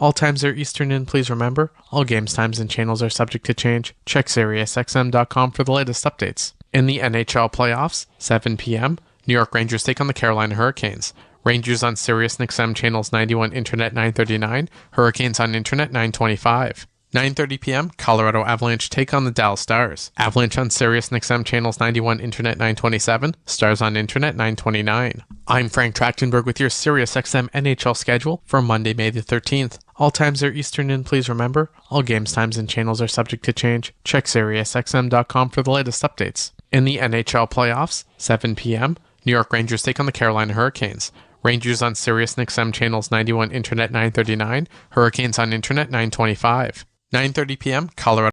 All times are Eastern, and please remember, all games times and channels are subject to change. Check SiriusXM.com for the latest updates. In the NHL playoffs, 7 p.m., New York Rangers take on the Carolina Hurricanes. Rangers on SiriusXM channels 91 Internet 939, Hurricanes on Internet 925. 9:30 p.m., Colorado Avalanche take on the Dallas Stars. Avalanche on SiriusXM channels 91 Internet 927, Stars on Internet 929. I'm Frank Trachtenberg with your SiriusXM NHL schedule for Monday, May the 13th. All times are Eastern, and please remember, all games times and channels are subject to change. Check SiriusXM.com for the latest updates. In the NHL playoffs, 7 p.m., New York Rangers take on the Carolina Hurricanes. Rangers on SiriusXM channels 91 Internet 939, Hurricanes on Internet 925. 9:30 p.m., Colorado.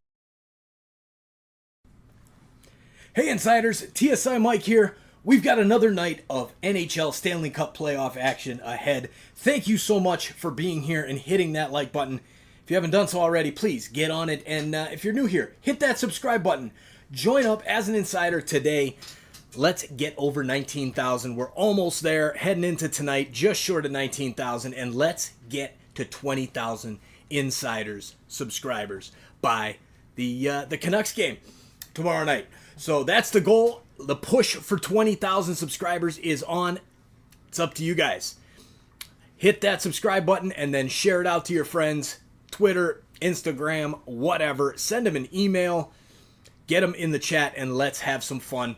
Hey Insiders, TSI Mike here. We've got another night of NHL Stanley Cup playoff action ahead. Thank you so much for being here and hitting that like button. If you haven't done so already, please get on it. And if you're new here, hit that subscribe button. Join up as an insider today. Let's get over 19,000. We're almost there, heading into tonight, just short of 19,000. And let's get to 20,000 insiders, subscribers by the Canucks game tomorrow night. So that's the goal. The push for 20,000 subscribers is on. It's up to you guys. Hit that subscribe button and then share it out to your friends. Twitter, Instagram, whatever. Send them an email. Get them in the chat and let's have some fun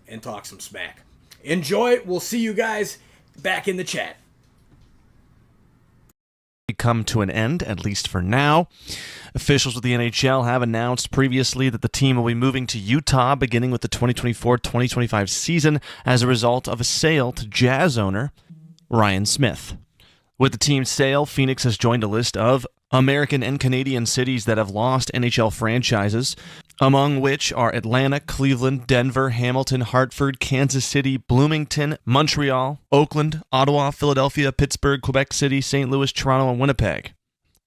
and talk some smack. Enjoy. We'll see you guys back in the chat. Come to an end, at least for now. Officials with the NHL have announced previously that the team will be moving to Utah beginning with the 2024-2025 season as a result of a sale to Jazz owner Ryan Smith. With the team's sale, Phoenix has joined a list of American and Canadian cities that have lost NHL franchises, among which are Atlanta, Cleveland, Denver, Hamilton, Hartford, Kansas City, Bloomington, Montreal, Oakland, Ottawa, Philadelphia, Pittsburgh, Quebec City, St. Louis, Toronto, and Winnipeg.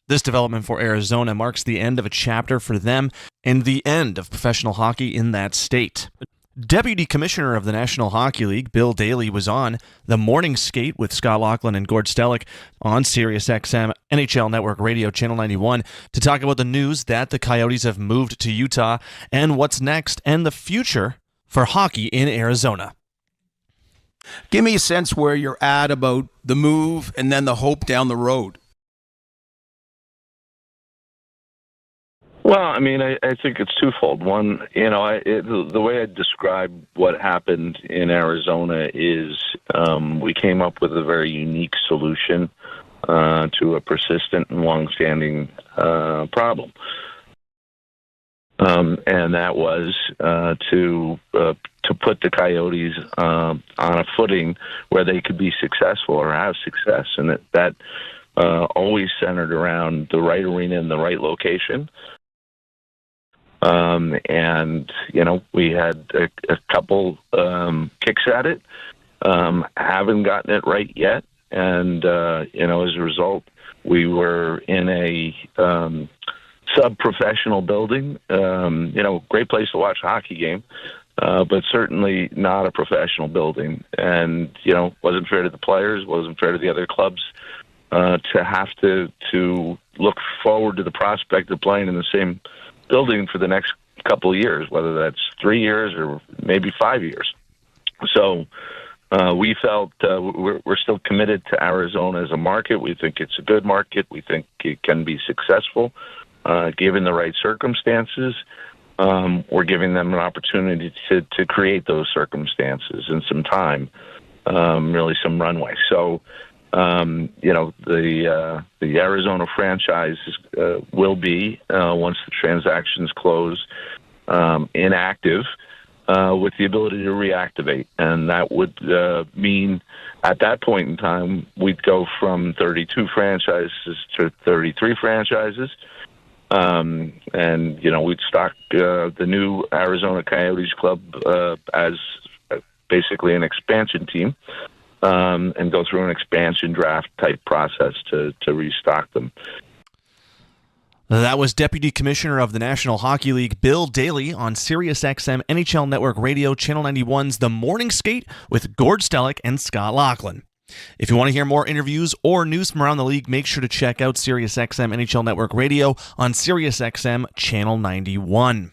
This development for Arizona marks the end of a chapter for them and the end of professional hockey in that state. Deputy Commissioner of the National Hockey League, Bill Daly, was on the morning skate with Scott Laughlin and Gord Stellick on SiriusXM NHL Network Radio Channel 91 to talk about the news that the Coyotes have moved to Utah and what's next and the future for hockey in Arizona. Give me a sense where you're at about the move and then the hope down the road. Well, I mean, I think it's twofold. One, the way I describe what happened in Arizona is we came up with a very unique solution to a persistent and longstanding problem. And that was to put the Coyotes on a footing where they could be successful or have success. And that always centered around the right arena and the right location. We had a couple kicks at it, haven't gotten it right yet. And, as a result, we were in a sub-professional building, great place to watch a hockey game, but certainly not a professional building. And, wasn't fair to the players, wasn't fair to the other clubs to have to look forward to the prospect of playing in the same building for the next couple of years, whether that's 3 years or maybe 5 years. So we felt we're still committed to Arizona as a market. We think it's a good market. We think it can be successful given the right circumstances. We're giving them an opportunity to create those circumstances and some time, really some runway. So the Arizona franchise will be, once the transactions close, inactive with the ability to reactivate. And that would mean at that point in time, we'd go from 32 franchises to 33 franchises. We'd stock the new Arizona Coyotes club as basically an expansion team. And go through an expansion draft type process to restock them. That was Deputy Commissioner of the National Hockey League, Bill Daly, on SiriusXM NHL Network Radio Channel 91's The Morning Skate with Gord Stellick and Scott Laughlin. If you want to hear more interviews or news from around the league, make sure to check out SiriusXM NHL Network Radio on SiriusXM Channel 91.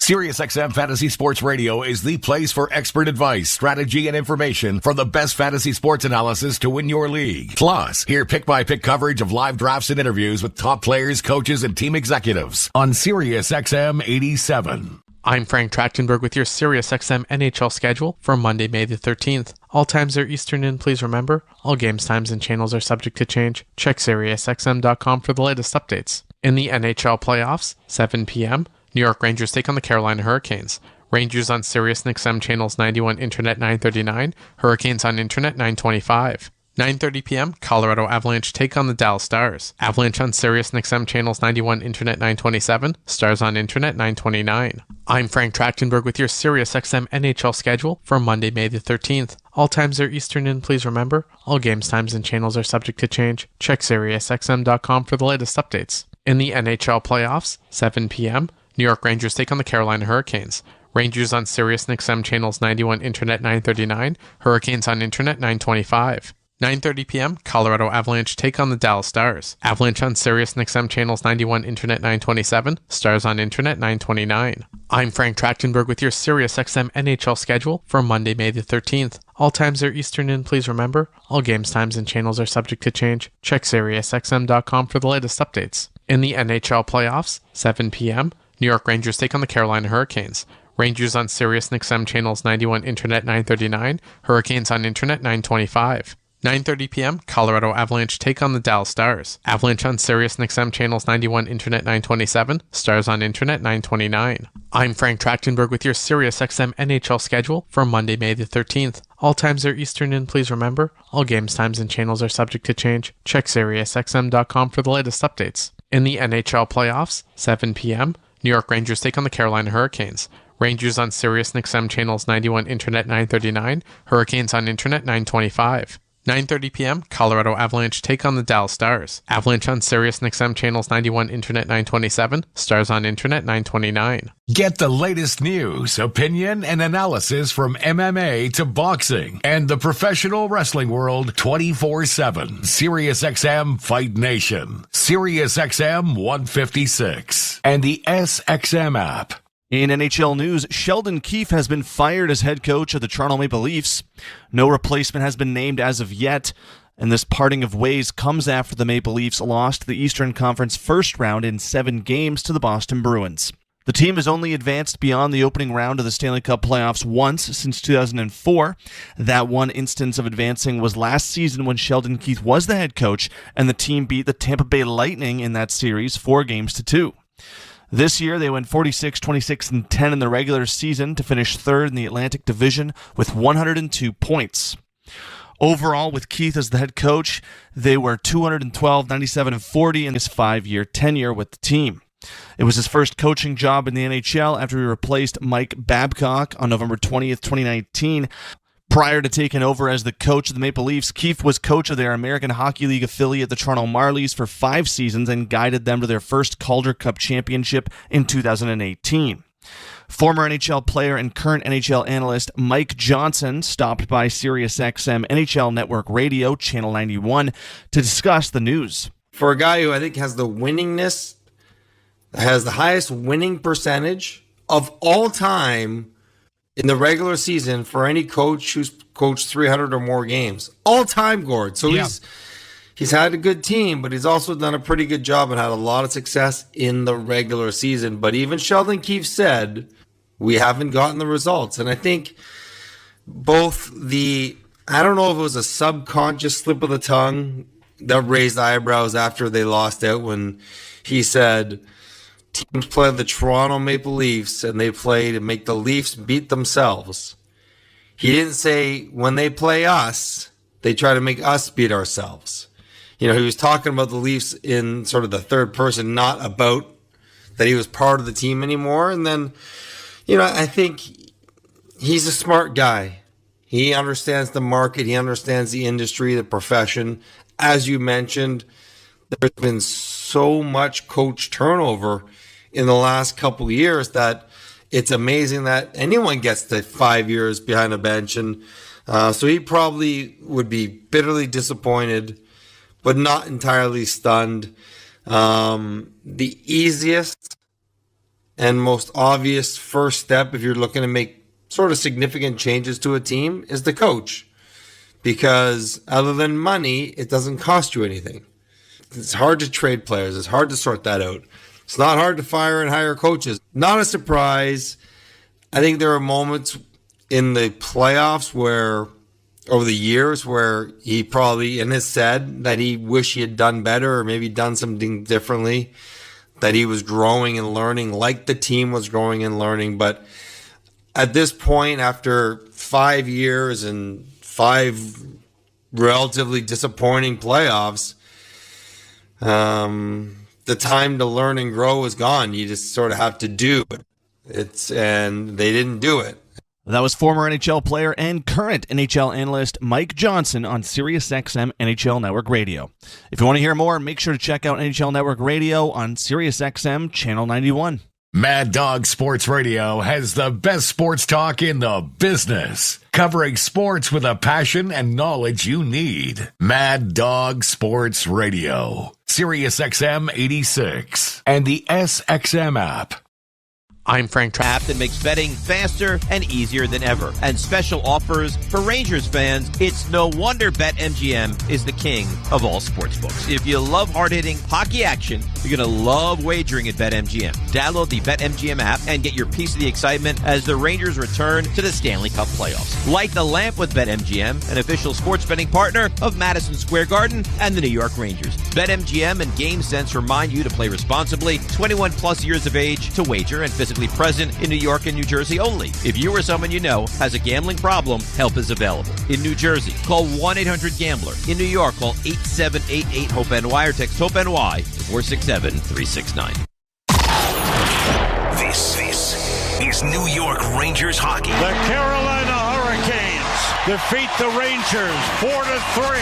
SiriusXM Fantasy Sports Radio is the place for expert advice, strategy, and information from the best fantasy sports analysis to win your league. Plus, hear pick-by-pick coverage of live drafts and interviews with top players, coaches, and team executives on SiriusXM 87. I'm Frank Trachtenberg with your SiriusXM NHL schedule for Monday, May the 13th. All times are Eastern, and please remember, all games times and channels are subject to change. Check SiriusXM.com for the latest updates. In the NHL playoffs, 7 p.m., New York Rangers take on the Carolina Hurricanes. Rangers on SiriusXM channels 91 Internet 939, Hurricanes on Internet 925. 9:30 p.m., Colorado Avalanche take on the Dallas Stars. Avalanche on SiriusXM channels 91 Internet 927, Stars on Internet 929. I'm Frank Trachtenberg with your SiriusXM NHL schedule for Monday, May the 13th. All times are Eastern, and please remember, all games times and channels are subject to change. Check SiriusXM.com for the latest updates. In the NHL playoffs, 7 p.m., New York Rangers take on the Carolina Hurricanes. Rangers on SiriusXM channels 91 Internet 939, Hurricanes on Internet 925. 9:30 p.m., Colorado Avalanche take on the Dallas Stars. Avalanche on SiriusXM channels 91 Internet 927, Stars on Internet 929. I'm Frank Trachtenberg with your SiriusXM NHL schedule for Monday, May the 13th. All times are Eastern, and please remember, all games times and channels are subject to change. Check SiriusXM.com for the latest updates. In the NHL playoffs, 7 p.m., New York Rangers take on the Carolina Hurricanes. Rangers on SiriusXM channels 91 Internet 939, Hurricanes on Internet 925. 9:30 p.m., Colorado Avalanche take on the Dallas Stars. Avalanche on SiriusXM channels 91 Internet 927, Stars on Internet 929. I'm Frank Trachtenberg with your SiriusXM NHL schedule for Monday, May the 13th. All times are Eastern, and please remember, all games times and channels are subject to change. Check SiriusXM.com for the latest updates. In the NHL playoffs, 7 p.m., New York Rangers take on the Carolina Hurricanes. Rangers on SiriusXM channels 91 Internet 939, Hurricanes on Internet 925. 9:30 p.m., Colorado Avalanche take on the Dallas Stars. Avalanche on SiriusXM channels 91 Internet 927, Stars on Internet 929. Get the latest news, opinion, and analysis from MMA to boxing and the professional wrestling world 24/7. SiriusXM Fight Nation, SiriusXM 156, and the SXM app. In NHL news, Sheldon Keefe has been fired as head coach of the Toronto Maple Leafs. No replacement has been named as of yet, and this parting of ways comes after the Maple Leafs lost the Eastern Conference first round in 7 games to the Boston Bruins. The team has only advanced beyond the opening round of the Stanley Cup playoffs once since 2004. That one instance of advancing was last season when Sheldon Keefe was the head coach, and the team beat the Tampa Bay Lightning in that series 4-2. This year, they went 46, 26, and 10 in the regular season to finish third in the Atlantic Division with 102 points. Overall, with Keefe as the head coach, they were 212, 97, and 40 in his 5-year tenure with the team. It was his first coaching job in the NHL after he replaced Mike Babcock on November 20th, 2019. Prior to taking over as the coach of the Maple Leafs, Keefe was coach of their American Hockey League affiliate, the Toronto Marlies, for 5 seasons and guided them to their first Calder Cup championship in 2018. Former NHL player and current NHL analyst Mike Johnson stopped by SiriusXM NHL Network Radio, Channel 91, to discuss the news. For a guy who I think has the winningness, has the highest winning percentage of all time in the regular season for any coach who's coached 300 or more games. All time, Gord. So he's had a good team, but he's also done a pretty good job and had a lot of success in the regular season. But even Sheldon Keefe said, we haven't gotten the results. And I think I don't know if it was a subconscious slip of the tongue that raised eyebrows after they lost out when he said, teams play the Toronto Maple Leafs and they play to make the Leafs beat themselves. He didn't say when they play us, they try to make us beat ourselves. He was talking about the Leafs in sort of the third person, not about that he was part of the team anymore. And then, I think he's a smart guy. He understands the market. He understands the industry, the profession. As you mentioned, there's been so much coach turnover in the last couple of years that it's amazing that anyone gets to 5 years behind a bench. And so he probably would be bitterly disappointed, but not entirely stunned. The easiest and most obvious first step if you're looking to make sort of significant changes to a team is the coach. Because other than money, it doesn't cost you anything. It's hard to trade players. It's hard to sort that out. It's not hard to fire and hire coaches. Not a surprise I think there are moments in the playoffs where, over the years, where he probably and has said that he wished he had done better or maybe done something differently, that he was growing and learning like the team was growing and learning. But at this point, after 5 years and 5 relatively disappointing playoffs, the time to learn and grow is gone. You just sort of have to do it. And they didn't do it. That was former NHL player and current NHL analyst Mike Johnson on SiriusXM NHL Network Radio. If you want to hear more, make sure to check out NHL Network Radio on SiriusXM Channel 91. Mad Dog Sports Radio has the best sports talk in the business, covering sports with a passion and knowledge you need. Mad Dog Sports Radio, SiriusXM 86, and the SXM app. I'm Frank Trapp. App that makes betting faster and easier than ever. And special offers for Rangers fans. It's no wonder BetMGM is the king of all sportsbooks. If you love hard-hitting hockey action, you're going to love wagering at BetMGM. Download the BetMGM app and get your piece of the excitement as the Rangers return to the Stanley Cup playoffs. Light the lamp with BetMGM, an official sports betting partner of Madison Square Garden and the New York Rangers. BetMGM and GameSense remind you to play responsibly, 21 plus years of age to wager, and physically present in New York and New Jersey only. If you or someone you know has a gambling problem, help is available. In New Jersey, call 1-800-GAMBLER. In New York, call 8788-HOPE-NY or text HOPE-NY to 467-369. This is New York Rangers hockey. The Carolina Hurricanes defeat the Rangers 4-3,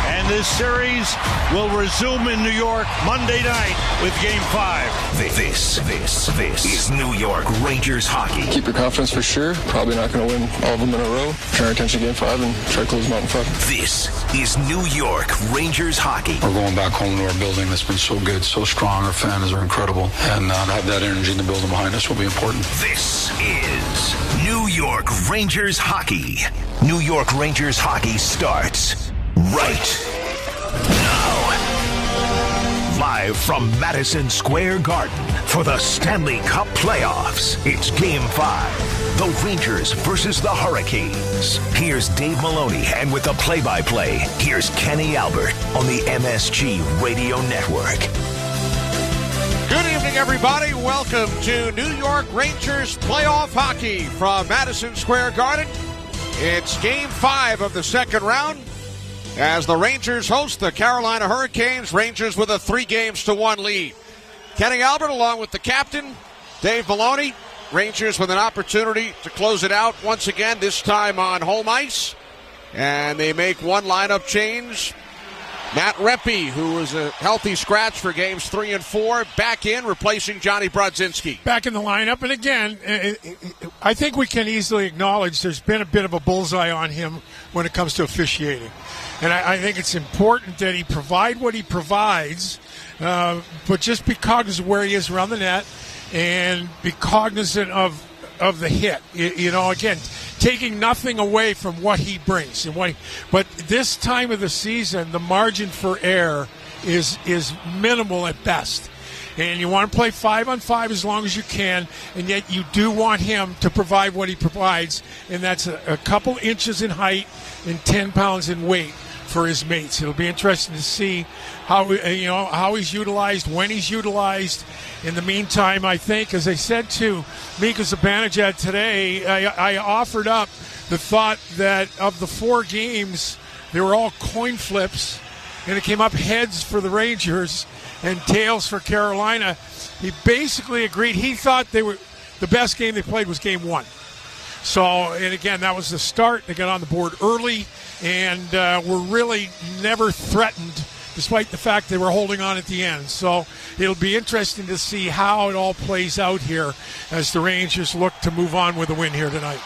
and this series will resume in New York Monday night with Game 5. This is New York Rangers hockey. Keep your confidence for sure. Probably not going to win all of them in a row. Turn our attention to Game 5 and try to close them out in 5. This is New York Rangers hockey. We're going back home to our building that's been so good, so strong. Our fans are incredible. And to have that energy in the building behind us will be important. This is New York Rangers hockey. New York Rangers hockey starts right now. Live from Madison Square Garden for the Stanley Cup playoffs. It's Game 5. The Rangers versus the Hurricanes. Here's Dave Maloney, and with the play-by-play, here's Kenny Albert on the MSG Radio Network. Good evening, everybody. Welcome to New York Rangers playoff hockey from Madison Square Garden. It's Game 5 of the second round as the Rangers host the Carolina Hurricanes. Rangers with a 3-1 lead. Kenny Albert along with the captain, Dave Maloney. Rangers with an opportunity to close it out once again, this time on home ice. And they make one lineup change. Matt Rempe, who was a healthy scratch for games 3 and 4, back in, replacing Johnny Brodzinski. Back in the lineup, and again, I think we can easily acknowledge there's been a bit of a bullseye on him when it comes to officiating. And I think it's important that he provide what he provides, but just be cognizant of where he is around the net and be cognizant of the hit. You know, again, taking nothing away from what he brings. But this time of the season, the margin for error is minimal at best. And you want to play 5-on-5 as long as you can, and yet you do want him to provide what he provides, and that's a couple inches in height and 10 pounds in weight for his mates. It'll be interesting to see how he's utilized, when he's utilized. In the meantime, I think, as I said to Mika Zibanejad today, I offered up the thought that of the 4 games, they were all coin flips, and it came up heads for the Rangers and tails for Carolina. He basically agreed. He thought the best game they played was Game 1. So, and again, that was the start. They got on the board early and were really never threatened, despite the fact they were holding on at the end. So it'll be interesting to see how it all plays out here as the Rangers look to move on with a win here tonight.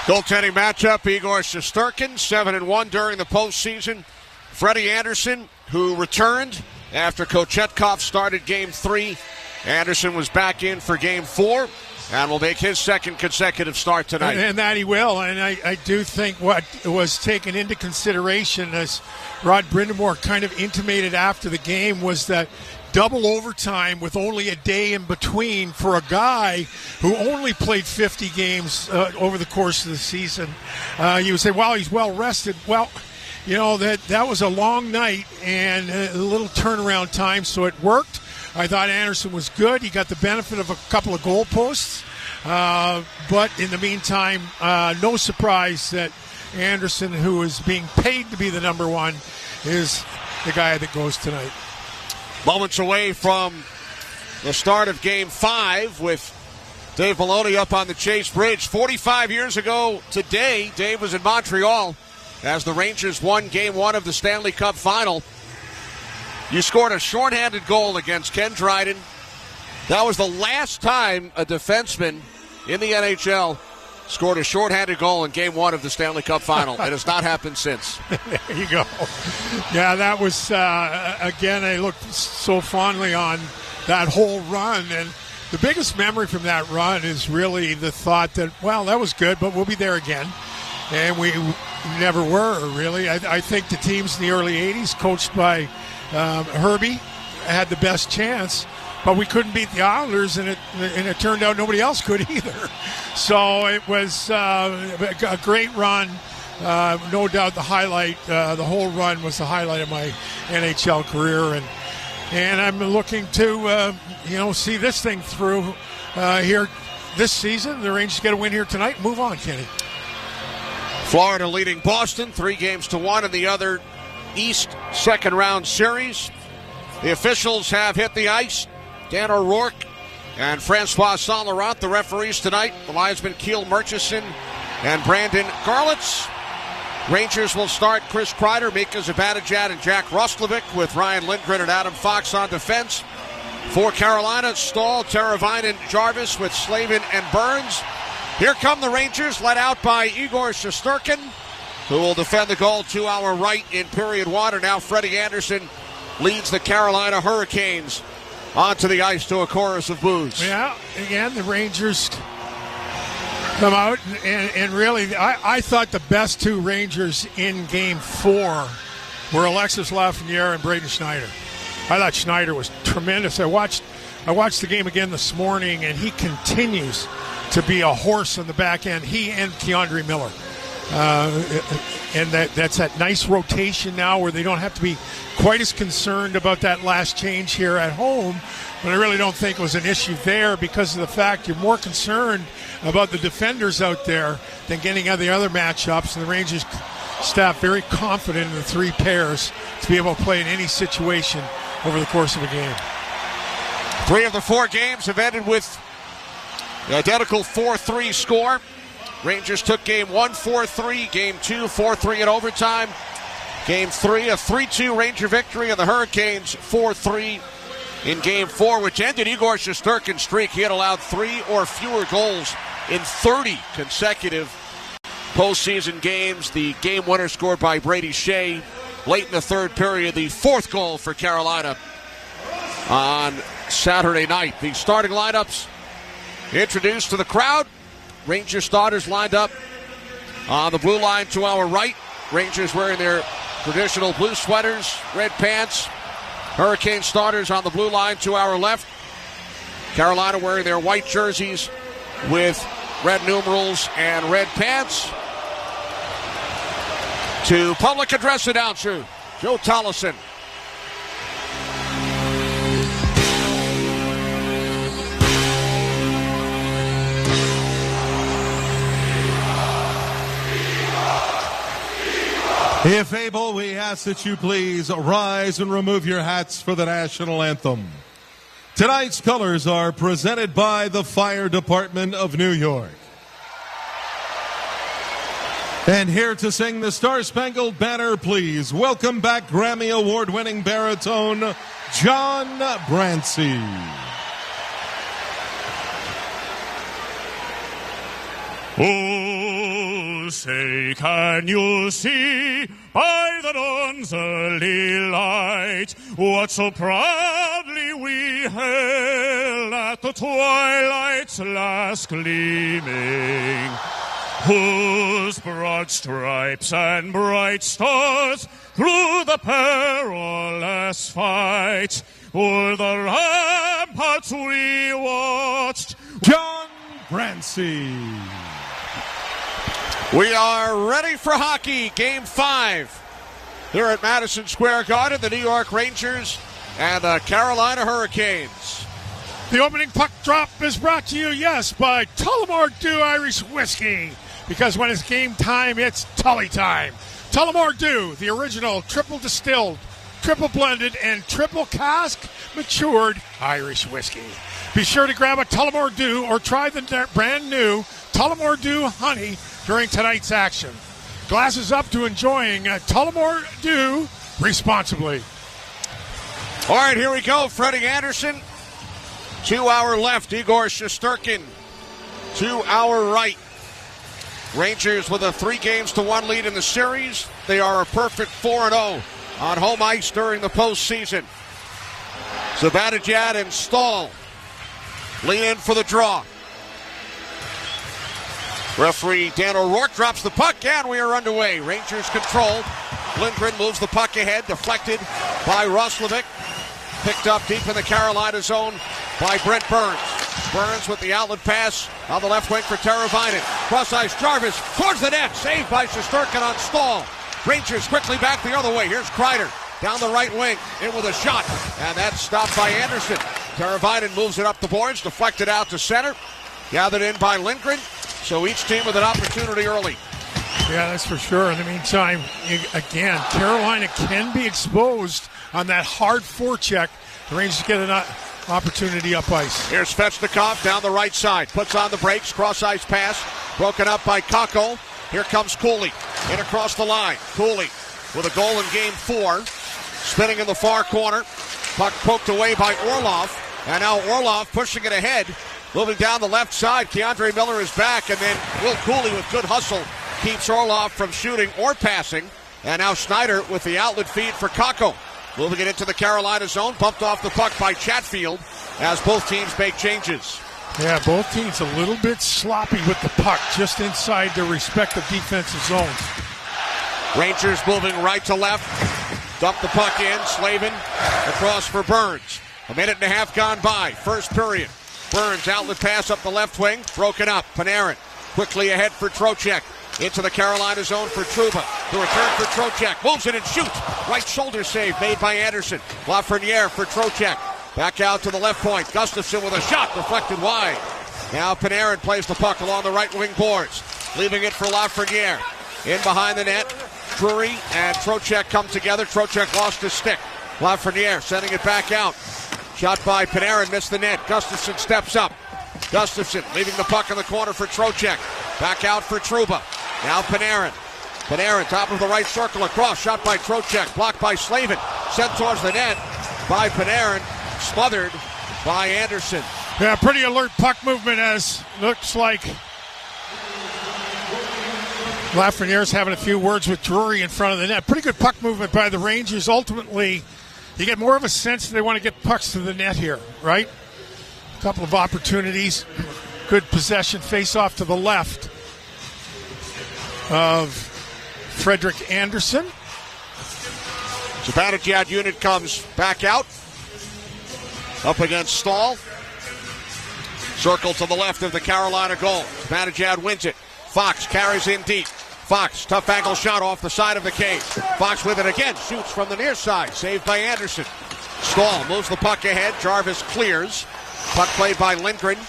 Goaltending matchup, Igor Shesterkin, 7-1 during the postseason. Freddie Anderson, who returned after Kochetkov started Game 3. Anderson was back in for Game 4. And will make his second consecutive start tonight. And that he will. And I do think what was taken into consideration, as Rod Brindamore kind of intimated after the game, was that double overtime with only a day in between for a guy who only played 50 games over the course of the season. You would say, well, he's well rested. Well, that was a long night and a little turnaround time, so it worked. I thought Anderson was good. He got the benefit of a couple of goalposts. But in the meantime, no surprise that Anderson, who is being paid to be the number one, is the guy that goes tonight. Moments away from the start of Game 5 with Dave Maloney up on the Chase Bridge. 45 years ago today, Dave was in Montreal as the Rangers won Game 1 of the Stanley Cup Final. You scored a shorthanded goal against Ken Dryden. That was the last time a defenseman in the NHL scored a shorthanded goal in Game 1 of the Stanley Cup Final. It has not happened since. There you go. Yeah, that was, again, I looked so fondly on that whole run. And the biggest memory from that run is really the thought that, well, that was good, but we'll be there again. And we never were, really. I think the teams in the early 80s, coached by Herbie, had the best chance. But we couldn't beat the Islanders, and it turned out nobody else could either. So it was a great run. No doubt the highlight, the whole run was the highlight of my NHL career. And I'm looking to, see this thing through here this season. The Rangers get a win here tonight. Move on, Kenny. Florida leading Boston 3-1 in the other East second-round series. The officials have hit the ice. Dan O'Rourke and Francois Saint-Laurent, the referees tonight. The linesmen Keel Murchison and Brandon Garlitz. Rangers will start Chris Kreider, Mika Zibanejad, and Jack Roslovic with Ryan Lindgren and Adam Fox on defense. For Carolina, Stahl, Teravainen, Jarvis with Slavin and Burns. Here come the Rangers, led out by Igor Shesterkin, who will defend the goal to our right in period 1. And now Freddie Anderson leads the Carolina Hurricanes onto the ice to a chorus of boos. Yeah, again, the Rangers come out, and really, I thought the best two Rangers in Game 4 were Alexis Lafreniere and Braden Schneider. I thought Schneider was tremendous. I watched the game again this morning, and he continues to be a horse on the back end. He and Keandre Miller. And that's that nice rotation now where they don't have to be quite as concerned about that last change here at home. But I really don't think it was an issue there because of the fact you're more concerned about the defenders out there than getting out of the other matchups. And the Rangers staff very confident in the three pairs to be able to play in any situation over the course of a game. 3 of the 4 games have ended with the identical 4-3 score. Rangers took Game 1 4-3, Game 2 4-3 in overtime. Game 3 a 3-2 Ranger victory, and the Hurricanes 4-3 in Game 4, which ended Igor Shesterkin's streak. He had allowed 3 or fewer goals in 30 consecutive postseason games. The game winner scored by Brady Shea late in the third period, the 4th goal for Carolina on Saturday night. The starting lineups introduced to the crowd. Ranger starters lined up on the blue line to our right. Rangers wearing their traditional blue sweaters, red pants. Hurricane starters on the blue line to our left. Carolina wearing their white jerseys with red numerals and red pants. To public address announcer, Joe Tollison. If able, we ask that you please rise and remove your hats for the national anthem. Tonight's colors are presented by the Fire Department of New York. And here to sing the Star-Spangled Banner, please welcome back Grammy Award-winning baritone John Brancy. Oh, say, can you see by the dawn's early light what so proudly we hailed at the twilight's last gleaming, whose broad stripes and bright stars through the perilous fight o'er the ramparts we watched. John Brancy. We are ready for hockey. Game 5 here at Madison Square Garden. The New York Rangers and the Carolina Hurricanes. The opening puck drop is brought to you, yes, by Tullamore Dew Irish Whiskey. Because when it's game time, it's Tully time. Tullamore Dew, the original triple distilled, triple blended, and triple cask matured Irish whiskey. Be sure to grab a Tullamore Dew or try the brand new Tullamore Dew Honey during tonight's action. Glasses up to enjoying Tullamore Dew responsibly. All right, here we go. Freddie Anderson. 2 hour left. Igor Shesterkin. 2 hour right. Rangers with a 3-1 lead in the series. They are a perfect 4-0 on home ice during the postseason. Zibanejad and Stahl lean in for the draw. Referee Dan O'Rourke drops the puck, and we are underway. Rangers controlled. Lindgren moves the puck ahead, deflected by Roslovic. Picked up deep in the Carolina zone by Brent Burns. Burns with the outlet pass on the left wing for Teravainen. Cross ice, Jarvis towards the net. Saved by Shesterkin on Stahl. Rangers quickly back the other way. Here's Kreider down the right wing. In with a shot. And that's stopped by Anderson. Teravainen moves it up the boards. Deflected out to center. Gathered in by Lindgren. So each team with an opportunity early. Yeah, that's for sure. In the meantime, again, Carolina can be exposed on that hard forecheck. The Rangers get an opportunity up ice. Here's Svechnikov down the right side. Puts on the brakes. Cross-ice pass. Broken up by Kakko. Here comes Cooley. In across the line. Cooley with a goal in game 4. Spinning in the far corner. Puck poked away by Orlov. And now Orlov pushing it ahead. Moving down the left side. Keandre Miller is back. And then Will Cooley with good hustle keeps Orlov from shooting or passing. And now Schneider with the outlet feed for Kakko. Moving it into the Carolina zone. Bumped off the puck by Chatfield as both teams make changes. Yeah, both teams a little bit sloppy with the puck just inside their respective defensive zones. Rangers moving right to left. Dump the puck in. Slavin across for Burns. A minute and a half gone by. First period. Burns outlet pass up the left wing. Broken up. Panarin quickly ahead for Trocheck. Into the Carolina zone for Trouba. The return for Trocheck. Moves it and shoots. Right shoulder save made by Anderson. Lafreniere for Trocheck. Back out to the left point. Gustafsson with a shot deflected wide. Now Panarin plays the puck along the right wing boards. Leaving it for Lafreniere. In behind the net. Drury and Trocheck come together. Trocheck lost his stick. Lafreniere sending it back out. Shot by Panarin. Missed the net. Gustafsson steps up. Gustafsson leaving the puck in the corner for Trocheck. Back out for Trouba. Now Panarin. Panarin, top of the right circle, across. Shot by Trocheck. Blocked by Slavin. Sent towards the net by Panarin. Smothered by Anderson. Yeah, pretty alert puck movement as looks like Lafreniere's having a few words with Drury in front of the net. Pretty good puck movement by the Rangers. Ultimately, you get more of a sense that they want to get pucks to the net here, right? A couple of opportunities. Good possession. Face off to the left of Frederick Anderson. Zibanejad unit comes back out. Up against Stahl. Circle to the left of the Carolina goal. Zibanejad wins it. Fox carries in deep. Fox, tough angle shot off the side of the cage. Fox with it again. Shoots from the near side. Saved by Anderson. Stahl moves the puck ahead. Jarvis clears. Puck played by Lindgren.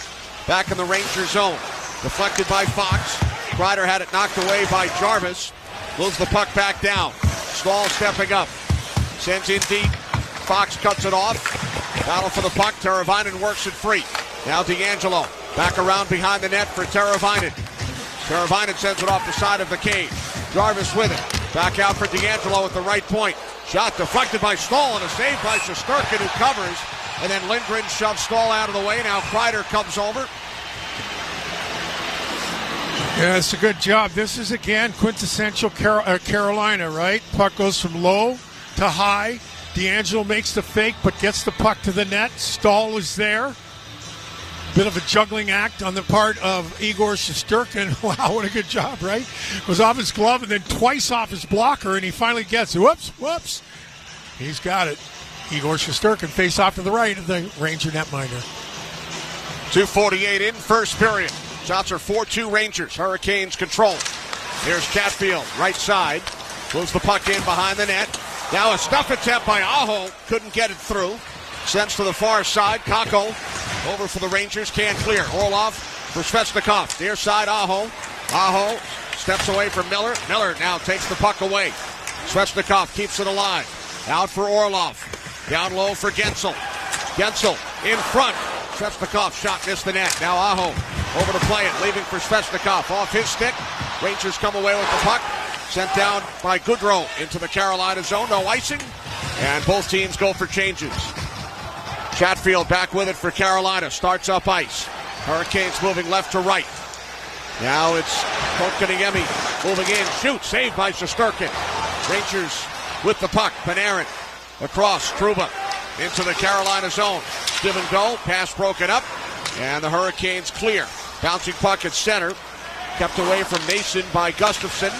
Back in the Ranger zone. Deflected by Fox. Kreider had it knocked away by Jarvis. Moves the puck back down. Stahl stepping up. Sends in deep. Fox cuts it off. Battle for the puck. Teravainen works it free. Now D'Angelo. Back around behind the net for Teravainen. Teravainen sends it off the side of the cage. Jarvis with it. Back out for D'Angelo at the right point. Shot deflected by Stahl and a save by Shesterkin who covers. And then Lindgren shoves Stahl out of the way. Now Kreider comes over. Yeah, it's a good job. This is, again, quintessential Carolina, right? Puck goes from low to high. D'Angelo makes the fake, but gets the puck to the net. Stahl is there. Bit of a juggling act on the part of Igor Shesterkin. Wow, what a good job, right? Was off his glove and then twice off his blocker, and he finally gets it. Whoops. He's got it. Igor Shesterkin face off to the right of the Ranger netminder. 2:48 in first period. Shots are 4-2 Rangers. Hurricanes control. Here's Chatfield, right side. Moves the puck in behind the net. Now a stuff attempt by Aho. Couldn't get it through. Sends to the far side. Kakko over for the Rangers. Can't clear. Orlov for Svechnikov. Near side, Aho. Aho steps away from Miller. Miller now takes the puck away. Svechnikov keeps it alive. Out for Orlov. Down low for Gensel. Gensel in front. Svechnikov shot missed the net. Now Aho over to play it. Leaving for Svechnikov. Off his stick. Rangers come away with the puck. Sent down by Goodrow into the Carolina zone. No icing. And both teams go for changes. Chatfield back with it for Carolina. Starts up ice. Hurricanes moving left to right. Now it's Kotkaniemi moving in. Shoot. Saved by Shesterkin. Rangers with the puck. Panarin across. Trouba into the Carolina zone. Give and go. Pass broken up. And the Hurricanes clear. Bouncing puck at center. Kept away from Mason by Gustafsson.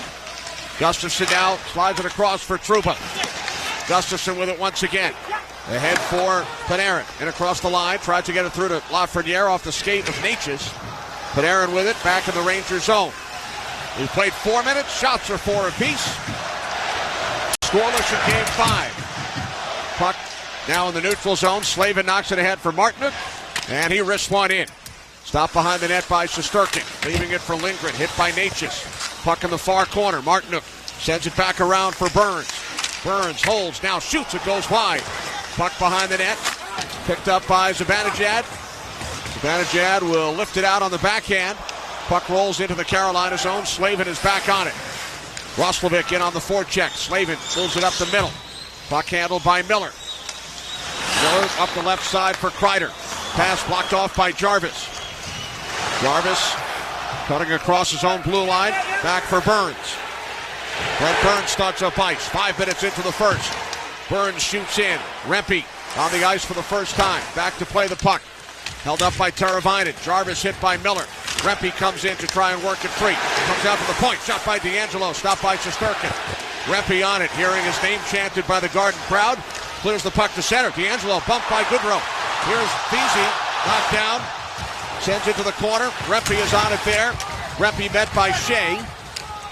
Gustafsson now slides it across for Trouba. Gustafsson with it once again. Ahead for Panarin. And across the line. Tried to get it through to Lafreniere off the skate of Natchez. Panarin with it. Back in the Rangers zone. We've played 4 minutes. Shots are 4 apiece. Scoreless in game 5. Puck now in the neutral zone. Slavin knocks it ahead for Martinook. And he risks one in. Stopped behind the net by Shesterkin. Leaving it for Lindgren. Hit by Natchez. Puck in the far corner. Martinook sends it back around for Burns. Burns holds. Now shoots. It goes wide. Puck behind the net. Picked up by Zibanejad. Zibanejad will lift it out on the backhand. Puck rolls into the Carolina zone. Slavin is back on it. Roslovic in on the forecheck. Slavin moves it up the middle. Puck handled by Miller. Miller up the left side for Kreider. Pass blocked off by Jarvis. Jarvis cutting across his own blue line. Back for Burns. Brent Burns starts up ice. 5 minutes into the first. Burns shoots in. Rempe on the ice for the first time. Back to play the puck. Held up by Teravainen. Jarvis hit by Miller. Rempe comes in to try and work it free. Comes out to the point. Shot by D'Angelo. Stopped by Shesterkin. Rempe on it. Hearing his name chanted by the Garden crowd. Clears the puck to center. D'Angelo bumped by Goodrow. Here's Vesey. Knocked down. Sends it to the corner. Rempe is on it there. Rempe met by Shea.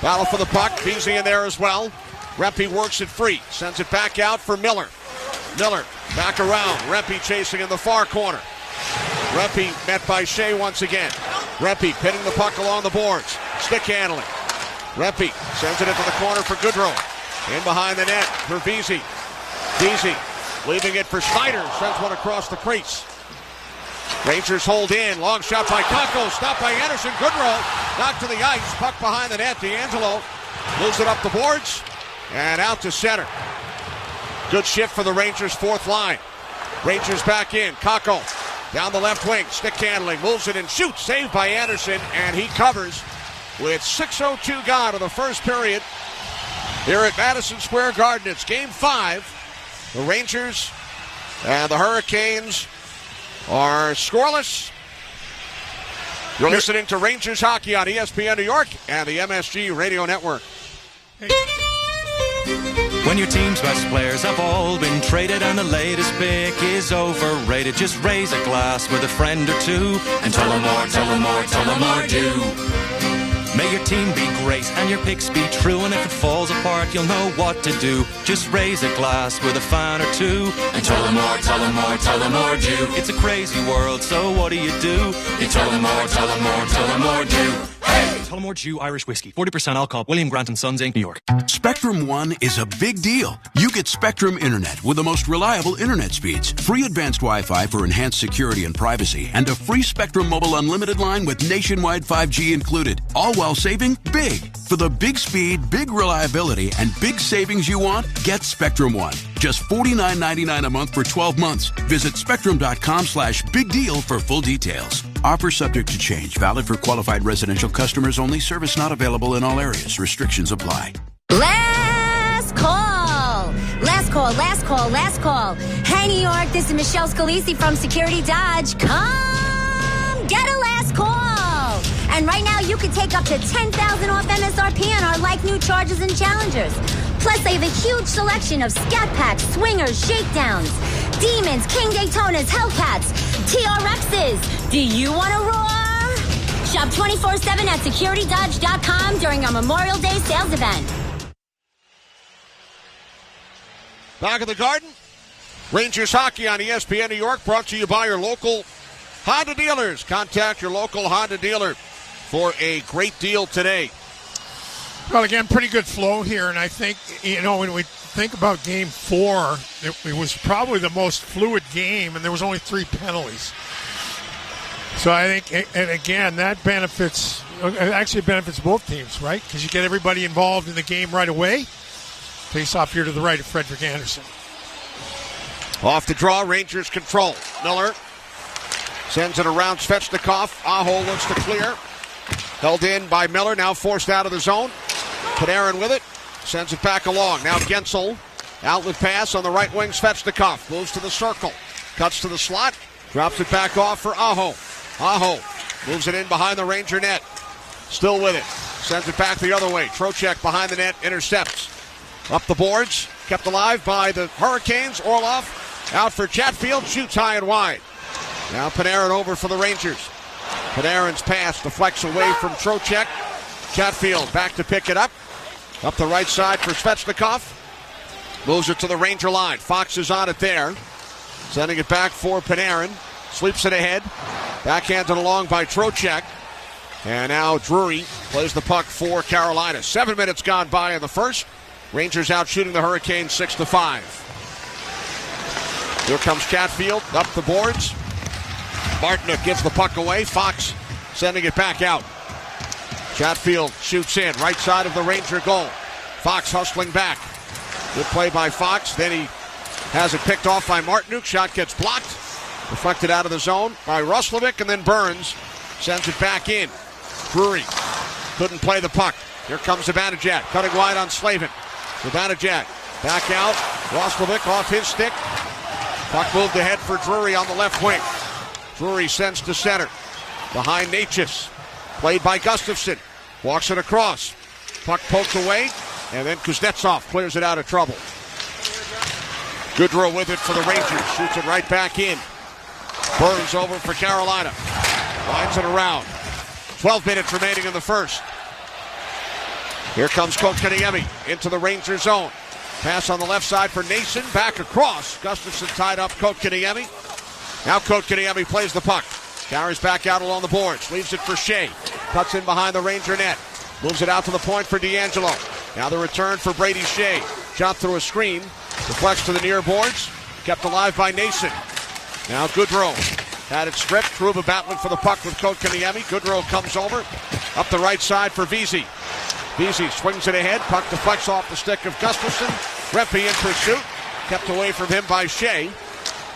Battle for the puck. Vesey in there as well. Rempe works it free. Sends it back out for Miller. Miller back around. Rempe chasing in the far corner. Rempe met by Shea once again. Rempe pinning the puck along the boards. Stick handling. Rempe sends it into the corner for Goodrow. In behind the net for Vesey. Vesey leaving it for Schneider. Sends one across the crease. Rangers hold in. Long shot by Kakko. Stopped by Anderson. Goodrow knocked to the ice. Puck behind the net. D'Angelo moves it up the boards and out to center. Good shift for the Rangers' fourth line. Rangers back in. Kakko down the left wing. Stick handling. Moves it and shoots. Saved by Anderson. And he covers with 6:02 gone in the first period here at Madison Square Garden. It's game 5. The Rangers and the Hurricanes are scoreless. You're listening to Rangers Hockey on ESPN New York and the MSG Radio Network. When your team's best players have all been traded and the latest pick is overrated, just raise a glass with a friend or two and tell them more, tell them more, tell them more, do. May your team be great and your picks be true, and if it falls apart, you'll know what to do. Just raise a glass with a fan or two and tell them more, tell them more, tell them more, do. It's a crazy world, so what do? You tell them more, tell them more, tell them more, do. Hey! Tullamore Dew Irish Whiskey, 40% alcohol, William Grant & Sons Inc., New York. Spectrum One is a big deal. You get Spectrum Internet with the most reliable internet speeds, free advanced Wi-Fi for enhanced security and privacy, and a free Spectrum Mobile Unlimited line with nationwide 5G included, all while saving big. For the big speed, big reliability, and big savings you want, get Spectrum One. Just $49.99 a month for 12 months. Visit spectrum.com/big deal for full details. Offer subject to change. Valid for qualified residential customers only. Service not available in all areas. Restrictions apply. Last call. Last call, last call, last call. Hey, New York, this is Michelle Scalisi from Security Dodge. Come get a last call. And right now, you can take up to $10,000 off MSRP on our like-new Chargers and Challengers. Plus, they have a huge selection of scat packs, swingers, shakedowns. Demons, King Daytonas, Hellcats, TRXs. Do you want to roar? Shop 24/7 at securitydodge.com during our Memorial Day sales event. Back in the Garden, Rangers hockey on ESPN New York, brought to you by your local Honda dealers. Contact your local Honda dealer for a great deal today. Well, again, pretty good flow here, and I think, when we think about Game 4, it was probably the most fluid game, and there was only 3 penalties. So I think, and again, that benefits both teams, right? Because you get everybody involved in the game right away. Face off here to the right of Frederick Anderson. Off the draw, Rangers control. Miller sends it around Svechnikov. Aho looks to clear. Held in by Miller, now forced out of the zone. Panarin with it, sends it back along. Now Gensel, outlet pass on the right wing. Svechnikov moves to the circle, cuts to the slot, drops it back off for Aho. Aho moves it in behind the Ranger net. Still with it, sends it back the other way. Trocheck behind the net, intercepts. Up the boards, kept alive by the Hurricanes. Orlov out for Chatfield, shoots high and wide. Now Panarin over for the Rangers. Panarin's pass deflects away from Trocheck. Chatfield back to pick it up. Up the right side for Svechnikov. Moves it to the Ranger line. Fox is on it there. Sending it back for Panarin. Sweeps it ahead. Backhanded along by Trocheck. And now Drury plays the puck for Carolina. 7 minutes gone by in the first. Rangers out shooting the Hurricanes 6-5. Here comes Chatfield up the boards. Martinook gives the puck away. Fox sending it back out. Chatfield shoots in, right side of the Ranger goal. Fox hustling back. Good play by Fox. Then he has it picked off by Martinook. Shot gets blocked. Deflected out of the zone by Roslovic, and then Burns sends it back in. Drury couldn't play the puck. Here comes Zibanejad, cutting wide on Slavin. Zibanejad back out. Roslovic off his stick. Puck moved ahead for Drury on the left wing. Drury sends to center. Behind Natchez. Played by Gustafsson. Walks it across. Puck poked away. And then Kuznetsov clears it out of trouble. Goodrow with it for the Rangers. Shoots it right back in. Burns over for Carolina. Winds it around. 12 minutes remaining in the first. Here comes Kotkaniemi into the Ranger zone. Pass on the left side for Nason. Back across. Gustafsson tied up Kotkaniemi. Now Kotkaniemi plays the puck. Carries back out along the boards. Leaves it for Shea. Cuts in behind the Ranger net. Moves it out to the point for D'Angelo. Now the return for Brady Shea. Shot through a screen. Deflects to the near boards. Kept alive by Nason. Now Goodrow had it stripped. Trouba battling for the puck with Kotkaniemi. Goodrow comes over. Up the right side for Vesey. Vesey swings it ahead. Puck deflects off the stick of Gustafsson. Rempe in pursuit. Kept away from him by Shea.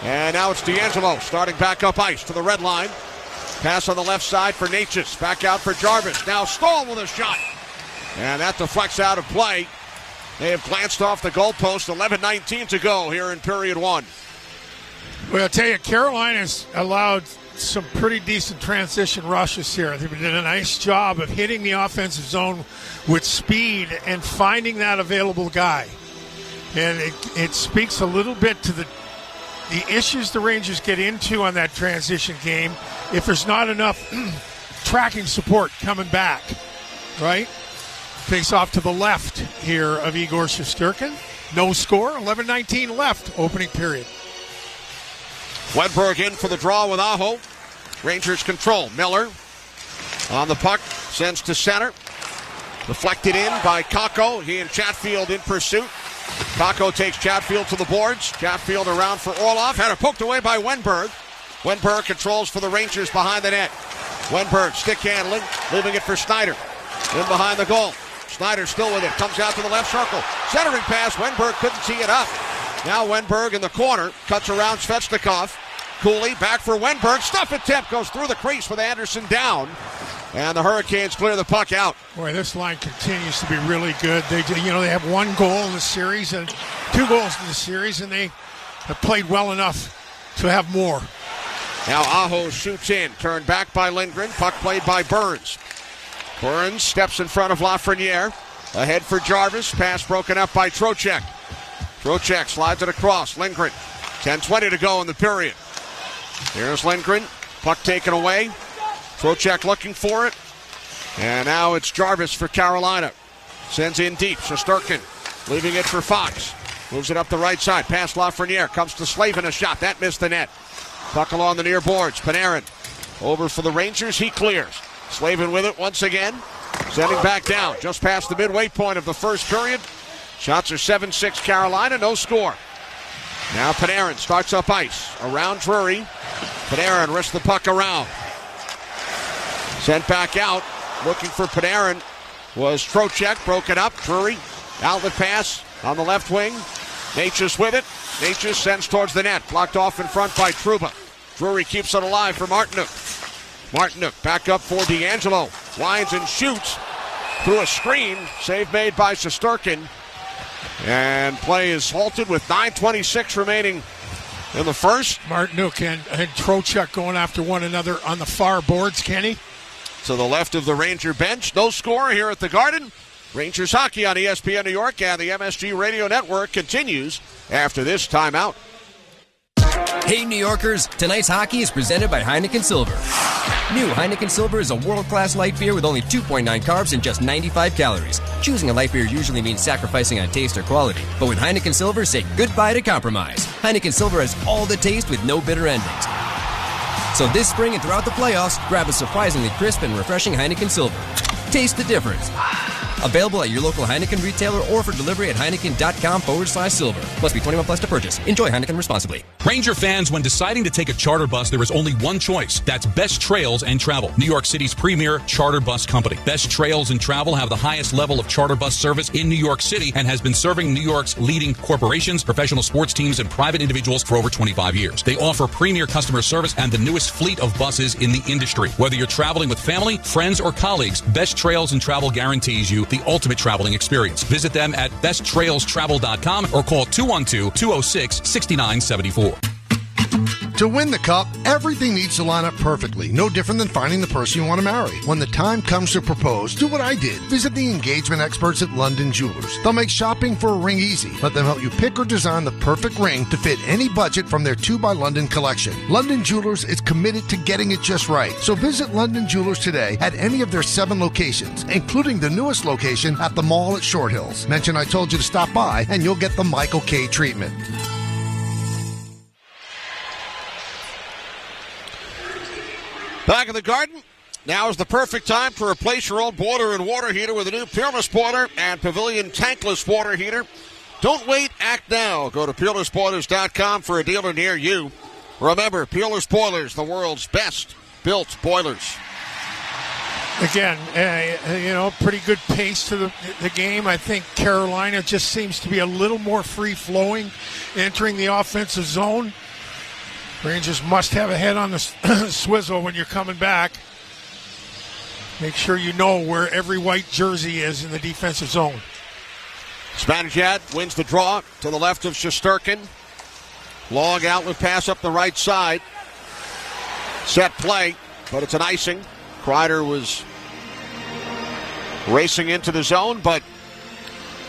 And now it's D'Angelo starting back up ice to the red line. Pass on the left side for Natchez. Back out for Jarvis. Now Stahl with a shot. And that deflects out of play. They have glanced off the goalpost. 11:19 to go here in period one. Well, I'll tell you, Carolina's allowed some pretty decent transition rushes here. They've done a nice job of hitting the offensive zone with speed and finding that available guy. And it speaks a little bit to the issues the Rangers get into on that transition game if there's not enough tracking support coming back, right? Face off to the left here of Igor Shesterkin. No score, 11:19 left, opening period. Wedberg in for the draw with Aho. Rangers control. Miller on the puck, sends to center. Deflected in by Kakko. He and Chatfield in pursuit. Kakko takes Chatfield to the boards. Chatfield around for Orlov. Had it poked away by Wenberg. Wenberg controls for the Rangers behind the net. Wenberg stick handling, leaving it for Snyder. In behind the goal. Snyder still with it. Comes out to the left circle. Centering pass. Wenberg couldn't tee it up. Now Wenberg in the corner. Cuts around Svechnikov. Cooley back for Wenberg. Stuff attempt goes through the crease with Anderson down. And the Hurricanes clear the puck out. Boy, this line continues to be really good. They have one goal in the series and 2 goals in the series, and they have played well enough to have more. Now Aho shoots in. Turned back by Lindgren. Puck played by Burns. Burns steps in front of Lafreniere. Ahead for Jarvis. Pass broken up by Trocheck. Trocheck slides it across. Lindgren 10:20 to go in the period. Here's Lindgren. Puck taken away. Trocheck looking for it. And now it's Jarvis for Carolina. Sends in deep. Shesterkin leaving it for Fox. Moves it up the right side. Past Lafreniere. Comes to Slavin. A shot. That missed the net. Puck along the near boards. Panarin over for the Rangers. He clears. Slavin with it once again. Sending back down. Just past the midway point of the first period. Shots are 7-6 Carolina. No score. Now Panarin starts up ice. Around Drury. Panarin wrists the puck around. Sent back out. Looking for Panarin was Trocheck. Broken up. Drury. Outlet pass on the left wing. Natchez with it. Natchez sends towards the net. Blocked off in front by Trouba. Drury keeps it alive for Martinook. Martinook back up for D'Angelo. Winds and shoots through a screen. Save made by Shesterkin. And play is halted with 9:26 remaining in the first. Martinook and Trocheck going after one another on the far boards, Kenny. To the left of the Ranger bench. No score here at the Garden. Rangers hockey on ESPN New York and the MSG Radio Network continues after this timeout. Hey, New Yorkers, tonight's hockey is presented by Heineken Silver. New Heineken Silver is a world-class light beer with only 2.9 carbs and just 95 calories. Choosing a light beer usually means sacrificing on taste or quality. But with Heineken Silver, say goodbye to compromise. Heineken Silver has all the taste with no bitter endings. So this spring and throughout the playoffs, grab a surprisingly crisp and refreshing Heineken Silver. Taste the difference. Available at your local Heineken retailer or for delivery at Heineken.com/silver. Must be 21 plus to purchase. Enjoy Heineken responsibly. Ranger fans, when deciding to take a charter bus, there is only one choice. That's Best Trails and Travel, New York City's premier charter bus company. Best Trails and Travel have the highest level of charter bus service in New York City and has been serving New York's leading corporations, professional sports teams, and private individuals for over 25 years. They offer premier customer service and the newest fleet of buses in the industry. Whether you're traveling with family, friends, or colleagues, Best Trails and Travel guarantees you the ultimate traveling experience. Visit them at besttrailstravel.com or call 212-206-6974. To win the cup, everything needs to line up perfectly. No different than finding the person you want to marry. When the time comes to propose, do what I did. Visit the engagement experts at London Jewelers. They'll make shopping for a ring easy. Let them help you pick or design the perfect ring to fit any budget from their 2 by London collection. London Jewelers is committed to getting it just right. So visit London Jewelers today at any of their 7 locations, including the newest location at the mall at Short Hills. Mention I told you to stop by and you'll get the Michael K treatment. Back in the Garden, now is the perfect time to replace your old boiler and water heater with a new Peerless Boiler and Pavilion tankless water heater. Don't wait, act now. Go to PeerlessBoilers.com for a dealer near you. Remember, Peerless Boilers, the world's best built boilers. Again, pretty good pace to the game. I think Carolina just seems to be a little more free-flowing entering the offensive zone. Rangers must have a head on the swizzle when you're coming back. Make sure you know where every white jersey is in the defensive zone. Zibanejad wins the draw to the left of Shesterkin. Long outlet pass up the right side. Set play, but it's an icing. Kreider was racing into the zone, but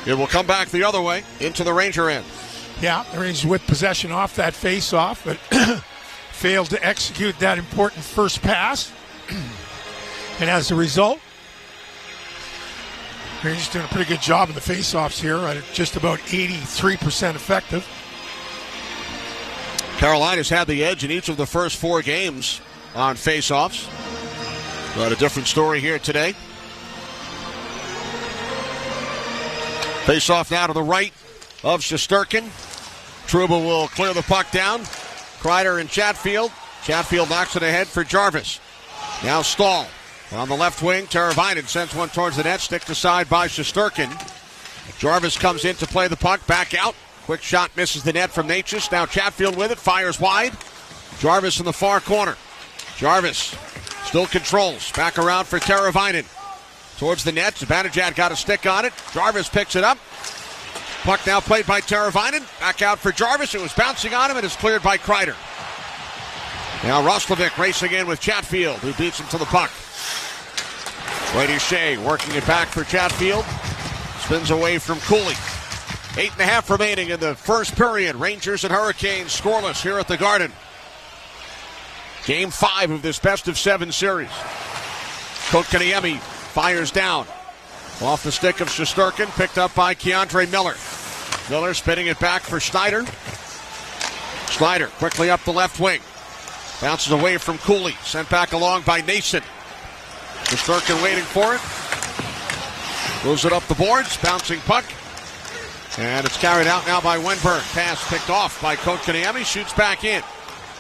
it will come back the other way into the Ranger end. Yeah, the Rangers with possession off that face-off, but failed to execute that important first pass. And as a result, Rangers doing a pretty good job of the face-offs here at just about 83% effective. Carolina's had the edge in each of the first 4 games on face-offs. But a different story here today. Face-off now to the right of Shesterkin. Trouba will clear the puck down. Kreider and Chatfield. Chatfield knocks it ahead for Jarvis. Now Stahl on the left wing. Teravainen sends one towards the net. Sticked aside by Shesterkin. Jarvis comes in to play the puck. Back out. Quick shot misses the net from Natchez. Now Chatfield with it. Fires wide. Jarvis in the far corner. Jarvis still controls. Back around for Teravainen. Towards the net. Zibanejad got a stick on it. Jarvis picks it up. Puck now played by Teravainen. Back out for Jarvis. It was bouncing on him and is cleared by Kreider. Now Roslovic racing in with Chatfield, who beats him to the puck. Brady Shea working it back for Chatfield. Spins away from Cooley. 8.5 remaining in the first period. Rangers and Hurricanes scoreless here at the Garden. Game 5 of this best-of-7 series. Kotkaniemi fires down. Off the stick of Shesterkin, picked up by Keandre Miller. Miller spinning it back for Schneider. Schneider quickly up the left wing. Bounces away from Cooley. Sent back along by Nason. Shesterkin waiting for it. Moves it up the boards. Bouncing puck. And it's carried out now by Wenberg. Pass picked off by Kotkaniemi. Shoots back in.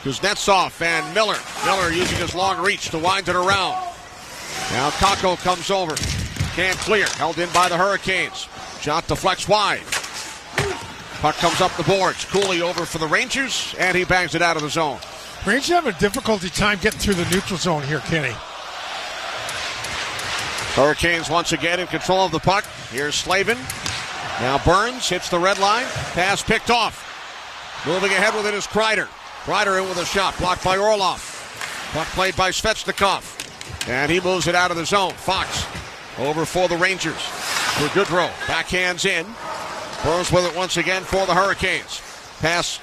Kuznetsov and Miller. Miller using his long reach to wind it around. Now Kakko comes over. Can't clear. Held in by the Hurricanes. Shot deflects wide. Puck comes up the boards. Cooley over for the Rangers, and he bangs it out of the zone. Rangers have a difficulty time getting through the neutral zone here, Kenny. Hurricanes once again in control of the puck. Here's Slavin. Now Burns hits the red line. Pass picked off. Moving ahead with it is Kreider. Kreider in with a shot. Blocked by Orlov. Puck played by Svechnikov. And he moves it out of the zone. Fox over for the Rangers. For Goodrow. Backhands in. Burns with it once again for the Hurricanes. Pass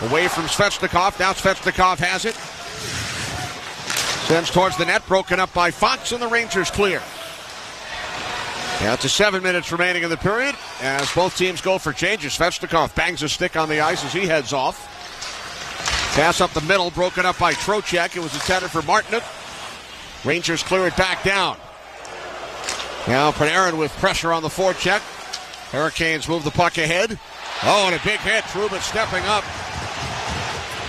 away from Svechnikov. Now Svechnikov has it. Sends towards the net. Broken up by Fox, and the Rangers clear. Now to 7 minutes remaining in the period as both teams go for changes. Svechnikov bangs a stick on the ice as he heads off. Pass up the middle, broken up by Trocheck. It was intended for Martinook. Rangers clear it back down. Now Panarin with pressure on the forecheck. Hurricanes move the puck ahead. Oh, and a big hit. Trouba stepping up.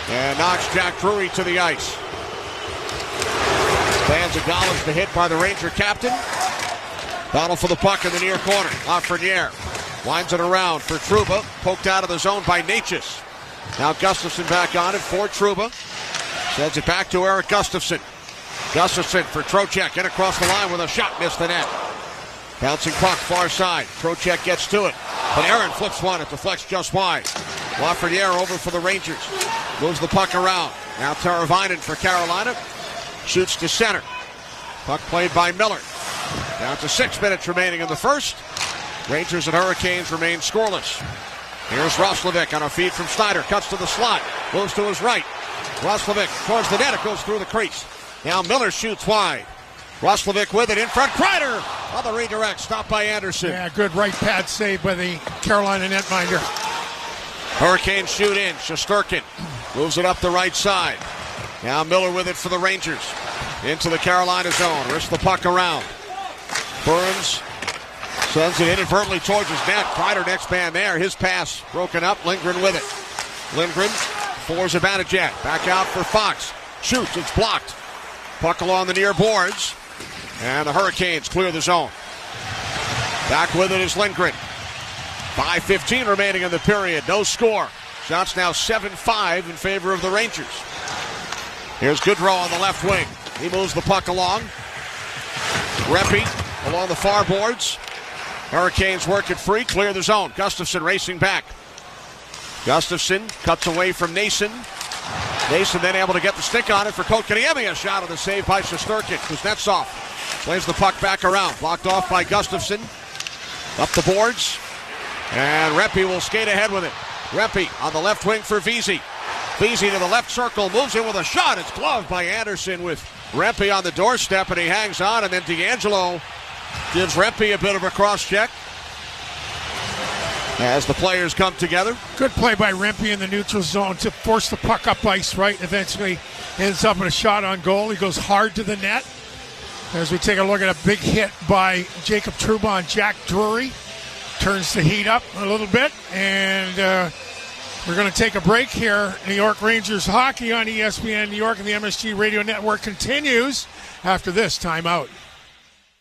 And knocks Jack Drury to the ice. Fans acknowledge the hit by the Ranger captain. Battle for the puck in the near corner. Lafreniere winds it around for Trouba. Poked out of the zone by Natchez. Now Gustafsson back on it for Trouba. Sends it back to Eric Gustafsson. Gustafsson for Trocheck. In across the line with a shot. Missed the net. Bouncing puck far side. Trocheck gets to it. But Aaron flips one. It deflects just wide. Lafreniere over for the Rangers. Moves the puck around. Now Teravainen for Carolina. Shoots to center. Puck played by Miller. Down to 6 minutes remaining in the first. Rangers and Hurricanes remain scoreless. Here's Roslovic on a feed from Snyder. Cuts to the slot. Moves to his right. Roslovic towards the net. It goes through the crease. Now Miller shoots wide. Roslovic with it in front. Kreider on the redirect. Stopped by Anderson. Yeah, good right pad save by the Carolina netminder. Hurricanes shoot in. Shesterkin moves it up the right side. Now Miller with it for the Rangers. Into the Carolina zone. Wrists the puck around. Burns sends it inadvertently towards his net. Kreider next man there. His pass broken up. Lindgren with it. Lindgren for Zibanejad. Back out for Fox. Shoots. It's blocked. Puck along the near boards. And the Hurricanes clear the zone. Back with it is Lindgren. 5:15 remaining in the period. No score. Shots now 7-5 in favor of the Rangers. Here's Goodrow on the left wing. He moves the puck along. Reppy along the far boards. Hurricanes work it free. Clear the zone. Gustafsson racing back. Gustafsson cuts away from Nason. Nason then able to get the stick on it for Kotkaniemi. A shot on the save by Shesterkin. Kuznetsov plays the puck back around. Blocked off by Gustafsson. Up the boards. And Reppy will skate ahead with it. Reppy on the left wing for Vesey. Vesey to the left circle. Moves in with a shot. It's gloved by Anderson with Reppy on the doorstep. And he hangs on. And then D'Angelo gives Reppy a bit of a cross check as the players come together. Good play by Rempe in the neutral zone to force the puck up ice right. Eventually ends up with a shot on goal. He goes hard to the net. As we take a look at a big hit by Jacob Trouba on Jack Drury. Turns the heat up a little bit. And we're going to take a break here. New York Rangers hockey on ESPN New York and the MSG Radio Network continues after this timeout.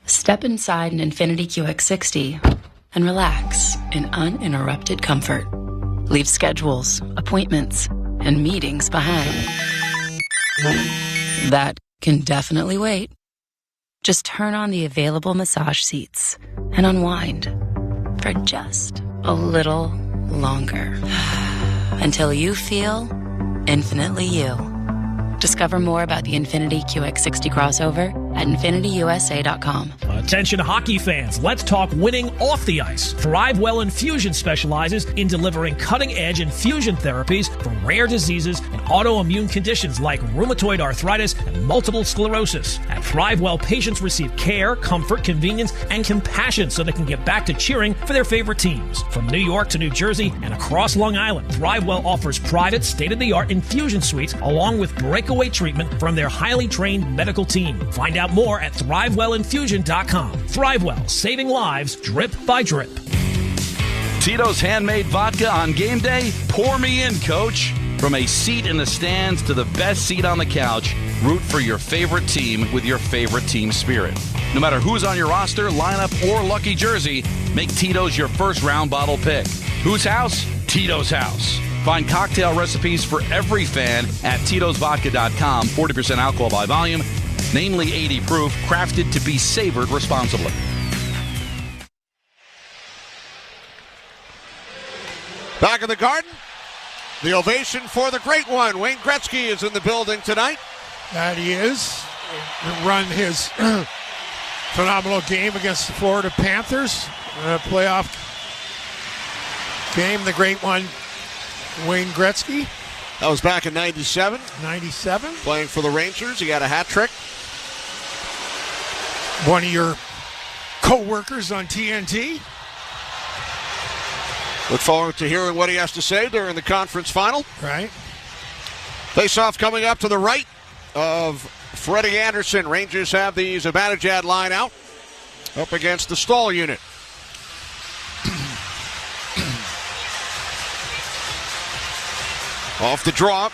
Step inside an Infiniti QX60 and relax in uninterrupted comfort. Leave schedules, appointments, and meetings behind. That can definitely wait. Just turn on the available massage seats and unwind for just a little longer. Until you feel infinitely you. Discover more about the Infiniti QX60 crossover at InfinityUSA.com. Attention hockey fans, let's talk winning off the ice. ThriveWell Infusion specializes in delivering cutting-edge infusion therapies for rare diseases and autoimmune conditions like rheumatoid arthritis and multiple sclerosis. At ThriveWell, patients receive care, comfort, convenience, and compassion so they can get back to cheering for their favorite teams. From New York to New Jersey and across Long Island, ThriveWell offers private, state-of-the-art infusion suites along with breakaway treatment from their highly trained medical team. Find out more at ThrivewellInfusion.com. ThriveWell, saving lives drip by drip. Tito's handmade vodka on game day? Pour me in, coach. From a seat in the stands to the best seat on the couch, root for your favorite team with your favorite team spirit. No matter who's on your roster, lineup, or lucky jersey, make Tito's your first round bottle pick. Whose house? Tito's house. Find cocktail recipes for every fan at Tito'sVodka.com. 40% alcohol by volume, namely 80 proof, crafted to be savored responsibly. Back in the Garden, the ovation for the great one. Wayne Gretzky is in the building tonight. That he is. Run his phenomenal game against the Florida Panthers. Playoff game, the great one, Wayne Gretzky. That was back in 97. 97. Playing for the Rangers. He got a hat trick. One of your co-workers on TNT. Look forward to hearing what he has to say during the conference final. Right. Face-off coming up to the right of Freddie Anderson. Rangers have the Zibanejad line out up against the Stahl unit. Off the draw.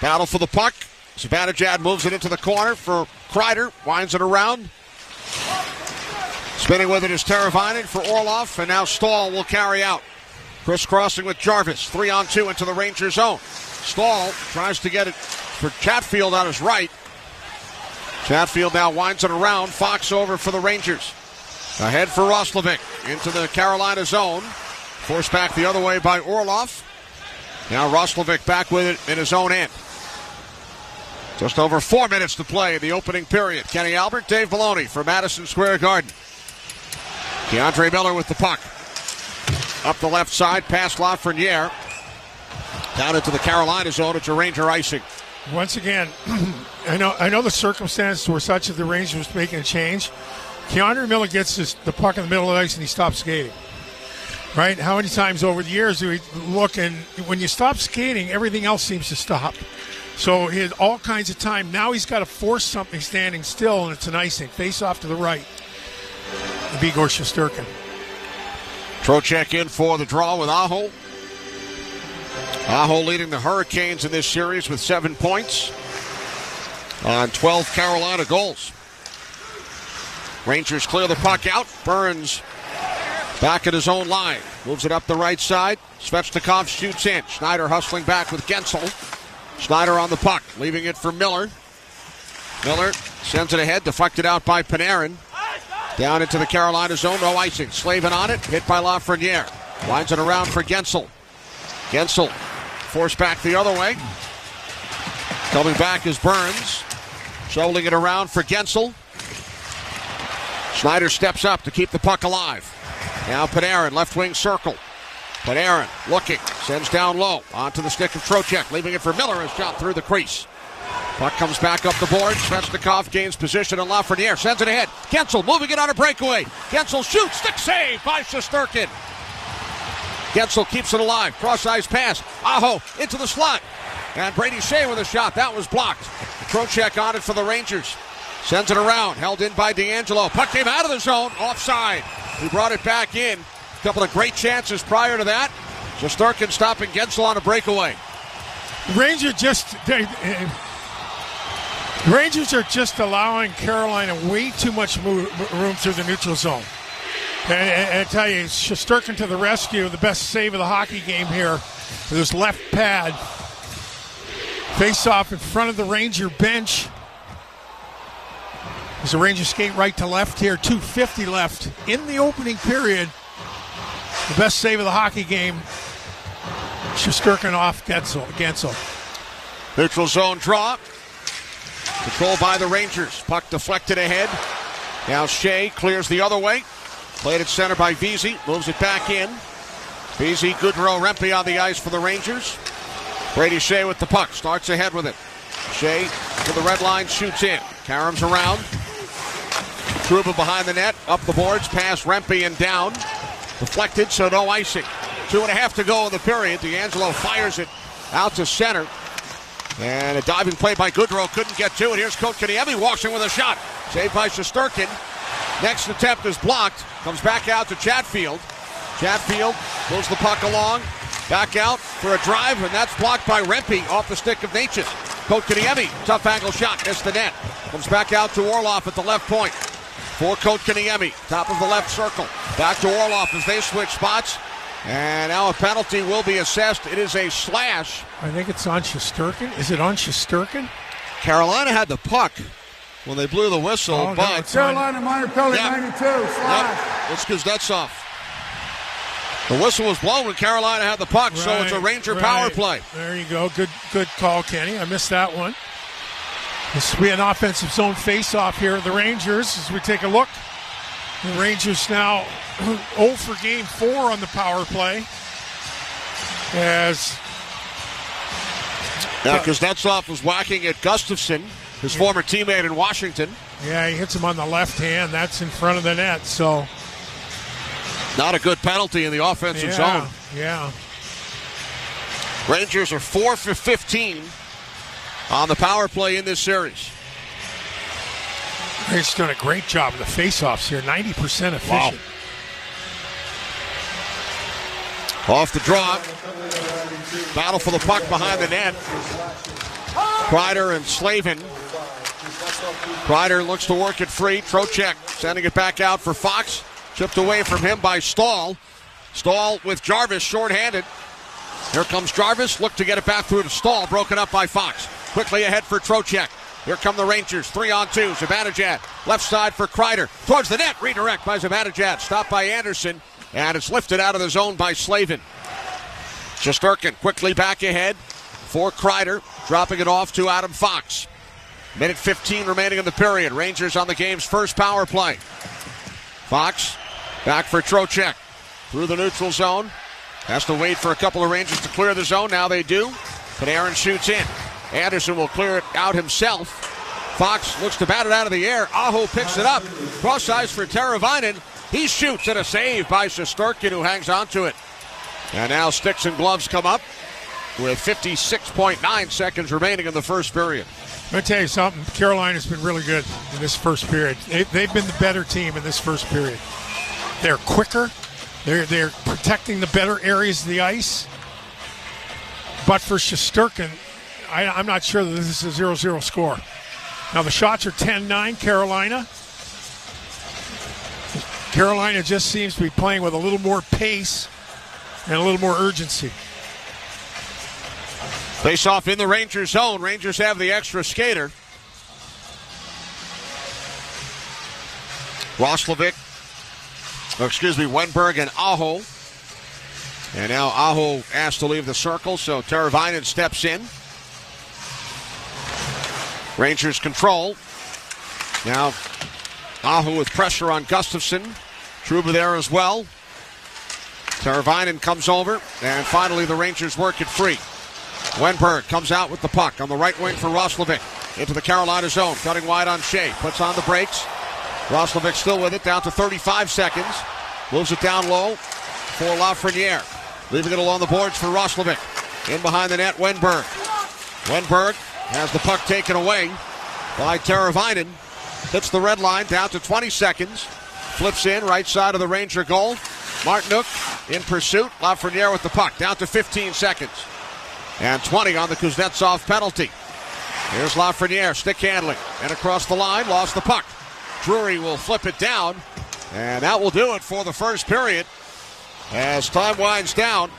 Battle for the puck. Zibanejad moves it into the corner for Kreider. Winds it around. Spinning with it is Teravainen for Orlov, and now Stahl will carry out. Crisscrossing with Jarvis. 3-on-2 into the Rangers zone. Stahl tries to get it for Chatfield on his right. Chatfield now winds it around. Fox over for the Rangers. Ahead for Roslovic into the Carolina zone. Forced back the other way by Orlov. Now Roslovic back with it in his own end. Just over 4 minutes to play in the opening period. Kenny Albert, Dave Maloney for Madison Square Garden. DeAndre Miller with the puck. Up the left side, past Lafreniere. Down into the Carolina zone. It's a Ranger icing. Once again, I know the circumstances were such that the Rangers was making a change. DeAndre Miller gets the puck in the middle of the ice and he stops skating. Right? How many times over the years do we look, and when you stop skating, everything else seems to stop. So he had all kinds of time. Now he's got to force something standing still, and it's an icing. Face off to the right. Igor Shesterkin. Trocheck in for the draw with Aho. Aho leading the Hurricanes in this series with 7 points on 12 Carolina goals. Rangers clear the puck out. Burns back at his own line. Moves it up the right side. Svechnikov shoots in. Schneider hustling back with Gensel. Schneider on the puck, leaving it for Miller. Miller sends it ahead, deflected out by Panarin. Down into the Carolina zone, no icing. Slavin on it, hit by Lafreniere. Winds it around for Gensel. Gensel forced back the other way. Coming back is Burns. Shoveling it around for Gensel. Schneider steps up to keep the puck alive. Now Panarin, left wing circle. Panarin looking, sends down low. Onto the stick of Trocheck, leaving it for Miller, has shot through the crease. Puck comes back up the board. Svechnikov gains position on Lafreniere. Sends it ahead. Gensel moving it on a breakaway. Gensel shoots. Stick save by Shesterkin. Gensel keeps it alive. Cross-ice pass. Aho into the slot. And Brady Shea with a shot. That was blocked. Trocheck on it for the Rangers. Sends it around. Held in by D'Angelo. Puck came out of the zone. Offside. He brought it back in. A couple of great chances prior to that. Shesterkin stopping Gensel on a breakaway. The Rangers are just allowing Carolina way too much room through the neutral zone. And I tell you, Shesterkin to the rescue, the best save of the hockey game here with his left pad. Face off in front of the Ranger bench. As the Rangers skate right to left here, 2:50 left in the opening period. The best save of the hockey game. Shesterkin off Gensel. Neutral zone draw. Controlled by the Rangers. Puck deflected ahead. Now Shea clears the other way. Played at center by Vesey. Moves it back in. Vesey, Goodrow, Rempe on the ice for the Rangers. Brady Shea with the puck. Starts ahead with it. Shea to the red line. Shoots in. Karam's around. Trouba behind the net. Up the boards. Past Rempe and down. Deflected, so no icing. 2.5 to go in the period. D'Angelo fires it out to center. And a diving play by Goodrow. Couldn't get to it. Here's Kotkaniemi walks in with a shot. Saved by Shesterkin. Next attempt is blocked. Comes back out to Chatfield. Chatfield moves the puck along. Back out for a drive, and that's blocked by Rempe off the stick of Natchez. Kotkaniemi, tough angle shot, missed the net. Comes back out to Orlov at the left point. For Kotkaniemi, top of the left circle. Back to Orlov as they switch spots. And now a penalty will be assessed. It is a slash. I think it's on Shesterkin. Is it on Shesterkin? Carolina had the puck when they blew the whistle, but Carolina minor penalty 92. Slash. It's Kuznetsov. The whistle was blown when Carolina had the puck, so it's a Ranger power play. There you go. Good call, Kenny. I missed that one. This will be an offensive zone face-off here at the Rangers as we take a look. The Rangers now 0 for game 4 on the power play. Kuznetsov was whacking at Gustafson, his former teammate in Washington. Yeah, he hits him on the left hand. That's in front of the net, so... Not a good penalty in the offensive zone. Yeah. Rangers are 4 for 15 on the power play in this series. Rangers done a great job of the face-offs here. 90% efficient. Wow. Off the draw. Battle for the puck behind the net. Kreider and Slavin. Kreider looks to work it free. Trocheck sending it back out for Fox. Chipped away from him by Stahl. Stahl with Jarvis shorthanded. Here comes Jarvis. Look to get it back through to Stahl. Broken up by Fox. Quickly ahead for Trocheck. Here come the Rangers. 3-on-2. Zibanejad. Left side for Kreider. Towards the net. Redirect by Zibanejad. Stopped by Anderson. And it's lifted out of the zone by Slavin. Shesterkin quickly back ahead for Kreider. Dropping it off to Adam Fox. Minute 15 remaining in the period. Rangers on the game's first power play. Fox back for Trocheck. Through the neutral zone. Has to wait for a couple of Rangers to clear the zone. Now they do. Panarin shoots in. Anderson will clear it out himself. Fox looks to bat it out of the air. Aho picks it up. Cross ice for Teravainen. He shoots and a save by Shesterkin, who hangs on to it. And now sticks and gloves come up with 56.9 seconds remaining in the first period. Let me tell you something. Carolina's been really good in this first period. They've been the better team in this first period. They're quicker. They're protecting the better areas of the ice. But for Shesterkin, I'm not sure that this is a 0-0 score. Now the shots are 10-9 Carolina. Carolina just seems to be playing with a little more pace and a little more urgency. Face off in the Rangers zone. Rangers have the extra skater. Wenberg and Aho. And now Aho asked to leave the circle, so Teravainen steps in. Rangers control. Now Aho with pressure on Gustafson. Trouba there as well. Teravainen comes over, and finally the Rangers work it free. Wenberg comes out with the puck on the right wing for Roslovic. Into the Carolina zone, cutting wide on Shea. Puts on the brakes. Roslovic still with it, down to 35 seconds. Moves it down low for Lafreniere. Leaving it along the boards for Roslovic. In behind the net, Wenberg. Wenberg has the puck taken away by Teravainen. Hits the red line, down to 20 seconds. Flips in, right side of the Ranger goal. Martinook in pursuit. Lafreniere with the puck, down to 15 seconds. And 20 on the Kuznetsov penalty. Here's Lafreniere, stick handling. And across the line, lost the puck. Drury will flip it down. And that will do it for the first period. As time winds down.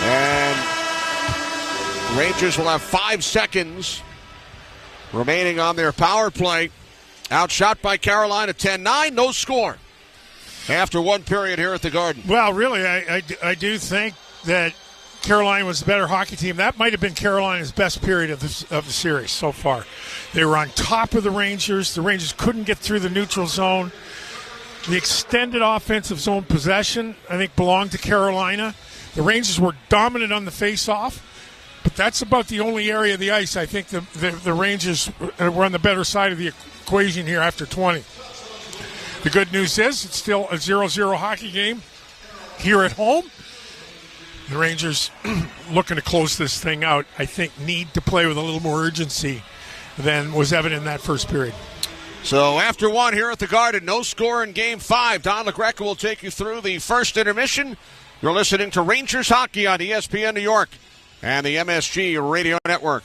And Rangers will have 5 seconds remaining on their power play. Outshot by Carolina 10-9, no score. After one period here at the Garden. Well, really, I do think that Carolina was the better hockey team. That might have been Carolina's best period of the series so far. They were on top of the Rangers. The Rangers couldn't get through the neutral zone. The extended offensive zone possession, I think, belonged to Carolina. The Rangers were dominant on the face-off, but that's about the only area of the ice. I think the Rangers were on the better side of the equation here after 20. The good news is it's still a 0-0 hockey game here at home. The Rangers, looking to close this thing out, I think need to play with a little more urgency than was evident in that first period. So after one here at the Garden, no score in Game 5. Don LaGreca will take you through the first intermission. You're listening to Rangers Hockey on ESPN New York and the MSG Radio Network.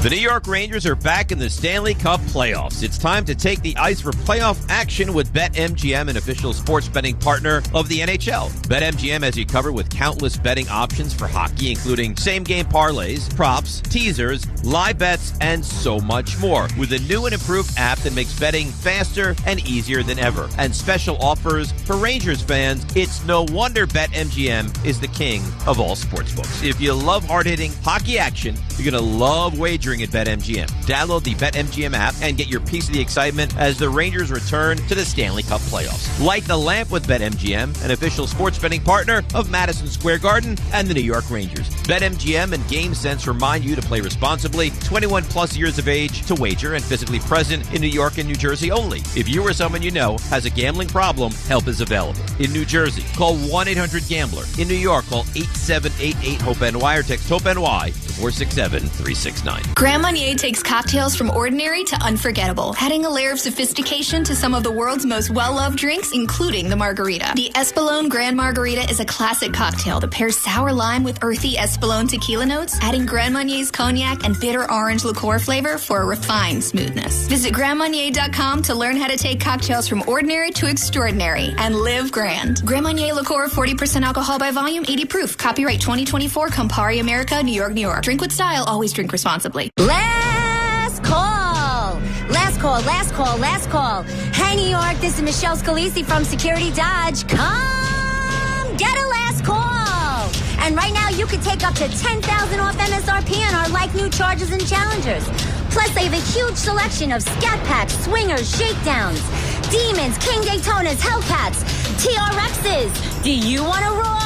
The New York Rangers are back in the Stanley Cup playoffs. It's time to take the ice for playoff action with BetMGM, an official sports betting partner of the NHL. BetMGM has you covered with countless betting options for hockey, including same-game parlays, props, teasers, live bets, and so much more. With a new and improved app that makes betting faster and easier than ever. And special offers for Rangers fans, it's no wonder BetMGM is the king of all sportsbooks. If you love hard-hitting hockey action, you're going to love wagering at BetMGM. Download the BetMGM app and get your piece of the excitement as the Rangers return to the Stanley Cup playoffs. Light the lamp with BetMGM, an official sports betting partner of Madison Square Garden and the New York Rangers. BetMGM and GameSense remind you to play responsibly, 21 plus years of age to wager, and physically present in New York and New Jersey only. If you or someone you know has a gambling problem, help is available. In New Jersey, call 1-800-GAMBLER. In New York, call 8788-HOPE-NY or text HOPE-NY to 467-369. Grand Marnier takes cocktails from ordinary to unforgettable, adding a layer of sophistication to some of the world's most well-loved drinks, including the margarita. The Espolón Grand Margarita is a classic cocktail that pairs sour lime with earthy Espolón tequila notes, adding Grand Marnier's cognac and bitter orange liqueur flavor for a refined smoothness. Visit GrandMarnier.com to learn how to take cocktails from ordinary to extraordinary and live grand. Grand Marnier liqueur, 40% alcohol by volume, 80 proof. Copyright 2024, Campari America, New York, New York. Drink with style, always drink responsibly. Last call. Last call, last call, last call. Hey, New York, this is Michelle Scalisi from Security Dodge. Come get a last call. And right now, you can take up to $10,000 off MSRP on our like-new Chargers and Challengers. Plus, they have a huge selection of Scat Packs, Swingers, Shakedowns, Demons, King Daytonas, Hellcats, TRXs. Do you want to roar?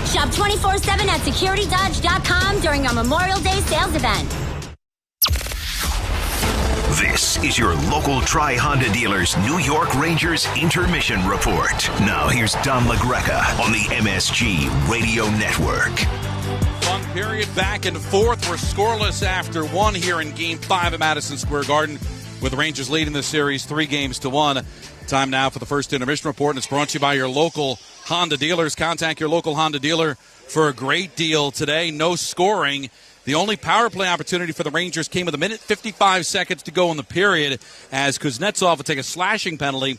Shop 24/7 at securitydodge.com during our Memorial Day sales event. This is your local Tri-Honda dealer's New York Rangers Intermission Report. Now here's Don LaGreca on the MSG Radio Network. Fun period back and forth. We're scoreless after one here in Game 5 at Madison Square Garden, with the Rangers leading the series 3-1. Time now for the first intermission report, and it's brought to you by your local Honda dealers. Contact your local Honda dealer for a great deal today. No scoring. The only power play opportunity for the Rangers came with 1:55 seconds to go in the period, as Kuznetsov would take a slashing penalty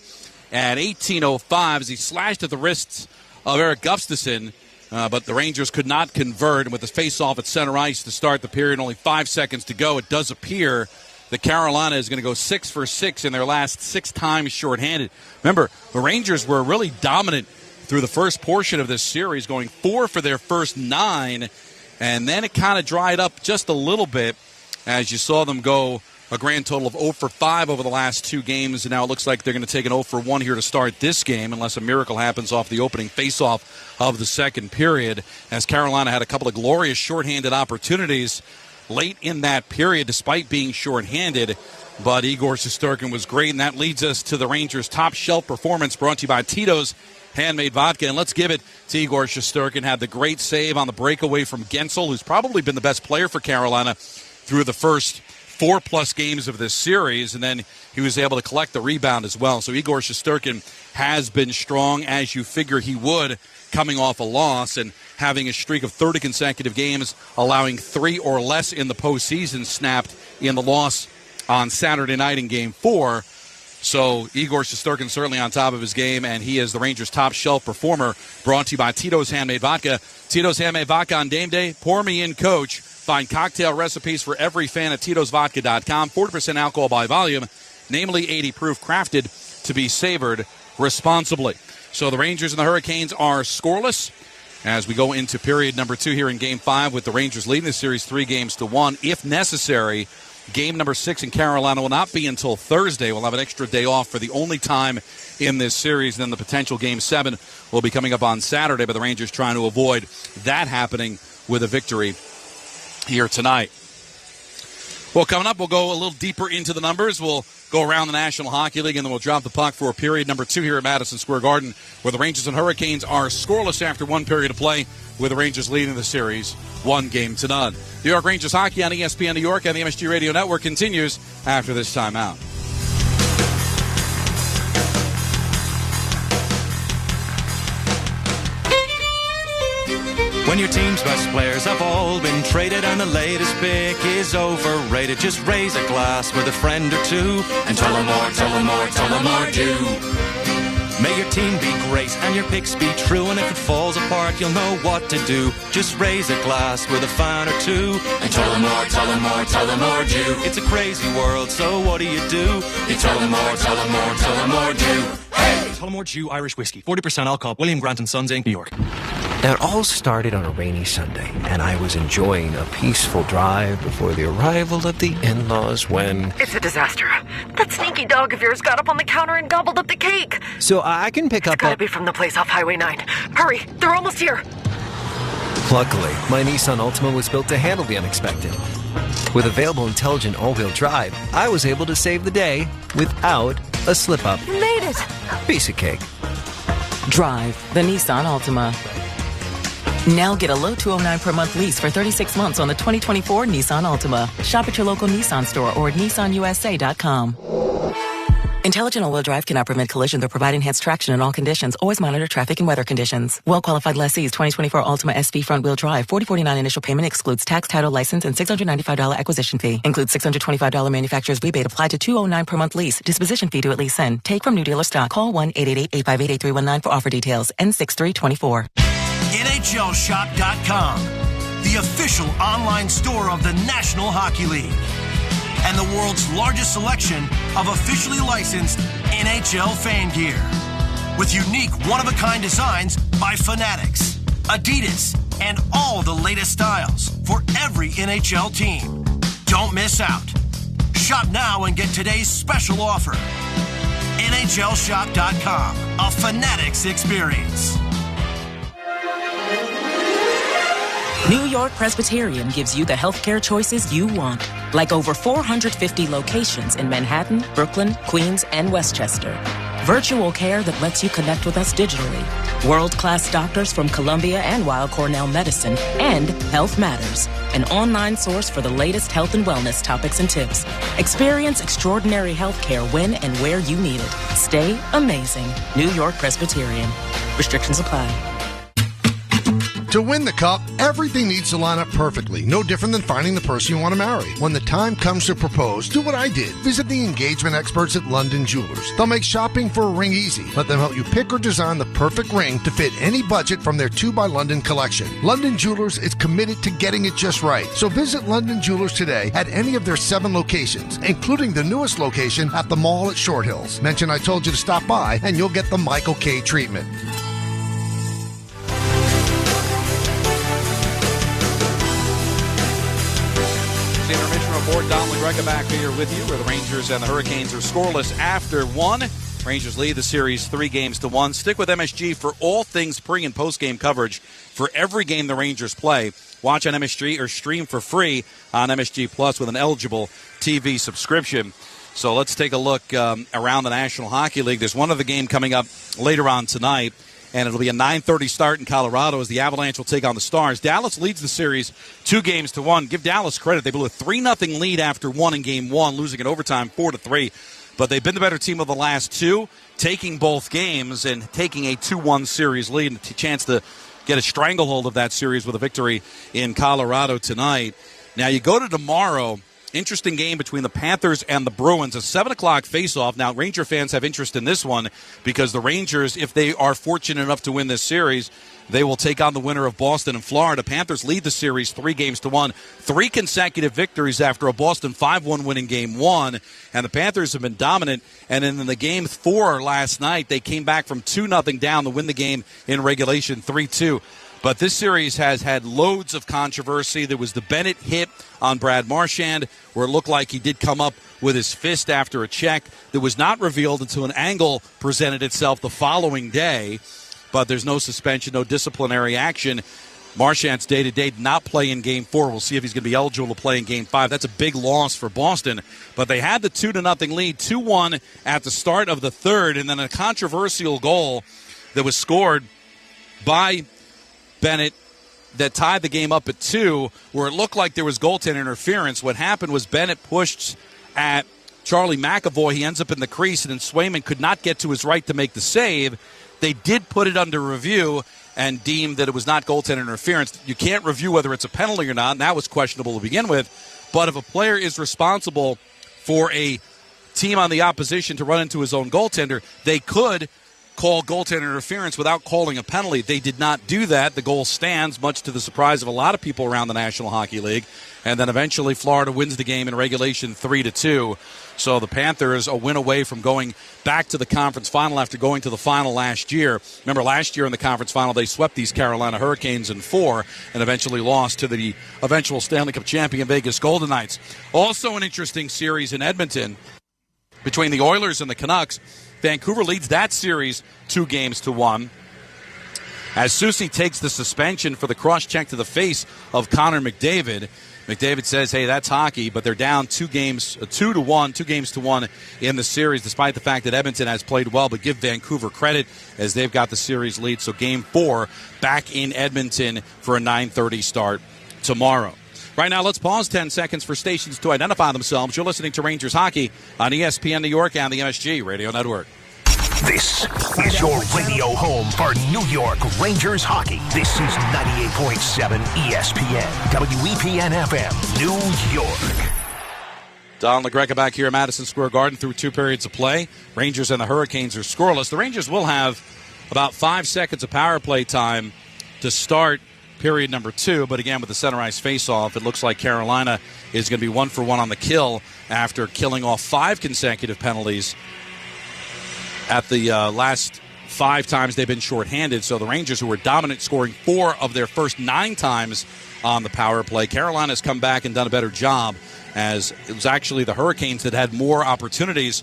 at 18:05 as he slashed at the wrists of Eric Gustafsson. But the Rangers could not convert, and with the face-off at center ice to start the period, only 5 seconds to go, it does appear that Carolina is going to go 6 for 6 in their last 6 times shorthanded. Remember, the Rangers were really dominant through the first portion of this series, going 4 for their first 9, and then it kind of dried up just a little bit as you saw them go a grand total of 0 for 5 over the last 2 games, and now it looks like they're going to take an 0 for 1 here to start this game, unless a miracle happens off the opening faceoff of the second period, as Carolina had a couple of glorious shorthanded opportunities late in that period despite being shorthanded. But Igor Shesterkin was great, and that leads us to the Rangers' top shelf performance, brought to you by Tito's Handmade Vodka. And let's give it to Igor Shesterkin. Had the great save on the breakaway from Gensel, who's probably been the best player for Carolina through the first 4+ games of this series, and then he was able to collect the rebound as well. So Igor Shesterkin has been strong, as you figure he would, coming off a loss and having a streak of 30 consecutive games, allowing 3 or less in the postseason snapped in the loss on Saturday night in Game 4. So Igor Shesterkin certainly on top of his game, and he is the Rangers' top shelf performer, brought to you by Tito's Handmade Vodka. Tito's Handmade Vodka on game day. Pour me in, coach. Find cocktail recipes for every fan at Tito'sVodka.com. 40% alcohol by volume, namely 80 proof, crafted to be savored responsibly. So the Rangers and the Hurricanes are scoreless. as we go into period number 2 here in Game 5 with the Rangers leading the series 3-1. If necessary, Game number 6 in Carolina will not be until Thursday. We'll have an extra day off for the only time in this series. Then the potential Game 7 will be coming up on Saturday, but the Rangers trying to avoid that happening with a victory here tonight. Well, coming up, we'll go a little deeper into the numbers. We'll go around the National Hockey League, and then we'll drop the puck for period number 2 here at Madison Square Garden, where the Rangers and Hurricanes are scoreless after one period of play, with the Rangers leading the series 1-0. New York Rangers hockey on ESPN New York and the MSG Radio Network continues after this timeout. When your team's best players have all been traded and the latest pick is overrated, just raise a glass with a friend or two and tell them more, tell them more, tell them more do. May your team be great and your picks be true, and if it falls apart, you'll know what to do. Just raise a glass with a fan or two and tell them more, tell them more, tell them more do. It's a crazy world, so what do? You tell them more, tell them more, tell them more do. Hey! Tullamore Jew Irish Whiskey, 40% alcohol, William Grant & Sons, Inc., New York. Now, it all started on a rainy Sunday, and I was enjoying a peaceful drive before the arrival of the in-laws when... It's a disaster. That sneaky dog of yours got up on the counter and gobbled up the cake. So I can pick up... It's gotta be from the place off Highway 9. Hurry, they're almost here. Luckily, my Nissan Altima was built to handle the unexpected. With available intelligent all-wheel drive, I was able to save the day without a slip-up. You made it. Piece of cake. Drive the Nissan Altima. Now get a low $209 per month lease for 36 months on the 2024 Nissan Altima. Shop at your local Nissan store or at nissanusa.com. Intelligent all-wheel drive cannot prevent collision but provide enhanced traction in all conditions. Always monitor traffic and weather conditions. Well-qualified lessees 2024 Altima SV front-wheel drive. $4049 initial payment excludes tax, title, license, and $695 acquisition fee. Includes $625 manufacturer's rebate applied to $209 per month lease. Disposition fee due at lease end. Take from new dealer stock. Call 1-888-858-8319 for offer details. N6324. NHLShop.com, the official online store of the National Hockey League, and the world's largest selection of officially licensed NHL fan gear, with unique one-of-a-kind designs by Fanatics, Adidas, and all the latest styles for every NHL team. Don't miss out. Shop now and get today's special offer. NHLShop.com, a Fanatics experience. New York Presbyterian gives you the healthcare choices you want, like over 450 locations in Manhattan, Brooklyn, Queens, and Westchester. Virtual care that lets you connect with us digitally. World-class doctors from Columbia and Weill Cornell Medicine, and Health Matters, an online source for the latest health and wellness topics and tips. Experience extraordinary healthcare when and where you need it. Stay amazing. New York Presbyterian. Restrictions apply. To win the cup, everything needs to line up perfectly. No different than finding the person you want to marry. When the time comes to propose, do what I did. Visit the engagement experts at London Jewelers. They'll make shopping for a ring easy. Let them help you pick or design the perfect ring to fit any budget from their 2 by London collection. London Jewelers is committed to getting it just right. So visit London Jewelers today at any of their 7 locations, including the newest location at the mall at Short Hills. Mention I told you to stop by and you'll get the Michael K. treatment. Intermission report. Don LaGreca back here with you, where the Rangers and the Hurricanes are scoreless after one. Rangers lead the series 3-1. Stick with MSG for all things pre- and post-game coverage for every game the Rangers play. Watch on MSG or stream for free on MSG Plus with an eligible TV subscription. So let's take a look around the National Hockey League. There's one other game coming up later on tonight, and it'll be a 9:30 start in Colorado as the Avalanche will take on the Stars. Dallas leads the series 2-1. Give Dallas credit. They blew a 3-0 lead after one in Game 1, losing in overtime 4-3. But they've been the better team of the last two, taking both games and taking a 2-1 series lead, and a chance to get a stranglehold of that series with a victory in Colorado tonight. Now you go to tomorrow. Interesting game between the Panthers and the Bruins, a 7 o'clock face-off. Now, Ranger fans have interest in this one because the Rangers, if they are fortunate enough to win this series, they will take on the winner of Boston and Florida. Panthers lead the series 3-1. 3 consecutive victories after a Boston 5-1 win in Game 1. And the Panthers have been dominant. And in the Game 4 last night, they came back from 2-0 down to win the game in regulation 3-2. But this series has had loads of controversy. There was the Bennett hit on Brad Marchand, where it looked like he did come up with his fist after a check that was not revealed until an angle presented itself the following day. But there's no suspension, no disciplinary action. Marchand's day-to-day did not play in Game 4. We'll see if he's going to be eligible to play in Game 5. That's a big loss for Boston. But they had the 2-0 lead, 2-1 at the start of the third, and then a controversial goal that was scored by Bennett that tied the game up at 2, where it looked like there was goaltender interference. What happened was Bennett pushed at Charlie McAvoy. He ends up in the crease, and then Swayman could not get to his right to make the save. They did put it under review and deemed that it was not goaltender interference. You can't review whether it's a penalty or not, and that was questionable to begin with. But if a player is responsible for a team on the opposition to run into his own goaltender, they could call goaltender interference without calling a penalty. They did not do that. The goal stands, much to the surprise of a lot of people around the National Hockey League. And then eventually Florida wins the game in regulation 3-2. So the Panthers a win away from going back to the conference final after going to the final last year. Remember, last year in the conference final, they swept these Carolina Hurricanes in 4 and eventually lost to the eventual Stanley Cup champion Vegas Golden Knights. Also an interesting series in Edmonton between the Oilers and the Canucks. Vancouver leads that series 2-1. As Soucy takes the suspension for the cross-check to the face of Connor McDavid. McDavid says, hey, that's hockey, but they're down 2 games to 1 in the series, despite the fact that Edmonton has played well, but give Vancouver credit as they've got the series lead. So Game 4 back in Edmonton for a 9:30 start tomorrow. Right now, let's pause 10 seconds for stations to identify themselves. You're listening to Rangers Hockey on ESPN New York and the MSG Radio Network. This is your radio home for New York Rangers hockey. This is 98.7 ESPN, WEPN FM, New York. Don LaGreca back here at Madison Square Garden through 2 periods of play. Rangers and the Hurricanes are scoreless. The Rangers will have about 5 seconds of power play time to start period number 2, but again, with the center ice face-off, it looks like Carolina is going to be 1 for 1 on the kill after killing off 5 consecutive penalties at the last 5 times they've been shorthanded. So the Rangers, who were dominant, scoring 4 of their first 9 times on the power play. Carolina has come back and done a better job, as it was actually the Hurricanes that had more opportunities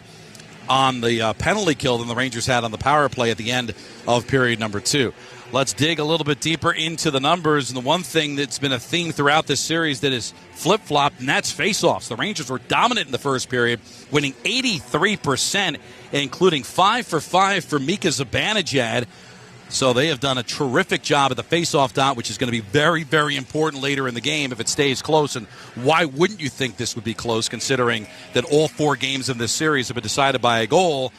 on the penalty kill than the Rangers had on the power play at the end of period number 2. Let's dig a little bit deeper into the numbers. And the one thing that's been a theme throughout this series that is flip-flopped, and that's face-offs. The Rangers were dominant in the first period, winning 83%, including 5 for 5 for Mika Zibanejad. So they have done a terrific job at the face-off dot, which is going to be very, very important later in the game if it stays close. And why wouldn't you think this would be close, considering that all 4 games of this series have been decided by a goal?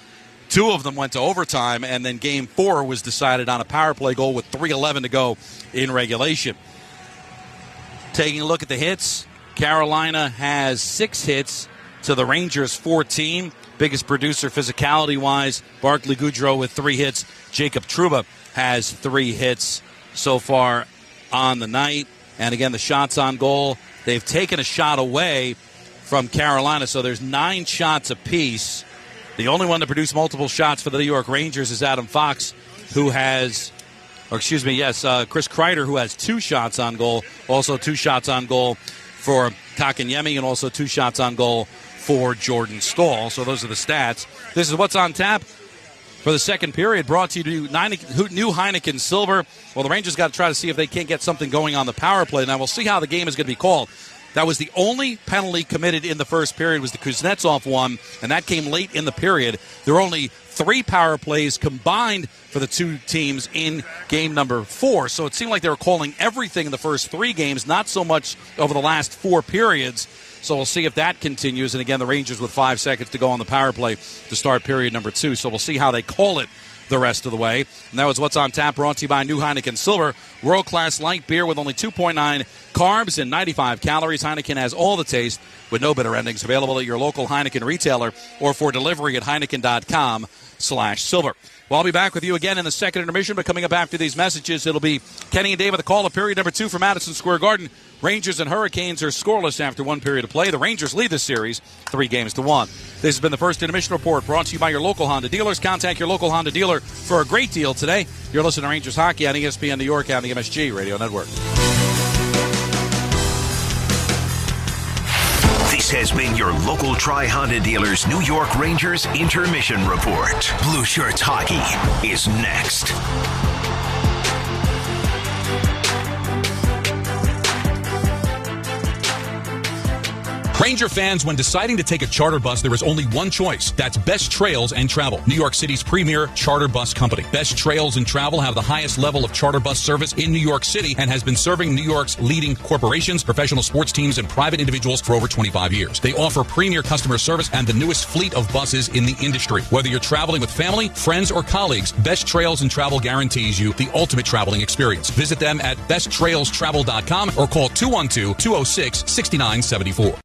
2 of them went to overtime, and then Game 4 was decided on a power play goal with 3:11 to go in regulation. Taking a look at the hits, Carolina has 6 hits to the Rangers' 14. Biggest producer physicality-wise, Barclay Goodrow with 3 hits. Jacob Trouba has 3 hits so far on the night. And again, the shots on goal, they've taken a shot away from Carolina, so there's 9 shots apiece. The only one to produce multiple shots for the New York Rangers is Adam Fox, who has, Chris Kreider, who has 2 shots on goal. Also 2 shots on goal for Kotkaniemi, and also 2 shots on goal for Jordan Staal. So those are the stats. This is what's on tap for the second period, brought to you to new Heineken Silver. Well, the Rangers got to try to see if they can't get something going on the power play. Now, we'll see how the game is going to be called. That was the only penalty committed in the first period, was the Kuznetsov one, and that came late in the period. There were only 3 power plays combined for the 2 teams in game number 4. So it seemed like they were calling everything in the first 3 games, not so much over the last 4 periods. So we'll see if that continues. And again, the Rangers with 5 seconds to go on the power play to start period number 2. So we'll see how they call it the rest of the way. And that was what's on tap, brought to you by New Heineken Silver. World-class light beer with only 2.9 carbs and 95 calories. Heineken has all the taste with no bitter endings. Available at your local Heineken retailer or for delivery at Heineken.com/silver. Well, I'll be back with you again in the second intermission, but coming up after these messages, it'll be Kenny and Dave with the call of period number 2 from Madison Square Garden. Rangers and Hurricanes are scoreless after 1 period of play. The Rangers lead this series 3-1. This has been the first intermission report, brought to you by your local Honda dealers. Contact your local Honda dealer for a great deal today. You're listening to Rangers Hockey on ESPN New York and the MSG Radio Network. This has been your local Tri-Honda dealer's New York Rangers Intermission Report. Blue Shirts Hockey is next. Ranger fans, when deciding to take a charter bus, there is only one choice. That's Best Trails and Travel, New York City's premier charter bus company. Best Trails and Travel have the highest level of charter bus service in New York City and has been serving New York's leading corporations, professional sports teams, and private individuals for over 25 years. They offer premier customer service and the newest fleet of buses in the industry. Whether you're traveling with family, friends, or colleagues, Best Trails and Travel guarantees you the ultimate traveling experience. Visit them at besttrailstravel.com or call 212-206-6974.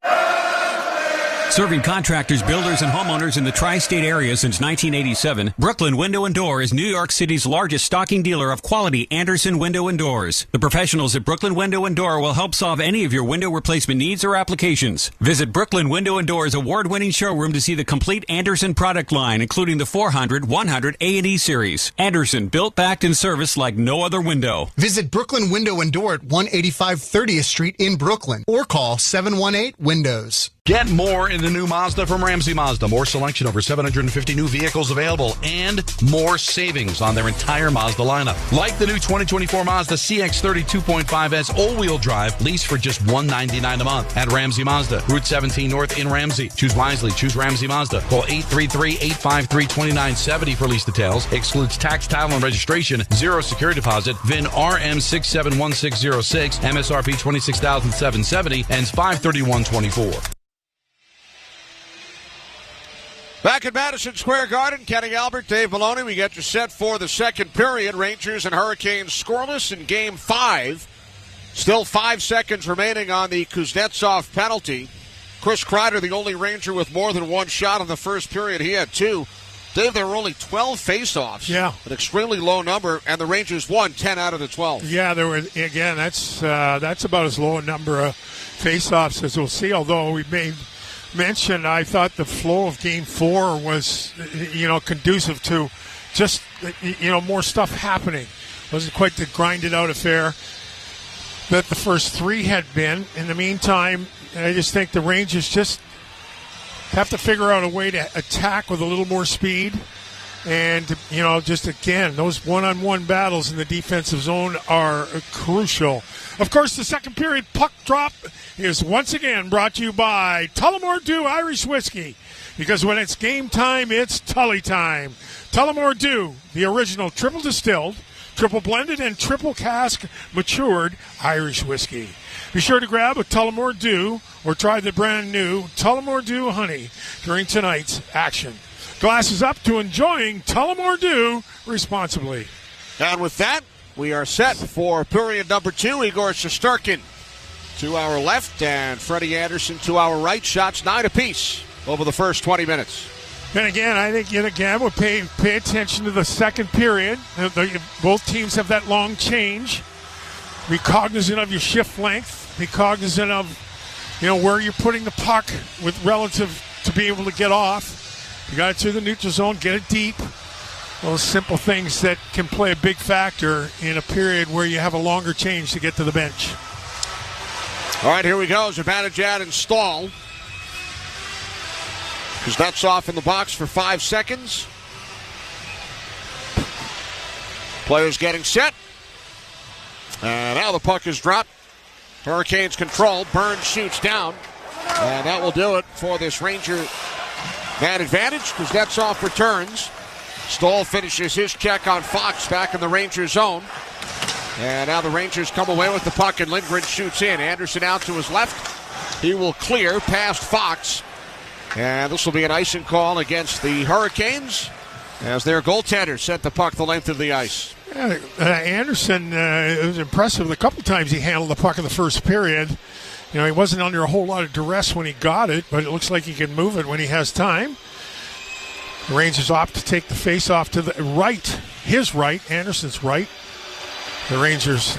Serving contractors, builders, and homeowners in the tri-state area since 1987, Brooklyn Window & Door is New York City's largest stocking dealer of quality Andersen window and doors. The professionals at Brooklyn Window & Door will help solve any of your window replacement needs or applications. Visit Brooklyn Window & Door's award-winning showroom to see the complete Andersen product line, including the 400, 100, A&E series. Andersen, built, backed, and serviced like no other window. Visit Brooklyn Window & Door at 185 30th Street in Brooklyn or call 718-WINDOWS. Get more in the new Mazda from Ramsey Mazda. More selection, over 750 new vehicles available, and more savings on their entire Mazda lineup. Like the new 2024 Mazda CX-30 2.5S all-wheel drive, lease for just $199 a month at Ramsey Mazda, Route 17 North in Ramsey. Choose wisely. Choose Ramsey Mazda. Call 833-853-2970 for lease details. Excludes tax, title, and registration. Zero security deposit. VIN RM671606. MSRP $26,770. Ends 5/31/24. Back at Madison Square Garden, Kenny Albert, Dave Maloney. We get you set for the second period. Rangers and Hurricanes scoreless in Game 5. Still 5 seconds remaining on the Kuznetsov penalty. Chris Kreider, the only Ranger with more than one shot in the first period. He had 2. Dave, there were only 12 faceoffs. Yeah. An extremely low number, and the Rangers won 10 out of the 12. Yeah, there were, again, that's about as low a number of faceoffs as we'll see, although we made mention, I thought the flow of Game 4 was, conducive to just, more stuff happening. It wasn't quite the grinded-out affair that the first 3 had been. In the meantime, I just think the Rangers just have to figure out a way to attack with a little more speed. And, just again, those one-on-one battles in the defensive zone are crucial. Of course, the second period puck drop is once again brought to you by Tullamore Dew Irish Whiskey. Because when it's game time, it's Tully time. Tullamore Dew, the original triple distilled, triple blended, and triple cask matured Irish whiskey. Be sure to grab a Tullamore Dew or try the brand new Tullamore Dew Honey during tonight's action. Glasses up to enjoying Tullamore Dew responsibly. And with that, we are set for period number 2. Igor Shesterkin to our left and Freddie Andersen to our right. Shots 9 apiece over the first 20 minutes. And again, I think we'll pay attention to the second period. Both teams have that long change. Be cognizant of your shift length. Be cognizant of where you're putting the puck with relative to be able to get off. You got it through the neutral zone, get it deep. Those simple things that can play a big factor in a period where you have a longer change to get to the bench. All right, here we go. Zibanejad and Stahl. Kuznetsov in the box for 5 seconds. Players getting set. And now the puck is dropped. Hurricanes control. Burns shoots down. And that will do it for this Ranger man advantage. Kuznetsov returns. Stahl finishes his check on Fox back in the Ranger zone. And now the Rangers come away with the puck, and Lindgren shoots in. Andersen out to his left. He will clear past Fox. And this will be an icing call against the Hurricanes as their goaltender sent the puck the length of the ice. Yeah, Andersen, it was impressive. A couple times he handled the puck in the first period. He wasn't under a whole lot of duress when he got it, but it looks like he can move it when he has time. The Rangers opt to take the face-off to the right, his right, Andersen's right. The Rangers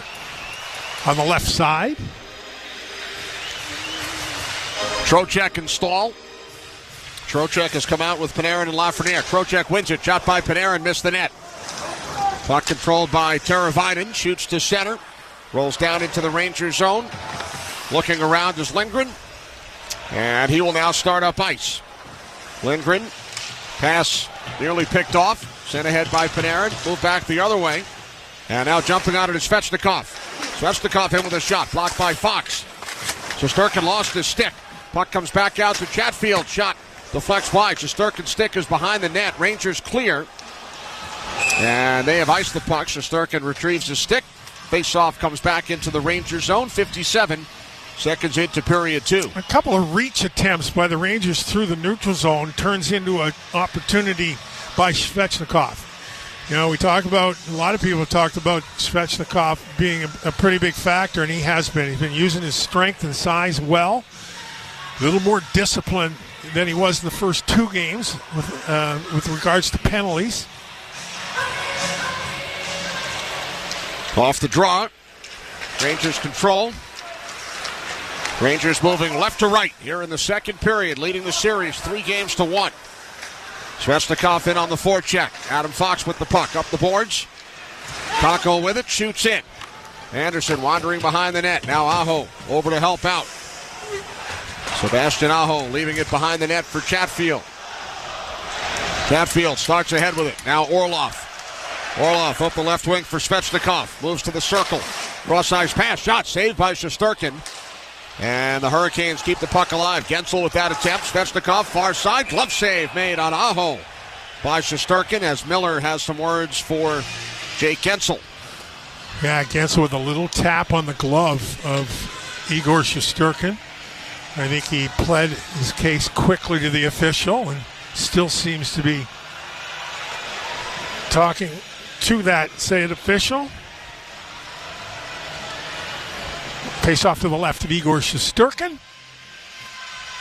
on the left side. Trocheck and Stahl. Trocheck has come out with Panarin and Lafreniere. Trocheck wins it. Shot by Panarin, missed the net. Puck controlled by Teravainen. Shoots to center. Rolls down into the Rangers zone. Looking around is Lindgren. And he will now start up ice. Lindgren. Pass nearly picked off. Sent ahead by Panarin. Moved back the other way. And now jumping on it is Svechnikov. Svechnikov in with a shot. Blocked by Fox. Shesterkin lost his stick. Puck comes back out to Chatfield. Shot deflects wide. Shesterkin's stick is behind the net. Rangers clear. And they have iced the puck. Shesterkin retrieves his stick. Face-off comes back into the Rangers zone. 57 seconds into period 2. A couple of reach attempts by the Rangers through the neutral zone turns into an opportunity by Svechnikov. You know, a lot of people have talked about Svechnikov being a pretty big factor, and he has been. He's been using his strength and size well. A little more disciplined than he was in the first 2 games with regards to penalties. Off the draw. Rangers control. Rangers moving left to right here in the second period, leading the series 3-1. Svechnikov in on the forecheck. Adam Fox with the puck up the boards. Kakko with it, shoots in. Anderson wandering behind the net. Now Aho over to help out. Sebastian Aho leaving it behind the net for Chatfield. Chatfield starts ahead with it. Now Orlov. Orlov up the left wing for Svechnikov. Moves to the circle. Cross-ice pass. Shot saved by Shesterkin. And the Hurricanes keep the puck alive. Gensel with that attempt. Svechnikov far side. Glove save made on Aho by Shesterkin as Miller has some words for Jake Gensel. Yeah, Gensel with a little tap on the glove of Igor Shesterkin. I think he pled his case quickly to the official and still seems to be talking to that said official. Face off to the left of Igor Shesterkin.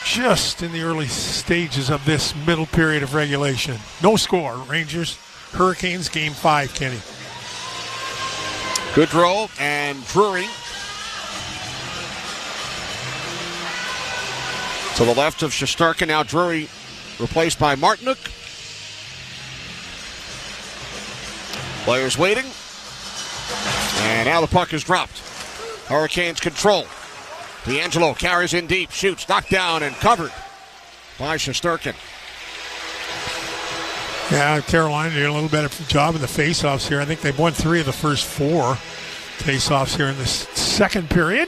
Just in the early stages of this middle period of regulation. No score. Rangers, Hurricanes, Game 5, Kenny. Goodrow and Drury. To the left of Shesterkin. Now Drury replaced by Martinook. Players waiting. And now the puck is dropped. Hurricanes control. D'Angelo carries in deep, shoots, knocked down and covered by Shesterkin. Yeah, Carolina did a little better job in the faceoffs here. I think they've won 3 of the first 4 faceoffs here in this second period.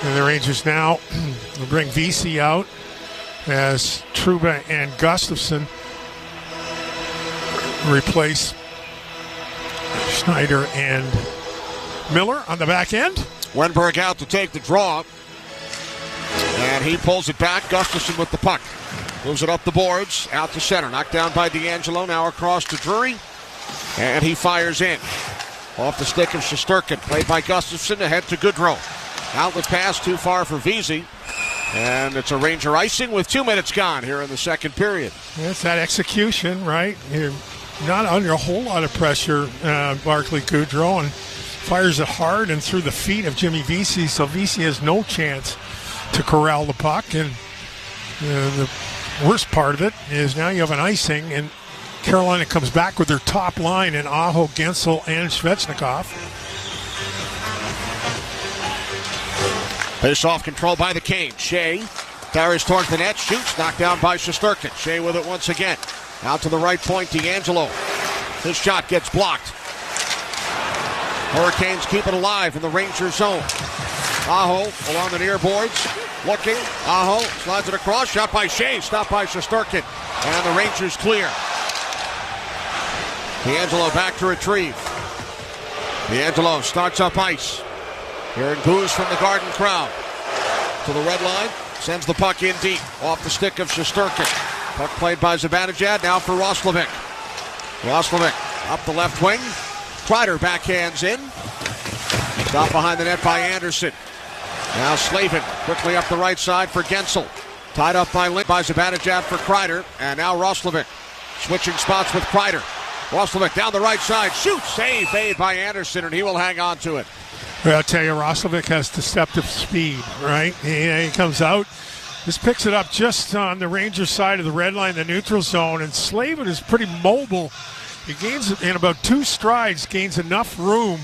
And the Rangers now will bring VC out as Trouba and Gustafsson replace Schneider and Miller on the back end. Wenberg out to take the draw. And he pulls it back. Gustafsson with the puck. Moves it up the boards. Out to center. Knocked down by D'Angelo. Now across to Drury. And he fires in. Off the stick of Shesterkin. Played by Gustafsson. Ahead to Goodrow. Outlet pass too far for Vesey. And it's a Ranger icing with 2 minutes gone here in the second period. It's that execution, right? You're not under a whole lot of pressure, Barclay Goodrow, and fires it hard and through the feet of Jimmy Vesey, so Vesey has no chance to corral the puck. And the worst part of it is now you have an icing, and Carolina comes back with their top line in Aho, Gensel, and Svechnikov. Face-off control by the Canes. Shea carries towards the net, shoots, knocked down by Shesterkin. Shea with it once again. Out to the right point, D'Angelo. His shot gets blocked. Hurricanes keep it alive in the Ranger zone. Aho along the near boards. Looking. Aho slides it across. Shot by Shea. Stopped by Shesterkin. And the Rangers clear. D'Angelo back to retrieve. D'Angelo starts up ice. Hearing boos from the Garden crowd. To the red line. Sends the puck in deep. Off the stick of Shesterkin. Puck played by Zibanejad. Now for Roslovic. Roslovic up the left wing. Kreider backhands in. Stopped behind the net by Anderson. Now Slavin quickly up the right side for Gensel. Tied up by Zibanejad for Kreider. And now Roslovic switching spots with Kreider. Roslovic down the right side. Shoots. Save made by Anderson, and he will hang on to it. Well, I'll tell you, Roslovic has deceptive speed, right? He comes out. This picks it up just on the Rangers side of the red line, the neutral zone, and Slavin is pretty mobile He gains, in about 2 strides, gains enough room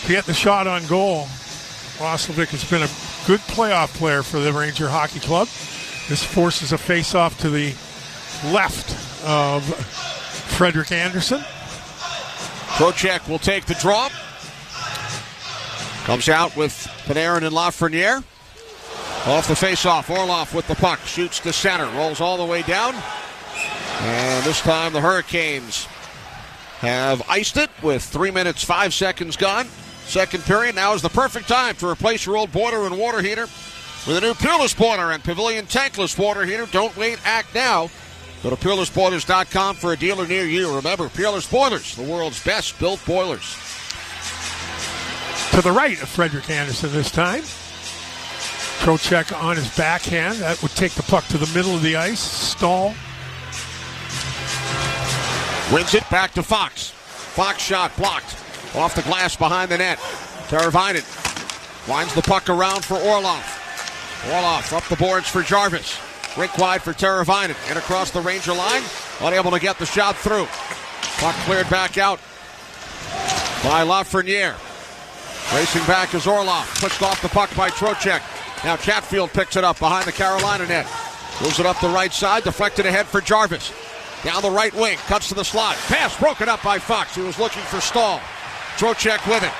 to get the shot on goal. Roslovic has been a good playoff player for the Ranger Hockey Club. This forces a face-off to the left of Frederick Anderson. Trocheck will take the draw. Comes out with Panarin and Lafreniere. Off the face-off, Orlov with the puck. Shoots to center, rolls all the way down. And this time the Hurricanes have iced it with 3 minutes, 5 seconds gone. Second period. Now is the perfect time to replace your old boiler and water heater with a new Peerless Boiler and Pavilion Tankless Water Heater. Don't wait, act now. Go to PeerlessBoilers.com for a dealer near you. Remember, Peerless Boilers, the world's best built boilers. To the right of Frederick Anderson this time. Trocheck on his backhand. That would take the puck to the middle of the ice. Stahl. Wins it back to Fox. Fox shot blocked. Off the glass behind the net. Teravainen winds the puck around for Orlov. Orlov up the boards for Jarvis. Rink wide for Teravainen. And across the Ranger line. Unable to get the shot through. Puck cleared back out by Lafreniere. Racing back is Orlov. Pushed off the puck by Trocheck. Now Chatfield picks it up behind the Carolina net. Moves it up the right side. Deflected ahead for Jarvis. Down the right wing. Cuts to the slot. Pass broken up by Fox. He was looking for Stahl. Trocheck with it.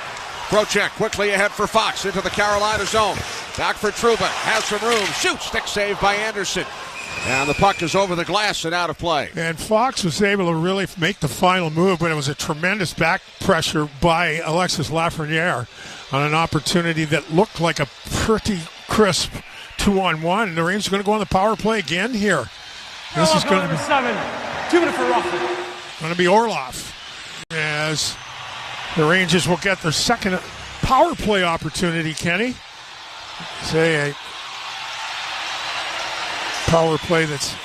Trocheck quickly ahead for Fox into the Carolina zone. Back for Trouba. Has some room. Shoots. Stick save by Anderson. And the puck is over the glass and out of play. And Fox was able to really make the final move, but it was a tremendous back pressure by Alexis Lafreniere on an opportunity that looked like a pretty crisp 2-on-1. The Rangers are going to go on the power play again here. This is going to be 7. 2 minutes for Orlov. Going to be Orlov as the Rangers will get their second power play opportunity, Kenny. Say a power play that's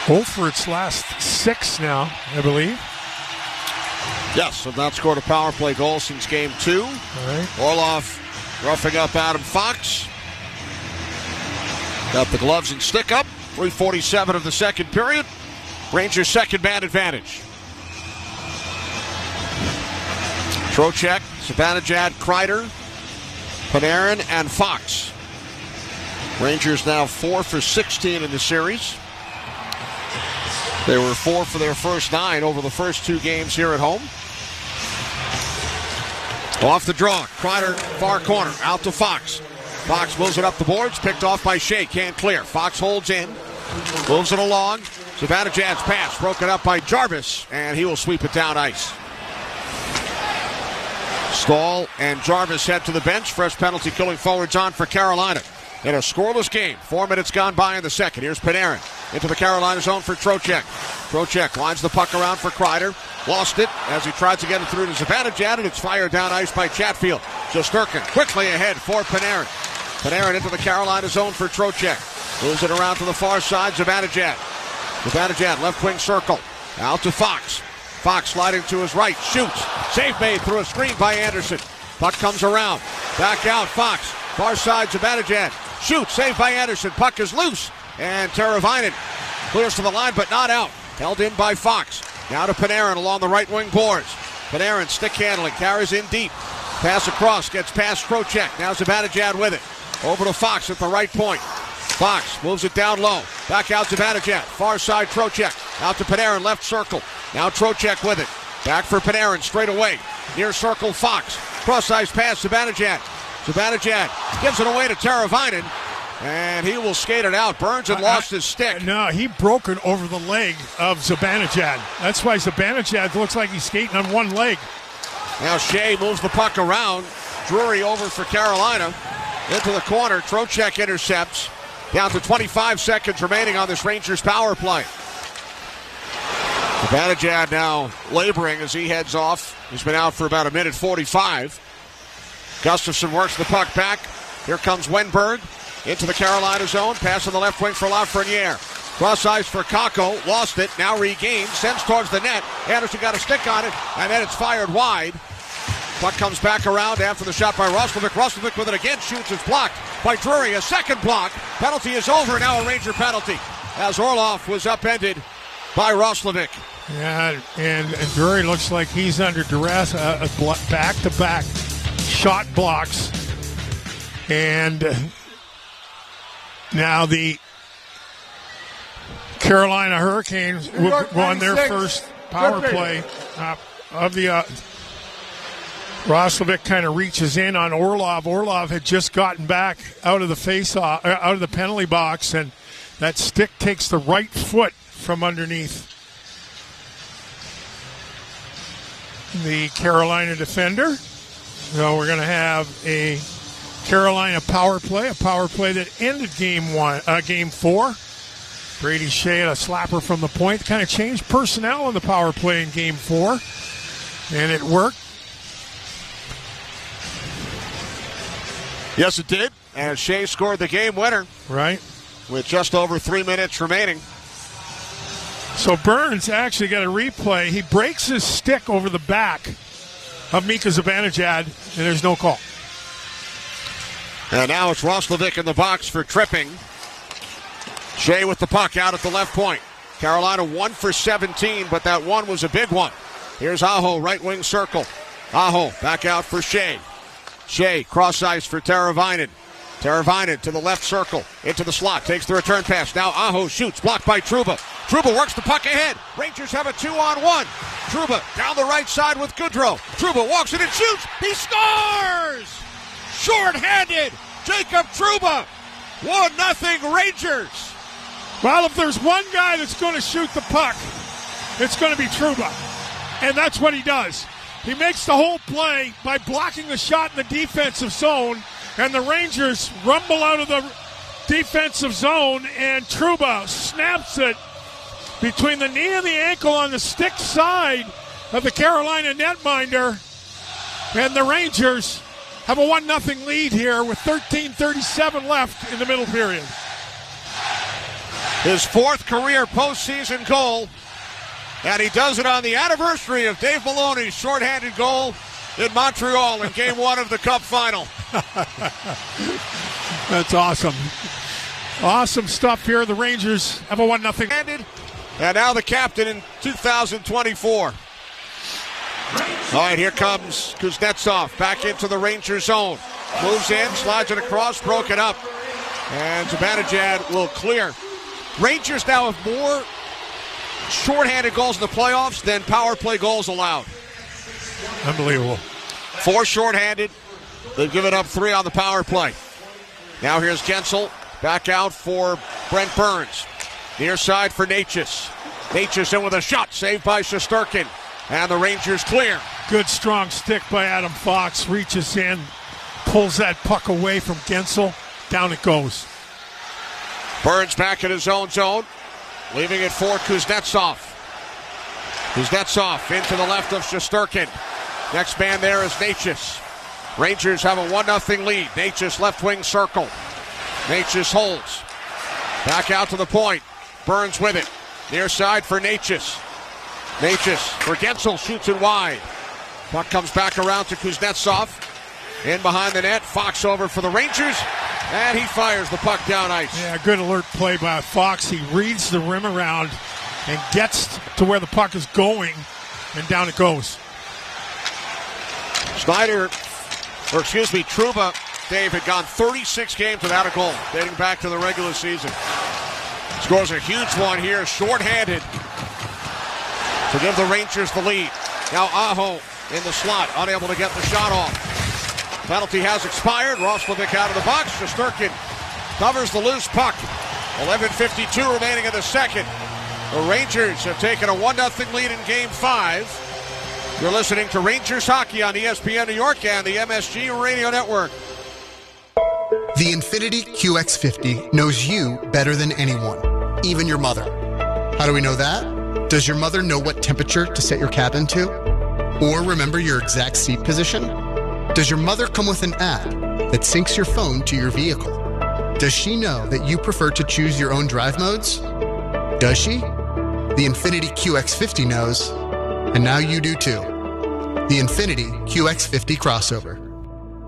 0 for its last 6 now, I believe. Yes, have not scored a power play goal since game 2. All right. Orlov roughing up Adam Fox. Got the gloves and stick up. 3:47 of the second period. Rangers second man advantage. Trocheck, Zibanejad, Kreider, Panarin, and Fox. Rangers now 4 for 16 in the series. They were 4 for their first 9 over the first 2 games here at home. Off the draw, Kreider, far corner, out to Fox. Fox moves it up the boards, picked off by Shea, can't clear. Fox holds in, moves it along. Zibanejad's pass broken up by Jarvis, and he will sweep it down ice. Stahl and Jarvis head to the bench. Fresh penalty killing forwards on for Carolina. In a scoreless game, 4 minutes gone by in the second. Here's Panarin into the Carolina zone for Trocheck. Trocheck winds the puck around for Kreider. Lost it as he tried to get it through to Zibanejad, and it's fired down ice by Chatfield. Shesterkin quickly ahead for Panarin. Panarin into the Carolina zone for Trocheck. Moves it around to the far side, Zibanejad. Zibanejad, left wing circle. Out to Fox. Fox sliding to his right, shoots. Save made through a screen by Anderson. Puck comes around. Back out, Fox. Far side, Zibanejad. Shoots, saved by Anderson. Puck is loose. And Teravainen clears to the line, but not out. Held in by Fox. Now to Panarin along the right wing boards. Panarin stick handling, carries in deep. Pass across, gets past Trocheck. Now Zibanejad with it. Over to Fox at the right point. Fox moves it down low. Back out to Zibanejad. Far side Trocheck. Out to Panarin, left circle. Now Trocheck with it. Back for Panarin, straight away. Near circle, Fox. Cross-ice pass, Zibanejad. Zibanejad gives it away to Teravainen, and he will skate it out. Burns had lost his stick. No, he broke it over the leg of Zibanejad. That's why Zibanejad looks like he's skating on one leg. Now Shea moves the puck around. Drury over for Carolina. Into the corner. Trocheck intercepts. Down to 25 seconds remaining on this Rangers power play. Zibanejad now laboring as he heads off. He's been out for about 1:45. Gustafsson works the puck back. Here comes Wenberg into the Carolina zone. Pass on the left wing for Lafreniere. Cross ice for Kakko. Lost it. Now regained. Sends towards the net. Anderson got a stick on it. And then it's fired wide. Puck comes back around after the shot by Roslovic. Roslovic with it again. Shoots. It's blocked by Drury. A second block. Penalty is over. Now a Ranger penalty. As Orlov was upended by Roslovic. Yeah, and Drury looks like he's under duress. Back-to-back shot blocks. And now the Carolina Hurricanes won their first power play of the Roslovic kind of reaches in on Orlov. Orlov had just gotten back out of the face-off, out of the penalty box, and that stick takes the right foot from underneath the Carolina defender. So we're going to have a Carolina power play, a power play that ended game 4. Brady Shea had a slapper from the point, kind of changed personnel on the power play in game 4, and it worked. Yes, it did. And Shea scored the game winner. Right. With just over 3 minutes remaining. So Burns actually got a replay. He breaks his stick over the back of Mika Zibanejad, and there's no call. And now it's Roslovic in the box for tripping. Shea with the puck out at the left point. Carolina 1 for 17, but that one was a big one. Here's Aho, right wing circle. Aho back out for Shea. Shea, cross ice for Teravainen. Teravainen to the left circle, into the slot, takes the return pass. Now Aho shoots, blocked by Trouba. Trouba works the puck ahead. Rangers have a 2-on-1. Trouba down the right side with Goodrow. Trouba walks it and shoots. He scores! Short-handed, Jacob Trouba. 1-0 Rangers. Well, if there's one guy that's going to shoot the puck, it's going to be Trouba. And that's what he does. He makes the whole play by blocking the shot in the defensive zone, and the Rangers rumble out of the defensive zone, and Trouba snaps it between the knee and the ankle on the stick side of the Carolina netminder, and the Rangers have a 1-0 lead here with 13:37 left in the middle period. His 4th career postseason goal. And he does it on the anniversary of Dave Maloney's shorthanded goal in Montreal in Game 1 of the Cup Final. That's awesome. Awesome stuff here. The Rangers have a 1-0 handed. And now the captain in 2024. All right, here comes Kuznetsov back into the Ranger zone. Moves in, slides it across, broken up. And Zibanejad will clear. Rangers now have more shorthanded goals in the playoffs than power play goals allowed. Unbelievable. 4 shorthanded. They've given up 3 on the power play. Now here's Gensel back out for Brent Burns. Near side for Natchez. Natchez in with a shot, saved by Shesterkin. And the Rangers clear. Good strong stick by Adam Fox. Reaches in, pulls that puck away from Gensel. Down it goes. Burns back in his own zone. Leaving it for Kuznetsov. Kuznetsov into the left of Shesterkin. Next man there is Natchez. Rangers have a 1-0 lead. Natchez left wing circle. Natchez holds. Back out to the point. Burns with it. Near side for Natchez. Natchez for Gensel. Shoots it wide. Puck comes back around to Kuznetsov. In behind the net. Fox over for the Rangers. And he fires the puck down ice. Yeah, good alert play by Fox. He reads the rim around and gets to where the puck is going, and down it goes. Trouba, Dave, had gone 36 games without a goal, dating back to the regular season. Scores a huge one here, shorthanded, to give the Rangers the lead. Now Aho in the slot, unable to get the shot off. Penalty has expired. Roslovic out of the box. Shesterkin covers the loose puck. 11:52 remaining in the second. The Rangers have taken a 1-0 lead in Game 5. You're listening to Rangers Hockey on ESPN New York and the MSG Radio Network. The Infiniti QX50 knows you better than anyone, even your mother. How do we know that? Does your mother know what temperature to set your cabin to? Or remember your exact seat position? Does your mother come with an app that syncs your phone to your vehicle? Does she know that you prefer to choose your own drive modes? Does she? The Infiniti QX50 knows, and now you do too. The Infiniti QX50 crossover.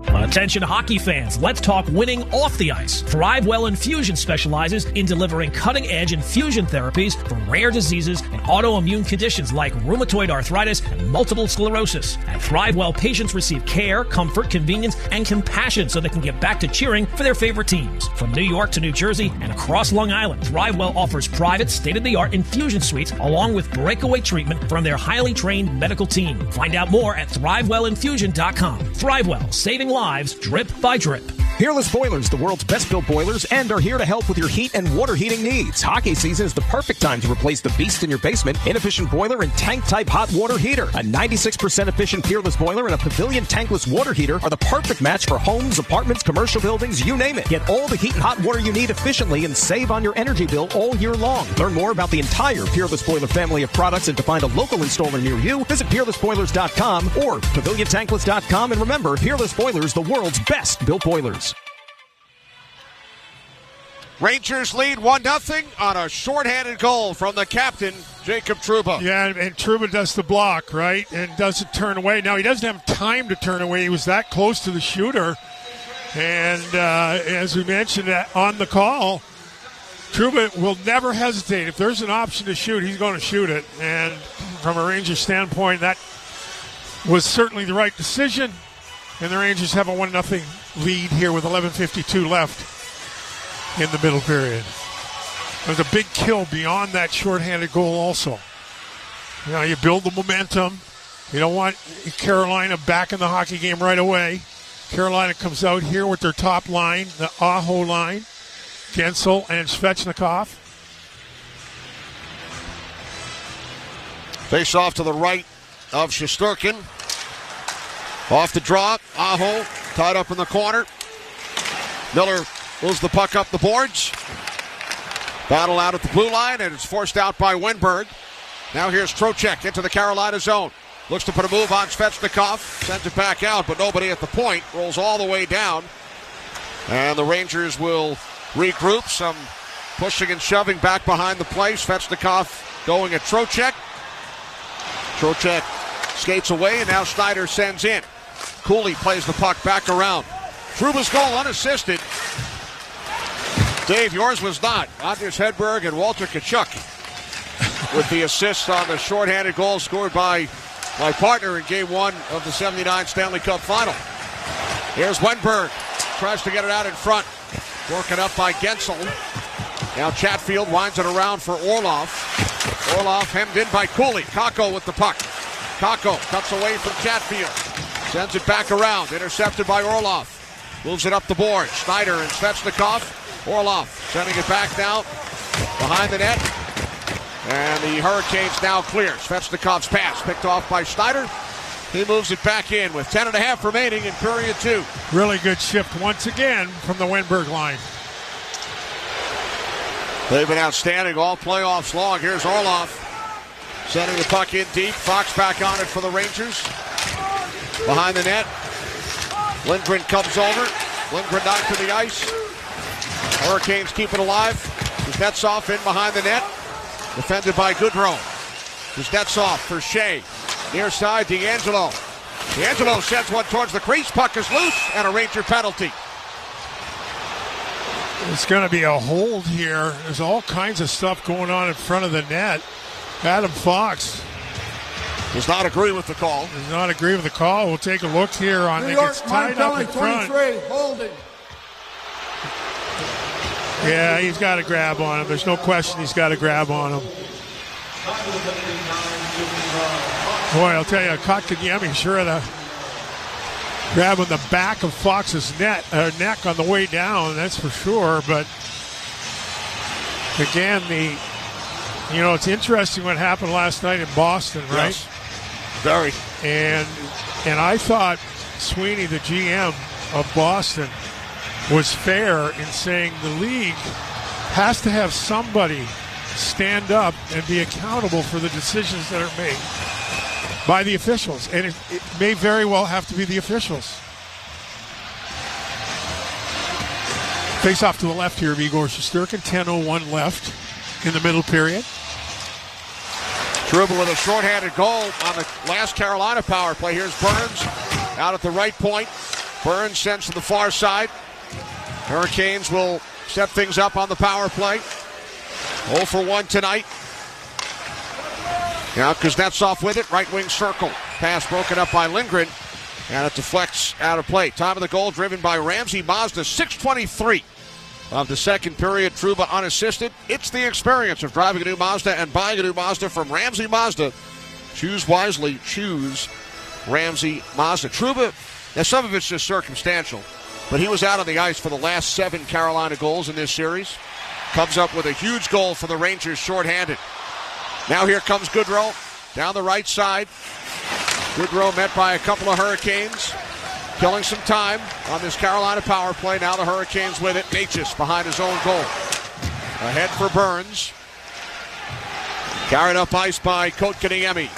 Attention hockey fans, let's talk winning off the ice. ThriveWell Infusion specializes in delivering cutting-edge infusion therapies for rare diseases and autoimmune conditions like rheumatoid arthritis and multiple sclerosis. At ThriveWell, patients receive care, comfort, convenience, and compassion so they can get back to cheering for their favorite teams. From New York to New Jersey and across Long Island, ThriveWell offers private, state-of-the-art infusion suites along with breakaway treatment from their highly trained medical team. Find out more at ThrivewellInfusion.com. ThriveWell, saving lives drip by drip. Peerless Boilers, the world's best-built boilers, and are here to help with your heat and water heating needs. Hockey season is the perfect time to replace the beast in your basement. Inefficient boiler and tank-type hot water heater. A 96% efficient Peerless boiler and a Pavilion tankless water heater are the perfect match for homes, apartments, commercial buildings, you name it. Get all the heat and hot water you need efficiently and save on your energy bill all year long. Learn more about the entire Peerless Boiler family of products and to find a local installer near you, visit peerlessboilers.com or paviliontankless.com. And remember, Peerless Boilers, the world's best-built boilers. Rangers lead 1-0 on a shorthanded goal from the captain, Jacob Trouba. Yeah, and Trouba does the block, right, and doesn't turn away. Now, he doesn't have time to turn away. He was that close to the shooter. And as we mentioned on the call, Trouba will never hesitate. If there's an option to shoot, he's going to shoot it. And from a Rangers standpoint, that was certainly the right decision. And the Rangers have a 1-0 lead here with 11:52 left in the middle period. There's a big kill beyond that shorthanded goal also. You know, you build the momentum. You don't want Carolina back in the hockey game right away. Carolina comes out here with their top line, the Aho line, Gensel and Svechnikov. Face off to the right of Shesterkin. Off the draw, Aho tied up in the corner. Miller moves the puck up the boards. Battle out at the blue line, and it's forced out by Wenberg. Now here's Trocheck into the Carolina zone. Looks to put a move on Svechnikov. Sends it back out, but nobody at the point. Rolls all the way down. And the Rangers will regroup. Some pushing and shoving back behind the play. Svechnikov going at Trocheck. Trocheck skates away, and now Snyder sends in. Cooley plays the puck back around. Trouba's goal unassisted. Dave, yours was not. Anders Hedberg and Walter Tkachuk with the assists on the shorthanded goal scored by my partner in Game 1 of the 79 Stanley Cup Final. Here's Wenberg. Tries to get it out in front. Working up by Gensel. Now Chatfield winds it around for Orlov. Orlov hemmed in by Cooley. Kakko with the puck. Kakko cuts away from Chatfield. Sends it back around. Intercepted by Orlov. Moves it up the board. Snyder and Svechnikov. Orlov sending it back now behind the net. And the Hurricanes now clear. Svechnikov's pass picked off by Snyder. He moves it back in with 10.5 remaining in period 2. Really good shift once again from the Wenberg line. They've been outstanding all playoffs long. Here's Orlov sending the puck in deep. Fox back on it for the Rangers. Behind the net. Lindgren comes over. Lindgren knocked to the ice. Hurricanes keep it alive. Kuznetsov in behind the net. Defended by Goodrow. Kuznetsov for Shea. Near side, D'Angelo. D'Angelo sends one towards the crease. Puck is loose and a Ranger penalty. It's going to be a hold here. There's all kinds of stuff going on in front of the net. Adam Fox does not agree with the call. Does not agree with the call. We'll take a look here on it. It's tied up in front. 23, holding. Yeah, he's got to grab on him. There's no question he's got to grab on him. Boy, I'll tell you, Kotkaniemi sure had a grab on the back of Fox's neck on the way down, that's for sure. But again, it's interesting what happened last night in Boston, right? Yes. Very. And I thought Sweeney, the GM of Boston, was fair in saying the league has to have somebody stand up and be accountable for the decisions that are made by the officials. And it may very well have to be the officials. Face off to the left here of Igor Shesterkin. 10:01 left in the middle period. Trouba with a shorthanded goal on the last Carolina power play. Here's Burns out at the right point. Burns sends to the far side. Hurricanes will set things up on the power play. 0 for 1 tonight. Now Kuznetsov with it, right wing circle. Pass broken up by Lindgren, and it deflects out of play. Time of the goal driven by Ramsey Mazda, 6:23 of the second period. Trouba unassisted. It's the experience of driving a new Mazda and buying a new Mazda from Ramsey Mazda. Choose wisely. Choose Ramsey Mazda. Trouba, now some of it's just circumstantial, but he was out on the ice for the last 7 Carolina goals in this series. Comes up with a huge goal for the Rangers shorthanded. Now here comes Goodrow down the right side. Goodrow met by a couple of Hurricanes, killing some time on this Carolina power play. Now the Hurricanes with it. Natchez behind his own goal. Ahead for Burns. Carried up ice by Kotkaniemi.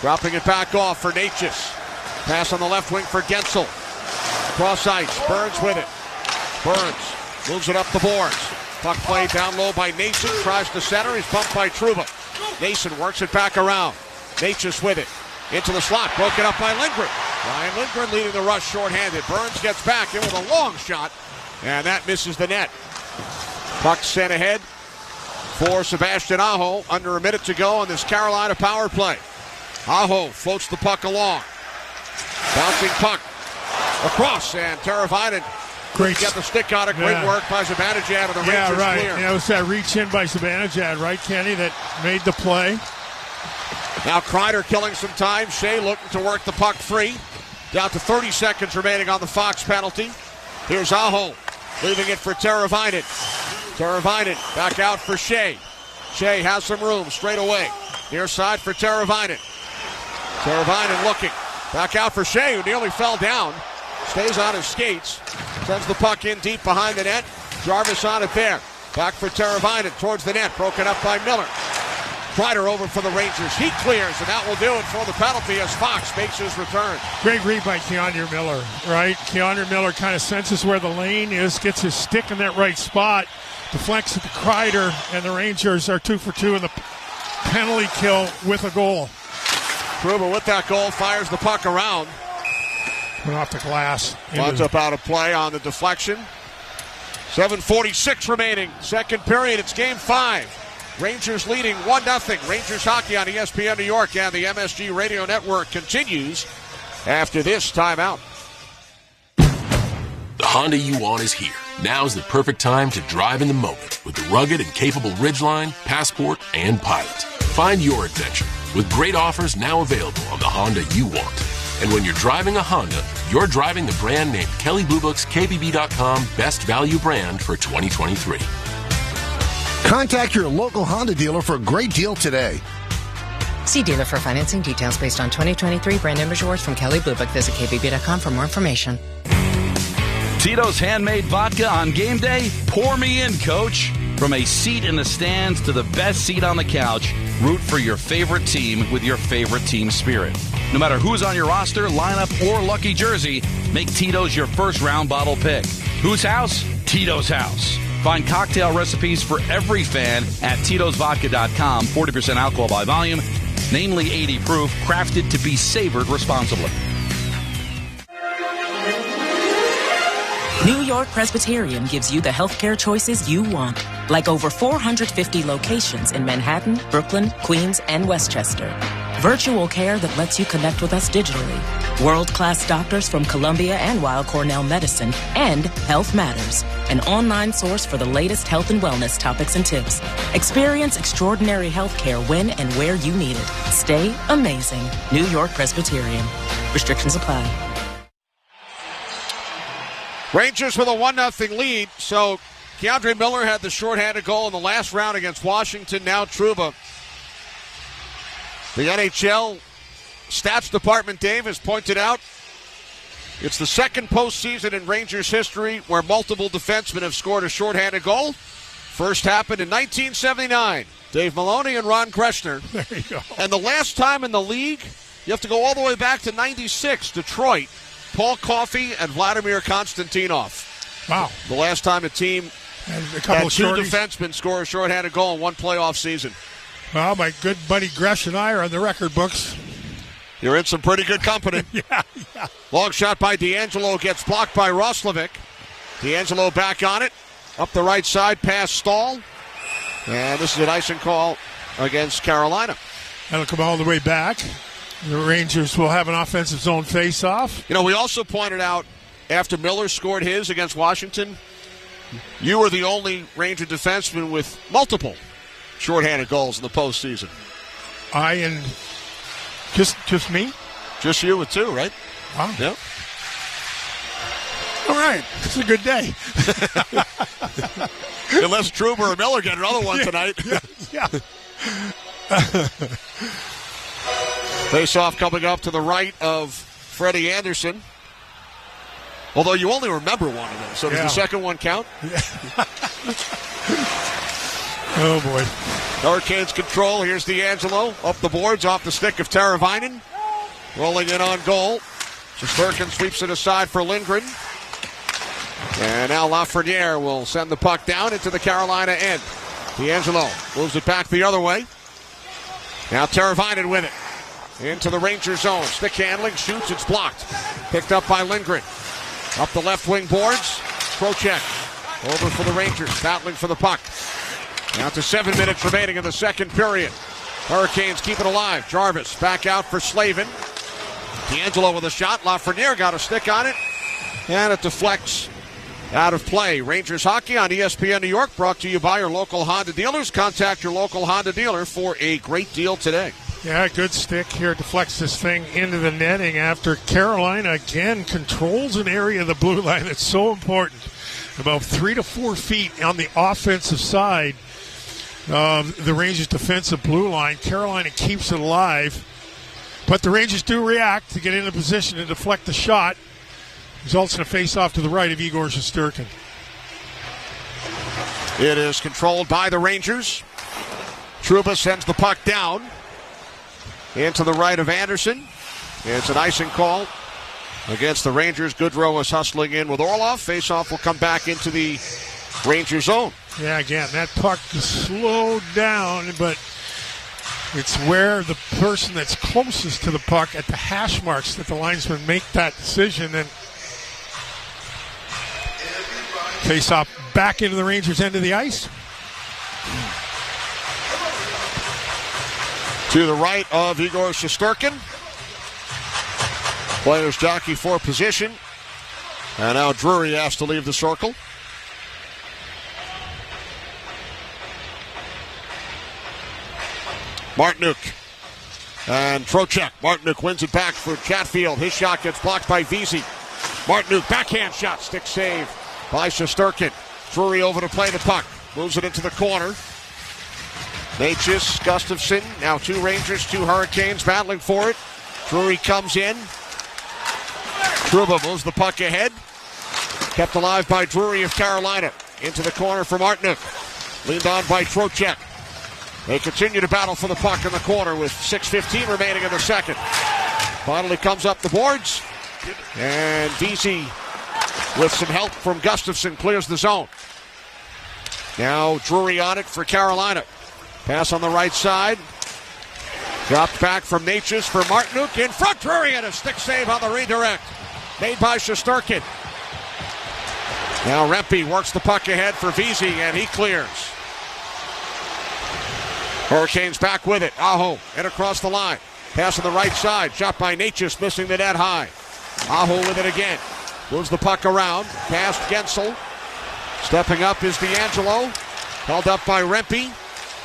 Dropping it back off for Natchez. Pass on the left wing for Gensel. Cross ice. Burns with it. Burns moves it up the boards. Puck played down low by Nason. Tries to center. He's bumped by Trouba. Nason works it back around. Natchez with it. Into the slot. Broken up by Lindgren. Ryan Lindgren leading the rush shorthanded. Burns gets back in with a long shot. And that misses the net. Puck sent ahead for Sebastian Aho. Under a minute to go on this Carolina power play. Aho floats the puck along. Bouncing puck across, and Teravainen great get the stick on it. Great work by Zibanejad, and the Rangers clear. Yeah, it was that reach in by Zibanejad, right, Kenny, that made the play. Now Kreider killing some time. Shea looking to work the puck free. Down to 30 seconds remaining on the Fox penalty. Here's Aho leaving it for Teravainen. Teravainen back out for Shea. Shea has some room straight away. Near side for Teravainen. Teravainen looking. Back out for Shea, who nearly fell down. Stays on his skates. Sends the puck in deep behind the net. Jarvis on it there. Back for Teravainen towards the net. Broken up by Miller. Kreider over for the Rangers. He clears, and that will do it for the penalty as Fox makes his return. Great read by Keandre Miller, right? Keandre Miller kind of senses where the lane is, gets his stick in that right spot, deflects it to Kreider, and the Rangers are 2 for 2 in the penalty kill with a goal. Trouba with that goal fires the puck around. Went off the glass. Wants up out of play on the deflection. 7:46 remaining. Second period. It's game 5. Rangers leading 1-0. Rangers hockey on ESPN New York and the MSG Radio Network continues after this timeout. The Honda you want is here. Now's the perfect time to drive in the moment with the rugged and capable Ridgeline, Passport, and Pilot. Find your adventure with great offers now available on the Honda you want. And when you're driving a Honda, you're driving the brand named Kelley Blue Book's KBB.com Best Value Brand for 2023. Contact your local Honda dealer for a great deal today. See dealer for financing details based on 2023 brand members awards from Kelley Blue Book. Visit KBB.com for more information. Tito's handmade vodka on game day? Pour me in, coach. From a seat in the stands to the best seat on the couch, root for your favorite team with your favorite team spirit. No matter who's on your roster, lineup, or lucky jersey, make Tito's your first round bottle pick. Whose house? Tito's house. Find cocktail recipes for every fan at Tito'sVodka.com. 40% alcohol by volume, namely 80 proof, crafted to be savored responsibly. New York Presbyterian gives you the healthcare choices you want, like over 450 locations in Manhattan, Brooklyn, Queens, and Westchester. Virtual care that lets you connect with us digitally. World-class doctors from Columbia and Weill Cornell Medicine, and Health Matters, an online source for the latest health and wellness topics and tips. Experience extraordinary healthcare when and where you need it. Stay amazing. New York Presbyterian. Restrictions apply. Rangers with a 1-0 lead. So Keandre Miller had the shorthanded goal in the last round against Washington. Now Trouba. The NHL stats department, Dave, has pointed out it's the second postseason in Rangers history where multiple defensemen have scored a shorthanded goal. First happened in 1979. Dave Maloney and Ron Kreshner. There you go. And the last time in the league, you have to go all the way back to 96, Detroit. Paul Coffey and Vladimir Konstantinov. Wow. The last time a team had two defensemen score a shorthanded goal in one playoff season. Well, my good buddy Gresh and I are on the record books. You're in some pretty good company. Yeah. Long shot by D'Angelo gets blocked by Roslovic. D'Angelo back on it. Up the right side, pass Stahl. And this is an icing call against Carolina. That'll come all the way back. The Rangers will have an offensive zone face-off. You know, we also pointed out after Miller scored his against Washington, you were the only Ranger defenseman with multiple shorthanded goals in the postseason. Just me? Just you with 2, right? Wow. Yep. All right. It's a good day. Unless Truber or Miller get another one tonight. Yeah. Face-off coming up to the right of Freddie Anderson. Although you only remember one of them. So does the second one count? Oh, boy. Hurricanes control. Here's D'Angelo. Up the boards, off the stick of Teravainen. Rolling in on goal. Shesterkin sweeps it aside for Lindgren. And now Lafreniere will send the puck down into the Carolina end. D'Angelo moves it back the other way. Now Teravainen with it. Into the Ranger zone. Stick handling, shoots, it's blocked. Picked up by Lindgren. Up the left wing boards. Trocheck over for the Rangers, battling for the puck. Now to 7 minutes remaining in the second period. Hurricanes keep it alive. Jarvis back out for Slavin. D'Angelo with a shot. Lafreniere got a stick on it. And it deflects out of play. Rangers hockey on ESPN New York, brought to you by your local Honda dealers. Contact your local Honda dealer for a great deal today. Yeah, good stick here. Deflects this thing into the netting after Carolina again controls an area of the blue line that's so important. About 3 to 4 feet on the offensive side of the Rangers' defensive blue line. Carolina keeps it alive. But the Rangers do react to get into position to deflect the shot. Results in a face-off to the right of Igor Shesterkin. It is controlled by the Rangers. Trouba sends the puck down into the right of Anderson. It's an icing call against the Rangers. Goodrow is hustling in with Orlov. Face-off will come back into the Ranger zone. Yeah, again, that puck is slowed down, but it's where the person that's closest to the puck at the hash marks that the linesmen make that decision. And face-off back into the Rangers' end of the ice. To the right of Igor Shesterkin. Players jockey for position. And now Drury has to leave the circle. Martinook and Trocheck. Martinook wins it back for Chatfield. His shot gets blocked by Vesey. Martinook, backhand shot, stick save by Shesterkin. Drury over to play the puck. Moves it into the corner. Natchez, Gustafson, now 2 Rangers, 2 Hurricanes battling for it. Drury comes in. Trouba moves the puck ahead. Kept alive by Drury of Carolina. Into the corner for Martinook. Leaned on by Trocheck. They continue to battle for the puck in the corner with 6:15 remaining in the second. Finally comes up the boards. And Vesey, with some help from Gustafson, clears the zone. Now Drury on it for Carolina. Pass on the right side. Dropped back from Natchez for Martinook. In front, Drury, and a stick save on the redirect. Made by Shesterkin. Now Rempe works the puck ahead for Vesey, and he clears. Hurricanes back with it. Aho, and across the line. Pass on the right side. Shot by Natchez, missing the net high. Aho with it again. Moves the puck around. Past Gensel. Stepping up is D'Angelo. Held up by Rempe.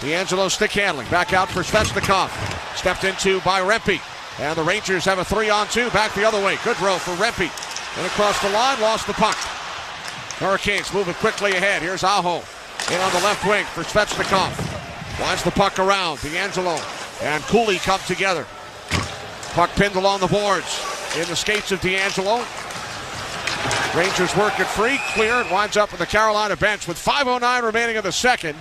D'Angelo stick handling. Back out for Svechnikov. Stepped into by Rempe. And the Rangers have a 3-on-2. Back the other way. Good row for Rempe. And across the line, lost the puck. Hurricanes moving quickly ahead. Here's Aho. In on the left wing for Svechnikov. Winds the puck around. D'Angelo and Cooley come together. Puck pinned along the boards. In the skates of D'Angelo. Rangers work it free. Clear. It winds up with the Carolina bench with 5:09 remaining in the second.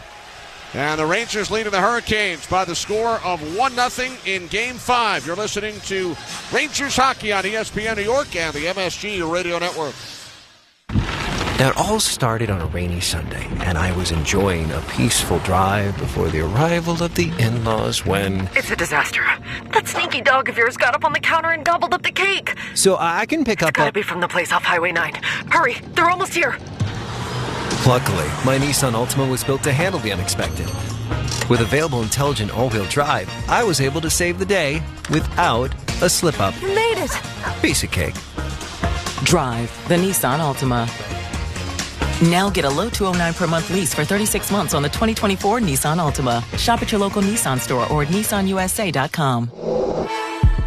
And the Rangers leading the Hurricanes by the score of 1-0 in Game 5. You're listening to Rangers Hockey on ESPN New York and the MSG Radio Network. Now, it all started on a rainy Sunday, and I was enjoying a peaceful drive before the arrival of the in-laws when... It's a disaster. That sneaky dog of yours got up on the counter and gobbled up the cake. So I can pick up... It's gotta be from the place off Highway 9. Hurry, they're almost here. Luckily, my Nissan Altima was built to handle the unexpected. With available intelligent all-wheel drive, I was able to save the day without a slip-up. You made it. Piece of cake. Drive the Nissan Altima. Now get a low $209 per month lease for 36 months on the 2024 Nissan Altima. Shop at your local Nissan store or at nissanusa.com.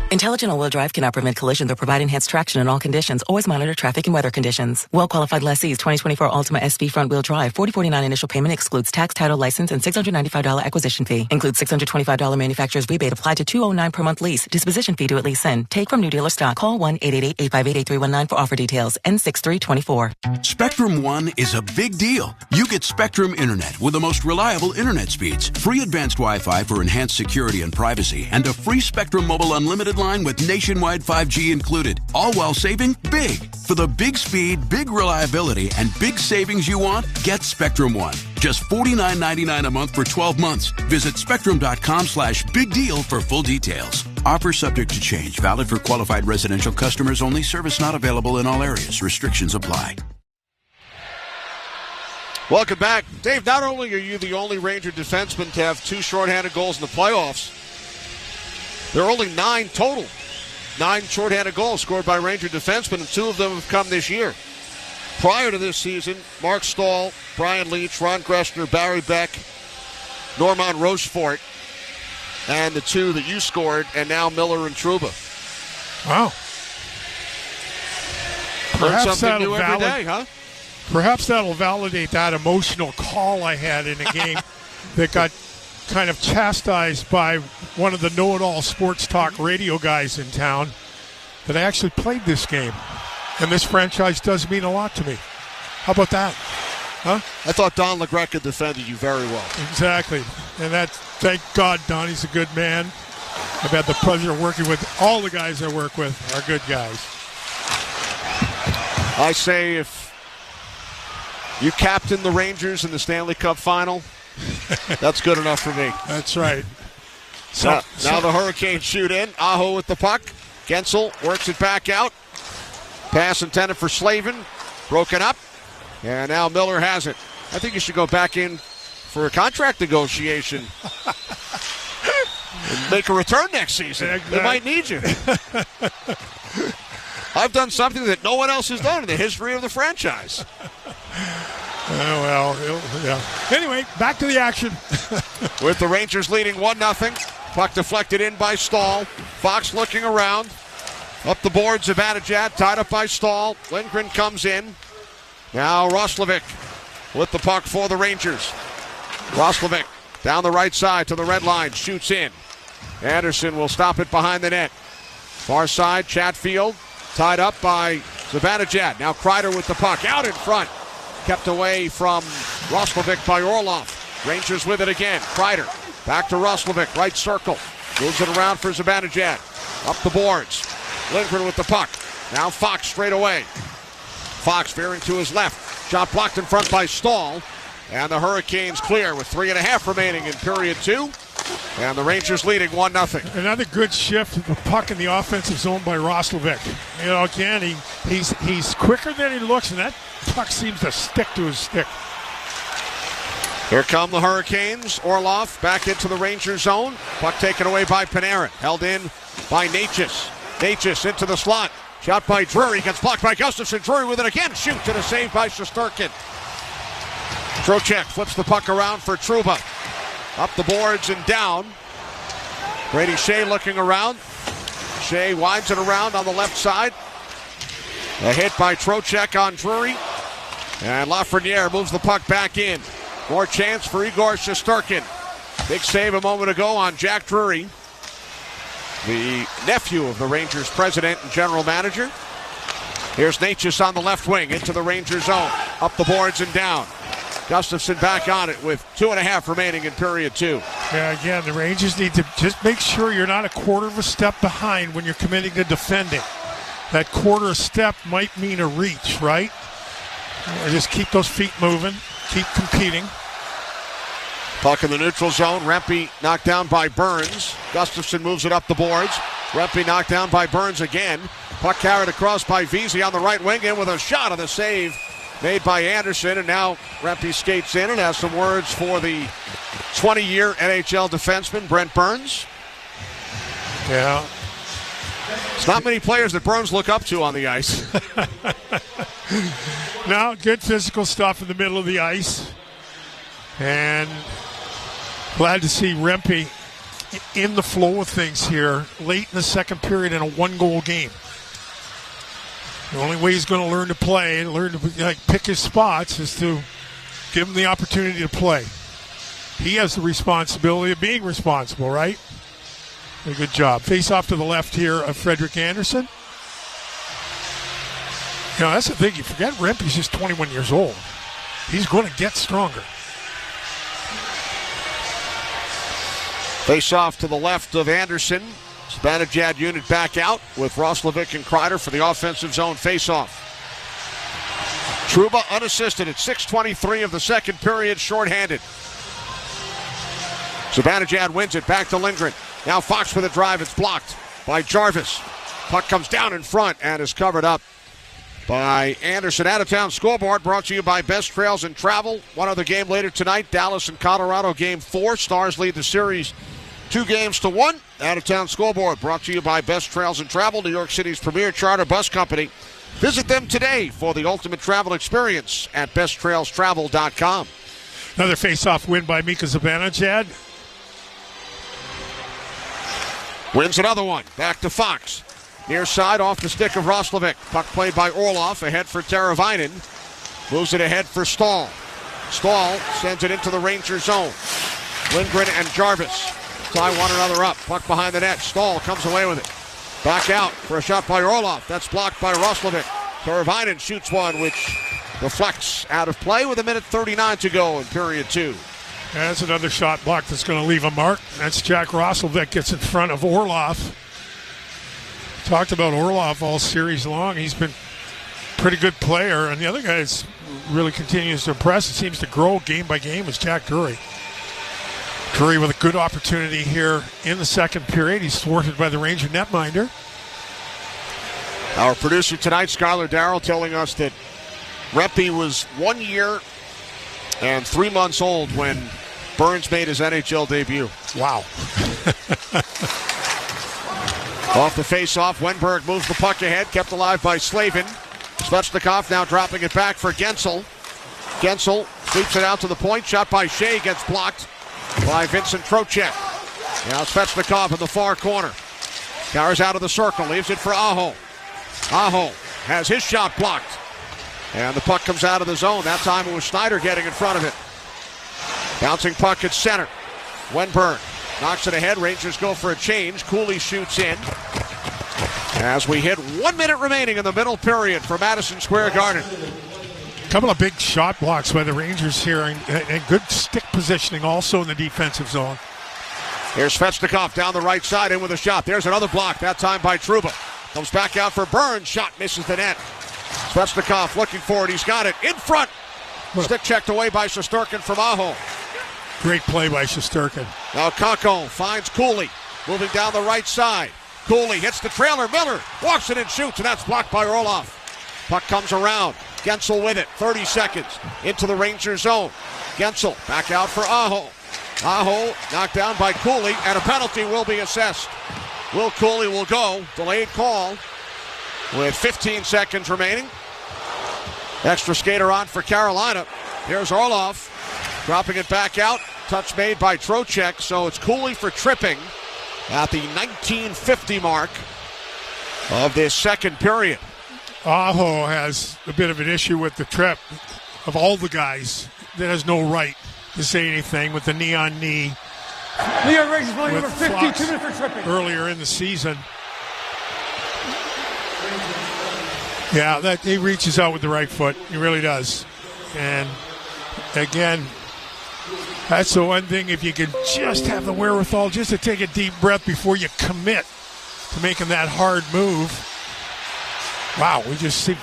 Intelligent all-wheel drive cannot prevent collision or provide enhanced traction in all conditions. Always monitor traffic and weather conditions. Well-qualified lessees 2024 Altima SV front-wheel drive. $4049 initial payment excludes tax, title, license, and $695 acquisition fee. Includes $625 manufacturer's rebate applied to $209 per month lease. Disposition fee due at lease end. Take from new dealer stock. Call 1-888-858-8319 for offer details. N6324. Spectrum One is a big deal. You get Spectrum Internet with the most reliable internet speeds, free advanced Wi-Fi for enhanced security and privacy, and a free Spectrum Mobile Unlimited line with nationwide 5G included, all while saving big. For the big speed, big reliability, and big savings you want, get Spectrum One. Just $49.99 a month for 12 months. Visit spectrum.com/big deal for full details. Offer subject to change. Valid for qualified residential customers only. Service not available in all areas. Restrictions apply. Welcome back. Dave, not only are you the only Ranger defenseman to have 2 shorthanded goals in the playoffs, there are only 9 total. 9 shorthanded goals scored by Ranger defensemen, and 2 of them have come this year. Prior to this season, Mark Stahl, Brian Leach, Ron Gressner, Barry Beck, Normand Rochefort, and the 2 that you scored, and now Miller and Trouba. Wow. Learn something new every day, huh? Perhaps that'll validate that emotional call I had in a game that got kind of chastised by one of the know-it-all sports talk radio guys in town, that I actually played this game. And this franchise does mean a lot to me. How about that? Huh? I thought Don LaGreca defended you very well. Exactly. And thank God Donnie's a good man. I've had the pleasure of working with all the guys I work with are good guys. I say if you captain the Rangers in the Stanley Cup final, that's good enough for me. That's right. So now the Hurricanes shoot in. Aho with the puck. Gensel works it back out. Pass intended for Slavin. Broken up. And now Miller has it. I think you should go back in for a contract negotiation. And make a return next season. They might need you. I've done something that no one else has done in the history of the franchise. Yeah. Anyway, back to the action. With the Rangers leading 1-0. Puck deflected in by Stahl. Fox looking around. Up the board, Zibanejad tied up by Stahl. Lindgren comes in. Now Roslovic with the puck for the Rangers. Roslovic down the right side to the red line. Shoots in. Anderson will stop it behind the net. Far side, Chatfield tied up by Zibanejad. Now Kreider with the puck out in front. Kept away from Roslovic by Orlov. Rangers with it again. Kreider back to Roslovic. Right circle. Moves it around for Zibanejad. Up the boards. Lindgren with the puck. Now Fox straight away. Fox veering to his left. Shot blocked in front by Stahl. And the Hurricanes clear with 3.5 remaining in period 2. And the Rangers leading 1-0. Another good shift of the puck in the offensive zone by Roslovic. You know, again, he's quicker than he looks, and that puck seems to stick to his stick. Here come the Hurricanes. Orlov back into the Ranger zone. Puck taken away by Panarin. Held in by Natchez. Natchez into the slot. Shot by Drury. Gets blocked by Gustafsson. Drury with it again. Shoot to the save by Shesterkin. Trocheck flips the puck around for Trouba. Up the boards and down. Brady Shea looking around. Shea winds it around on the left side. A hit by Trocheck on Drury. And Lafreniere moves the puck back in. More chance for Igor Shesterkin. Big save a moment ago on Jack Drury, the nephew of the Rangers president and general manager. Here's Natchez on the left wing into the Ranger zone. Up the boards and down. Gustafsson back on it with 2.5 remaining in period 2. Yeah, again, the Rangers need to just make sure you're not a quarter of a step behind when you're committing to defending. That quarter step might mean a reach, right? Just keep those feet moving. Keep competing. Puck in the neutral zone. Rempe knocked down by Burns. Gustafson moves it up the boards. Rempe knocked down by Burns again. Puck carried across by Vesey on the right wing in with a shot of the save made by Anderson. And now Rempe skates in and has some words for the 20-year NHL defenseman, Brent Burns. Yeah. It's not many players that Burns look up to on the ice. Now, good physical stuff in the middle of the ice. And glad to see Rempe in the flow of things here late in the second period in a one-goal game. The only way he's going to learn to play and learn to pick his spots is to give him the opportunity to play. He has the responsibility of being responsible, right? A good job. Face off to the left here of Frederick Anderson. You know, that's the thing. You forget Rempe's just 21 years old. He's going to get stronger. Face off to the left of Anderson. Zibanejad unit back out with Roslovic and Kreider for the offensive zone face-off. Trouba unassisted at 6:23 of the second period, shorthanded. Zibanejad wins it back to Lindgren. Now Fox with a drive. It's blocked by Jarvis. Puck comes down in front and is covered up by Anderson. Out-of-town scoreboard brought to you by Best Trails and Travel. One other game later tonight, Dallas and Colorado, Game 4. Stars lead the series 2-1. Out-of-town scoreboard brought to you by Best Trails and Travel, New York City's premier charter bus company. Visit them today for the ultimate travel experience at besttrailstravel.com. Another face-off win by Mika Zibanejad. Wins another one. Back to Fox. Near side off the stick of Roslovic. Puck played by Orlov. Ahead for Teravainen. Moves it ahead for Stahl. Stahl sends it into the Ranger zone. Lindgren and Jarvis tie one another up. Puck behind the net. Stahl comes away with it. Back out for a shot by Orlov. That's blocked by Roslovic. Teravainen shoots one which deflects out of play with 1:39 to go in period 2. That's another shot block that's going to leave a mark. That's Jack Roslovic gets in front of Orlov. Talked about Orlov all series long. He's been a pretty good player. And the other guy that really continues to impress, it seems to grow game by game, is Jack Drury. Drury with a good opportunity here in the second period. He's thwarted by the Ranger netminder. Our producer tonight, Skylar Darrell, telling us that Rempe was 1 year and 3 months old when Burns made his NHL debut. Wow. Off the face-off, Wenberg moves the puck ahead, kept alive by Slavin. Svechnikov now dropping it back for Gensel. Gensel sweeps it out to the point. Shot by Shea gets blocked by Vincent Trocheck. Now Svechnikov in the far corner. Carries out of the circle, leaves it for Aho. Aho has his shot blocked. And the puck comes out of the zone. That time it was Schneider getting in front of it. Bouncing puck at center. Wenberg knocks it ahead. Rangers go for a change. Cooley shoots in. As we hit 1 minute remaining in the middle period for Madison Square Garden. A couple of big shot blocks by the Rangers here and good stick positioning also in the defensive zone. Here's Svechnikov down the right side in with a shot. There's another block, that time by Trouba. Comes back out for Burns. Shot misses the net. Svechnikov looking for it. He's got it in front. Stick checked away by Shesterkin from Aho. Great play by Shesterkin. Now Kakko finds Cooley. Moving down the right side. Cooley hits the trailer. Miller walks it and shoots, and that's blocked by Orlov. Puck comes around. Gensel with it. 30 seconds into the Ranger zone. Gensel back out for Aho. Aho knocked down by Cooley, and a penalty will be assessed. Will Cooley will go. Delayed call with 15 seconds remaining. Extra skater on for Carolina. Here's Orlov dropping it back out. Touch made by Trocheck, so it's Cooley for tripping at the 1950 mark of this second period. Aho has a bit of an issue with the trip of all the guys that has no right to say anything with the knee on knee. New York Rangers play number 52 for tripping. Earlier in the season. Yeah, that he reaches out with the right foot. He really does. And again, that's the one thing, if you can just have the wherewithal just to take a deep breath before you commit to making that hard move. Wow, we just see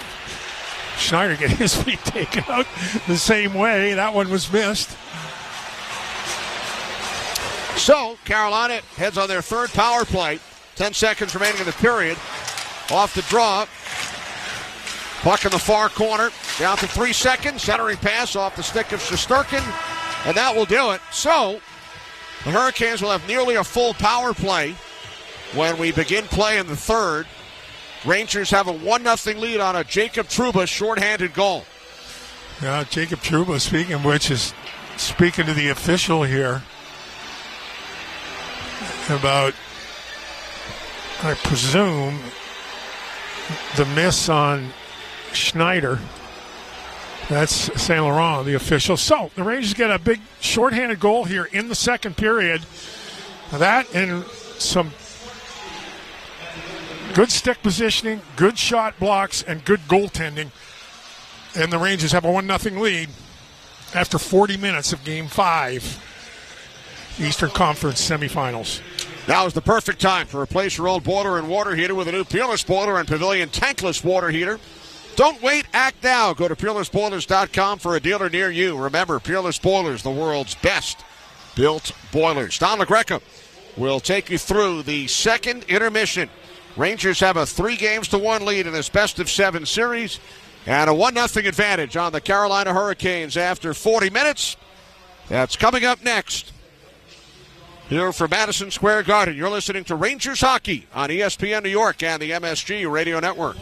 Schneider get his feet taken out the same way. That one was missed. So, Carolina heads on their third power play. 10 seconds remaining in the period. Off the draw. Puck in the far corner. Down to 3 seconds. Centering pass off the stick of Shesterkin. And that will do it. So, the Hurricanes will have nearly a full power play when we begin play in the third. Rangers have a 1-0 lead on a Jacob Trouba shorthanded goal. Yeah, Jacob Trouba, speaking of which, is speaking to the official here about, I presume, the miss on Schneider. That's Saint Laurent, the official. So the Rangers get a big shorthanded goal here in the second period. That and some good stick positioning, good shot blocks, and good goaltending. And the Rangers have a 1-0 lead after 40 minutes of Game 5, Eastern Conference semifinals. Now is the perfect time to replace your old boiler and water heater with a new Peerless Boiler and Pavilion tankless water heater. Don't wait, act now. Go to PeerlessBoilers.com for a dealer near you. Remember, Peerless Boilers, the world's best built boilers. Don LaGreca will take you through the second intermission. Rangers have a 3-1 lead in this best-of-7 series and a 1-0 advantage on the Carolina Hurricanes after 40 minutes. That's coming up next. Here from Madison Square Garden, you're listening to Rangers Hockey on ESPN New York and the MSG Radio Network.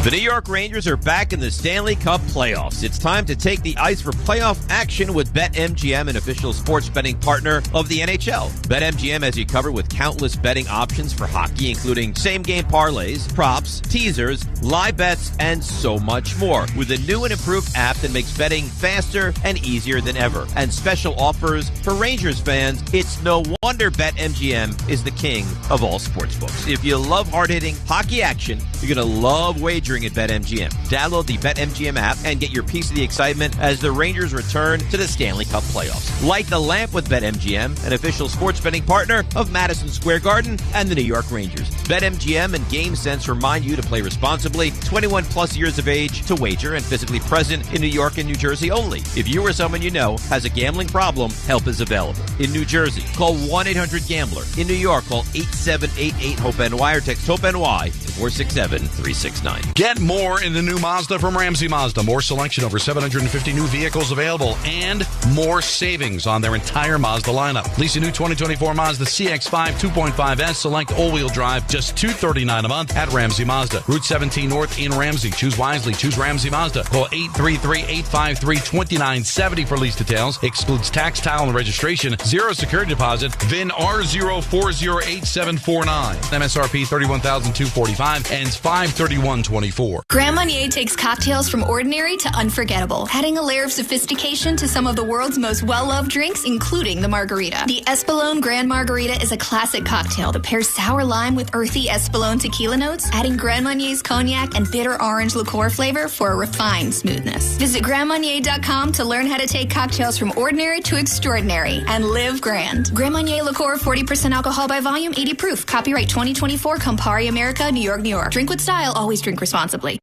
The New York Rangers are back in the Stanley Cup playoffs. It's time to take the ice for playoff action with BetMGM, an official sports betting partner of the NHL. BetMGM has you covered with countless betting options for hockey, including same-game parlays, props, teasers, live bets, and so much more. With a new and improved app that makes betting faster and easier than ever. And special offers for Rangers fans. It's no wonder BetMGM is the king of all sportsbooks. If you love hard-hitting hockey action, you're going to love wagering at BetMGM. Download the BetMGM app and get your piece of the excitement as the Rangers return to the Stanley Cup playoffs. Light the lamp with BetMGM, an official sports betting partner of Madison Square Garden and the New York Rangers. BetMGM and GameSense remind you to play responsibly, 21 plus years of age to wager, and physically present in New York and New Jersey only. If you or someone you know has a gambling problem, help is available. In New Jersey, call 1-800-GAMBLER. In New York, call 8788-HOPE-NY or text HOPE-NY to 467-369. Get more in the new Mazda from Ramsey Mazda. More selection, over 750 new vehicles available, and more savings on their entire Mazda lineup. Lease a new 2024 Mazda CX-5 2.5S, select all-wheel drive, just $239 a month at Ramsey Mazda. Route 17 North in Ramsey. Choose wisely. Choose Ramsey Mazda. Call 833-853-2970 for lease details. Excludes tax, title, and registration. Zero security deposit. VIN R0408749. MSRP $31,245. Ends 5/31/24. Grand Marnier takes cocktails from ordinary to unforgettable, adding a layer of sophistication to some of the world's most well-loved drinks, including the margarita. The Espolón Grand Margarita is a classic cocktail that pairs sour lime with earthy Espolón tequila notes, adding Grand Marnier's cognac and bitter orange liqueur flavor for a refined smoothness. Visit GrandMarnier.com to learn how to take cocktails from ordinary to extraordinary and live grand. Grand Marnier liqueur, 40% alcohol by volume, 80 proof. Copyright 2024, Campari America, New York, New York. Drink with style, always drink responsibly.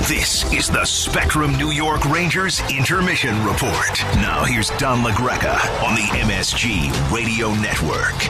This is the Spectrum New York Rangers Intermission Report. Now here's Don LaGreca on the MSG Radio Network.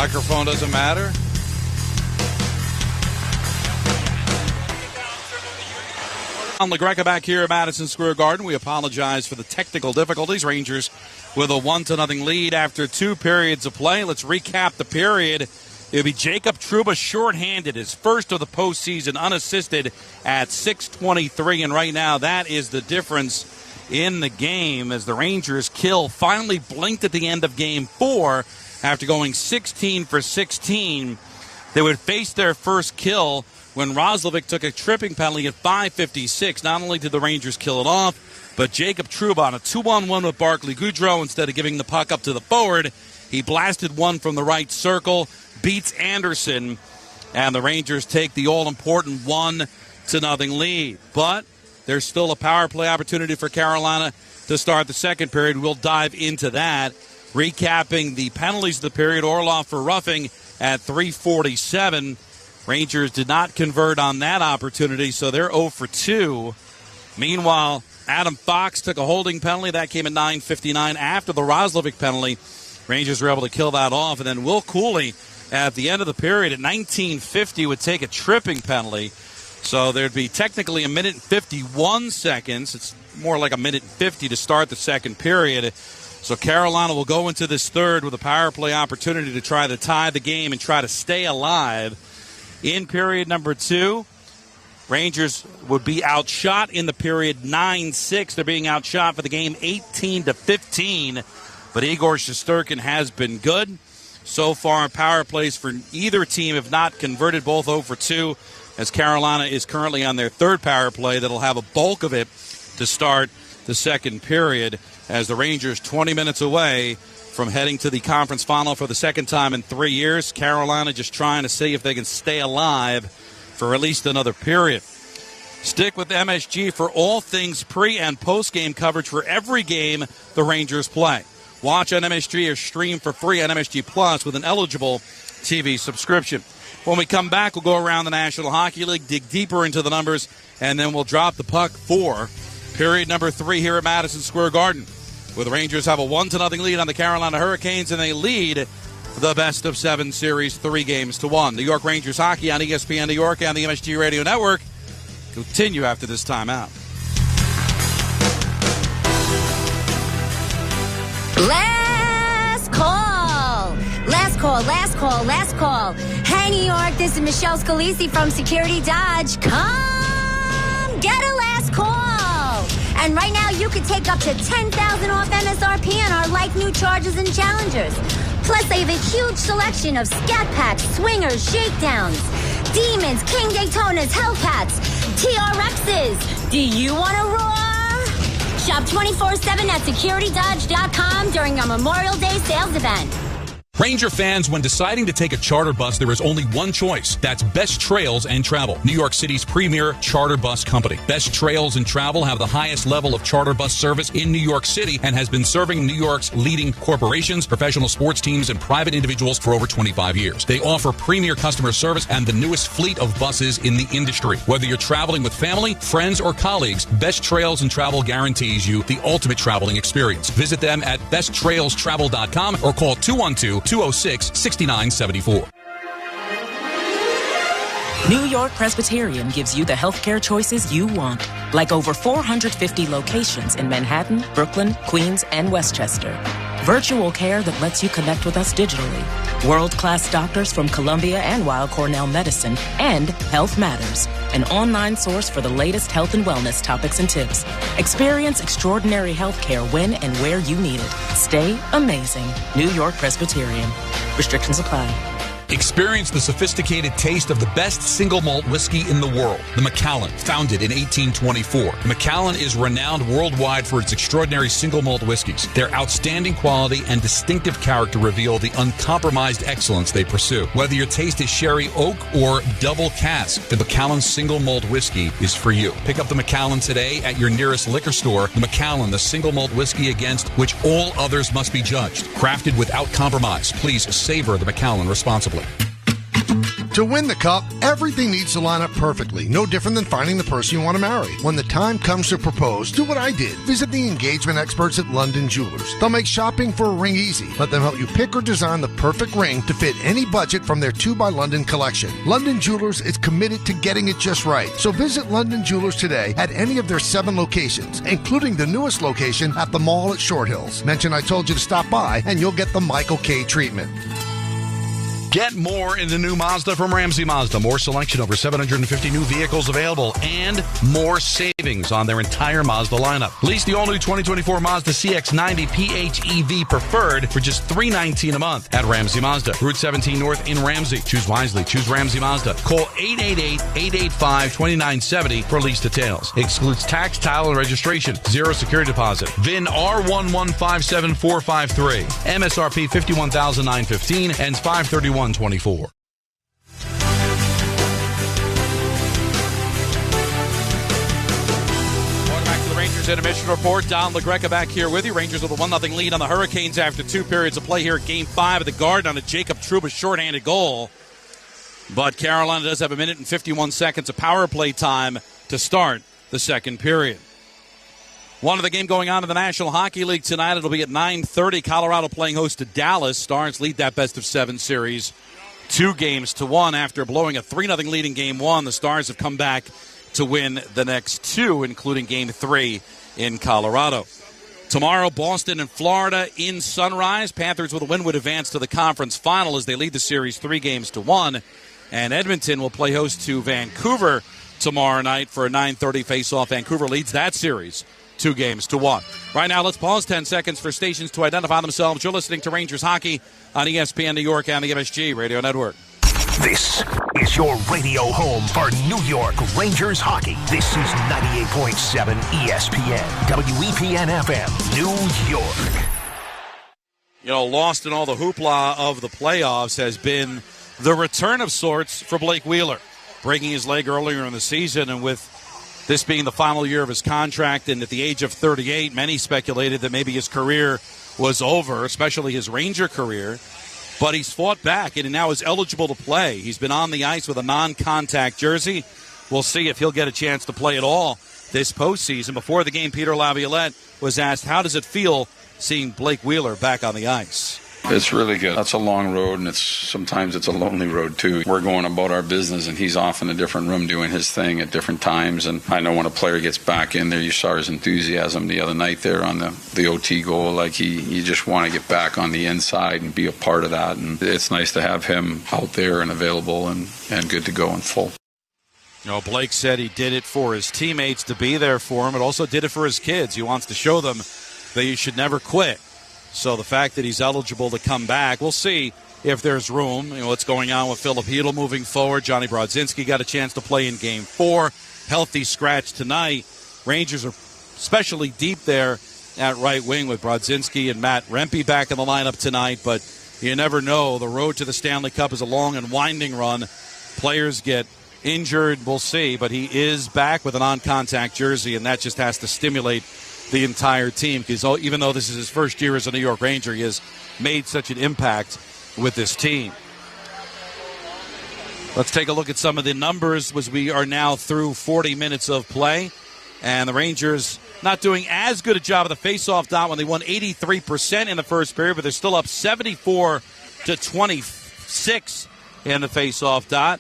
Microphone doesn't matter. On LaGreca back here at Madison Square Garden. We apologize for the technical difficulties. Rangers with a 1-0 lead after 2 periods of play. Let's recap the period. It'll be Jacob Trouba shorthanded, his first of the postseason, unassisted at 6:23. And right now, that is the difference in the game as the Rangers' kill finally blinked at the end of Game 4 after going 16 for 16. They would face their first kill when Roslovic took a tripping penalty at 5:56. Not only did the Rangers kill it off, but Jacob Trouba on a 2-on-1 with Barclay Goodrow, instead of giving the puck up to the forward, he blasted one from the right circle, beats Anderson, and the Rangers take the all-important 1-0 lead. But there's still a power play opportunity for Carolina to start the second period. We'll dive into that. Recapping the penalties of the period, Orlov for roughing at 3:47. Rangers did not convert on that opportunity, so they're 0 for 2. Meanwhile, Adam Fox took a holding penalty. That came at 9:59 after the Roslovic penalty. Rangers were able to kill that off. And then Will Cooley at the end of the period at 19:50 would take a tripping penalty. So there'd be technically a minute and 51 seconds. It's more like a minute and 50 to start the second period. So Carolina will go into this third with a power play opportunity to try to tie the game and try to stay alive. In period number 2, Rangers would be outshot in the period 9-6. They're being outshot for the game 18-15. But Igor Shesterkin has been good. So far, power plays for either team have not converted, both 0 for 2, as Carolina is currently on their third power play that'll have a bulk of it to start the second period, as the Rangers 20 minutes away from heading to the conference final for the second time in 3 years. Carolina just trying to see if they can stay alive for at least another period. Stick with MSG for all things pre- and post-game coverage for every game the Rangers play. Watch on MSG or stream for free on MSG Plus with an eligible TV subscription. When we come back, we'll go around the National Hockey League, dig deeper into the numbers, and then we'll drop the puck for period number 3 here at Madison Square Garden, where the Rangers have a 1-0 lead on the Carolina Hurricanes, and they lead the best-of-7 series 3-1. New York Rangers hockey on ESPN New York and the MSG Radio Network continue after this timeout. Last call. Last call, last call, last call. Hey, New York, this is Michelle Scalisi from Security Dodge. Come get a last call. And right now, you can take up to $10,000 off MSRP on our like-new Chargers and Challengers. Plus, they have a huge selection of Scat Packs, Swingers, Shakedowns, Demons, King Daytonas, Hellcats, TRXs. Do you want to roar? Shop 24/7 at securitydodge.com during our Memorial Day sales event. Ranger fans, when deciding to take a charter bus, there is only one choice. That's Best Trails and Travel, New York City's premier charter bus company. Best Trails and Travel have the highest level of charter bus service in New York City and has been serving New York's leading corporations, professional sports teams, and private individuals for over 25 years. They offer premier customer service and the newest fleet of buses in the industry. Whether you're traveling with family, friends, or colleagues, Best Trails and Travel guarantees you the ultimate traveling experience. Visit them at besttrailstravel.com or call 212-206-6974. New York Presbyterian gives you the healthcare choices you want, like over 450 locations in Manhattan, Brooklyn, Queens, and Westchester. Virtual care that lets you connect with us digitally. World-class doctors from Columbia and Weill Cornell Medicine, and Health Matters, an online source for the latest health and wellness topics and tips. Experience extraordinary healthcare when and where you need it. Stay amazing. New York Presbyterian. Restrictions apply. Experience the sophisticated taste of the best single malt whiskey in the world, the Macallan, founded in 1824. The Macallan is renowned worldwide for its extraordinary single malt whiskeys. Their outstanding quality and distinctive character reveal the uncompromised excellence they pursue. Whether your taste is sherry oak or double cask, the Macallan single malt whiskey is for you. Pick up the Macallan today at your nearest liquor store. The Macallan, the single malt whiskey against which all others must be judged. Crafted without compromise. Please savor the Macallan responsibly. To win the cup, everything needs to line up perfectly. No different than finding the person you want to marry. When the time comes to propose, do what I did. Visit the engagement experts at London Jewelers. They'll make shopping for a ring easy. Let them help you pick or design the perfect ring to fit any budget from their 2 by London collection. London Jewelers is committed to getting it just right. So visit London Jewelers today at any of their 7 locations, including the newest location at the mall at Short Hills. Mention I told you to stop by and you'll get the Michael K treatment. Get more in the new Mazda from Ramsey Mazda. More selection, over 750 new vehicles available, and more savings on their entire Mazda lineup. Lease the all-new 2024 Mazda CX-90 PHEV Preferred for just $319 a month at Ramsey Mazda. Route 17 North in Ramsey. Choose wisely. Choose Ramsey Mazda. Call 888-885-2970 for lease details. Excludes tax, title, and registration. Zero security deposit. VIN R1157453. MSRP $51,915. Ends 5/31/24. Rangers Intermission Report. Don LaGreca back here with you. Rangers with a 1-0 lead on the Hurricanes after 2 periods of play here at Game 5 at the Garden on a Jacob Trouba shorthanded goal. But Carolina does have 1 minute and 51 seconds of power play time to start the second period. One of the game going on in the National Hockey League tonight. It'll be at 9:30. Colorado playing host to Dallas. Stars lead that best-of-7 series 2-1 after blowing a 3-0 lead in Game 1. The Stars have come back to win the next 2, including Game 3 in Colorado. Tomorrow, Boston and Florida in Sunrise. Panthers with a win would advance to the conference final as they lead the series 3-1. And Edmonton will play host to Vancouver tomorrow night for a 9:30 face-off. Vancouver leads that series 2-1. Right now, let's pause 10 seconds for stations to identify themselves. You're listening to Rangers Hockey on ESPN New York and the MSG Radio Network. This is your radio home for New York Rangers hockey. This is 98.7 ESPN, WEPN FM, New York. You know, lost in all the hoopla of the playoffs has been the return of sorts for Blake Wheeler, breaking his leg earlier in the season, and with this being the final year of his contract, and at the age of 38, many speculated that maybe his career was over, especially his Ranger career. But he's fought back and now is eligible to play. He's been on the ice with a non-contact jersey. We'll see if he'll get a chance to play at all this postseason. Before the game, Peter Laviolette was asked, how does it feel seeing Blake Wheeler back on the ice? It's really good. That's a long road, and sometimes it's a lonely road, too. We're going about our business, and he's off in a different room doing his thing at different times. And I know when a player gets back in there, you saw his enthusiasm the other night there on the OT goal. Like, you just want to get back on the inside and be a part of that. And it's nice to have him out there and available and good to go and full. You know, Blake said he did it for his teammates to be there for him, but also did it for his kids. He wants to show them that you should never quit. So the fact that he's eligible to come back, we'll see if there's room. You know, what's going on with Philip Hedl moving forward. Johnny Brodzinski got a chance to play in Game 4. Healthy scratch tonight. Rangers are especially deep there at right wing with Brodzinski and Matt Rempe back in the lineup tonight. But you never know. The road to the Stanley Cup is a long and winding run. Players get injured. We'll see. But he is back with a non-contact jersey, and that just has to stimulate the entire team, because even though this is his first year as a New York Ranger, he has made such an impact with this team. Let's take a look at some of the numbers as we are now through 40 minutes of play. And the Rangers not doing as good a job of the face-off dot when they won 83% in the first period, but they're still up 74-26 in the face-off dot.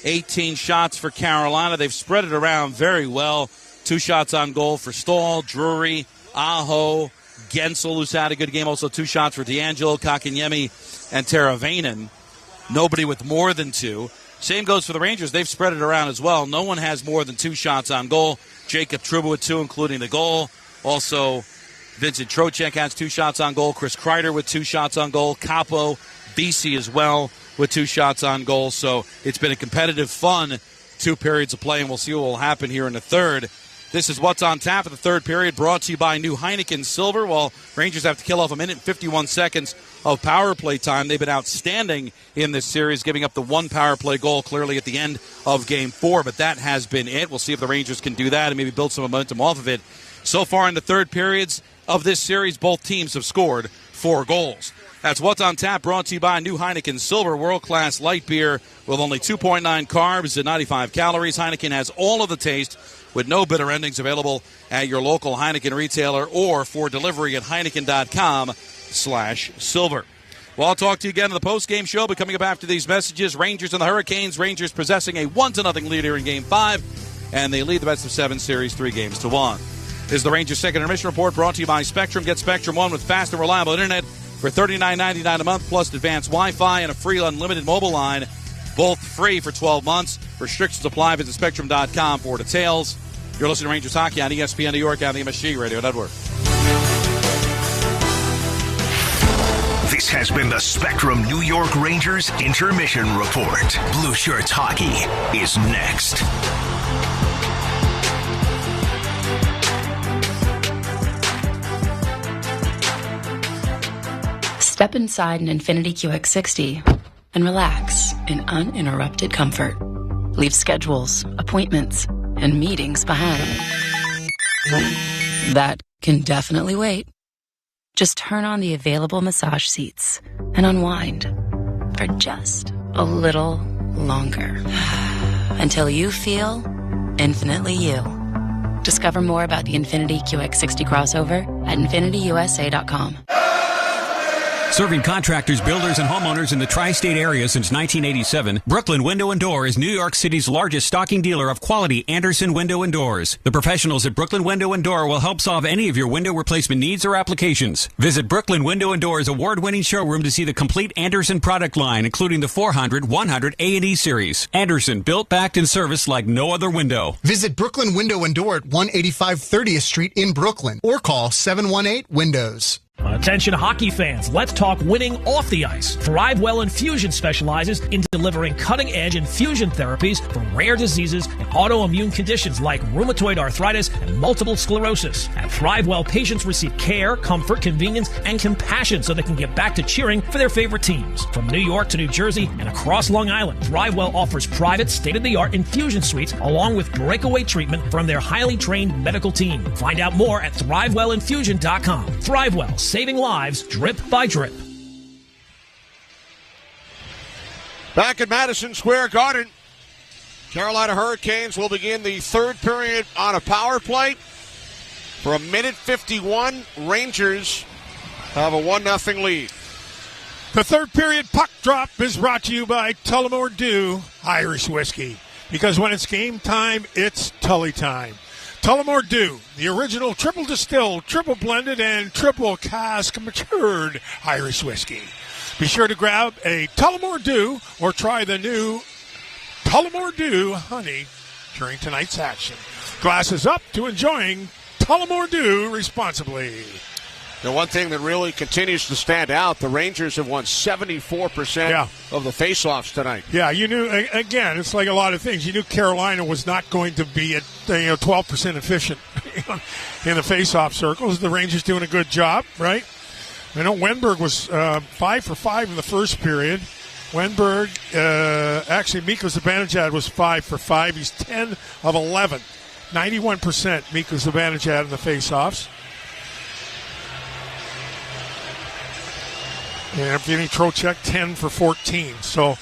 18 shots for Carolina. They've spread it around very well. 2 shots on goal for Stahl, Drury, Aho, Gensel, who's had a good game. Also 2 shots for D'Angelo, Kakanyemi, and Teravainen. Nobody with more than 2. Same goes for the Rangers. They've spread it around as well. No one has more than 2 shots on goal. Jacob Trouba with 2, including the goal. Also, Vincent Trocheck has 2 shots on goal. Chris Kreider with 2 shots on goal. Capo, BC as well with 2 shots on goal. So it's been a competitive, fun 2 periods of play, and we'll see what will happen here in the third. This is what's on tap for the third period, brought to you by new Heineken Silver. While Rangers have to kill off 1 minute and 51 seconds of power play time, they've been outstanding in this series, giving up the 1 power play goal clearly at the end of Game 4, but that has been it. We'll see if the Rangers can do that and maybe build some momentum off of it. So far in the third periods of this series, both teams have scored 4 goals. That's What's on Tap, brought to you by new Heineken Silver world-class light beer with only 2.9 carbs and 95 calories. Heineken has all of the taste with no bitter endings. Available at your local Heineken retailer or for delivery at Heineken.com/silver. Well, I'll talk to you again in the post-game show, but coming up after these messages, Rangers and the Hurricanes. Rangers possessing a 1-0 lead here in Game 5, and they lead the best-of-7 series 3-1. This is the Rangers' second intermission report, brought to you by Spectrum. Get Spectrum One with fast and reliable internet for $39.99 a month, plus advanced Wi-Fi and a free unlimited mobile line, both free for 12 months. Restrictions apply. Visit Spectrum.com for details. You're listening to Rangers Hockey on ESPN New York and the MSG Radio Network. This has been the Spectrum New York Rangers Intermission Report. Blue Shirts Hockey is next. Step inside an Infiniti QX60 and relax in uninterrupted comfort. Leave schedules, appointments, and meetings behind. That can definitely wait. Just turn on the available massage seats and unwind for just a little longer. Until you feel infinitely you. Discover more about the Infiniti QX60 crossover at InfinityUSA.com. Serving contractors, builders, and homeowners in the tri-state area since 1987, Brooklyn Window & Door is New York City's largest stocking dealer of quality Andersen window and doors. The professionals at Brooklyn Window & Door will help solve any of your window replacement needs or applications. Visit Brooklyn Window & Door's award-winning showroom to see the complete Andersen product line, including the 400, 100, A&E series. Andersen, built, backed, and serviced like no other window. Visit Brooklyn Window & Door at 185 30th Street in Brooklyn or call 718-WINDOWS. Attention hockey fans, let's talk winning off the ice. ThriveWell Infusion specializes in delivering cutting-edge infusion therapies for rare diseases and autoimmune conditions like rheumatoid arthritis and multiple sclerosis. At ThriveWell, patients receive care, comfort, convenience, and compassion so they can get back to cheering for their favorite teams. From New York to New Jersey and across Long Island, ThriveWell offers private, state-of-the-art infusion suites along with breakaway treatment from their highly trained medical team. Find out more at ThrivewellInfusion.com. ThriveWell, saving lives drip by drip. Back at Madison Square Garden, Carolina Hurricanes will begin the third period on a power play. For a minute 51, Rangers have a 1-0 lead. The third period puck drop is brought to you by Tullamore Dew Irish Whiskey. Because when it's game time, it's Tully time. Tullamore Dew, the original triple distilled, triple blended, and triple cask matured Irish whiskey. Be sure to grab a Tullamore Dew or try the new Tullamore Dew Honey during tonight's action. Glasses up to enjoying Tullamore Dew responsibly. The one thing that really continues to stand out, the Rangers have won 74% of the faceoffs tonight. Yeah, you knew, again, it's like a lot of things. You knew Carolina was not going to be at 12% efficient in the faceoff circles. The Rangers doing a good job, right? I know Wenberg was 5 for 5 in the first period. Wenberg, actually, Mikko Zibanejad was 5 for 5. He's 10 of 11. 91% Mikko Zibanejad in the faceoffs. And Evgeny Trocheck, 10 for 14. So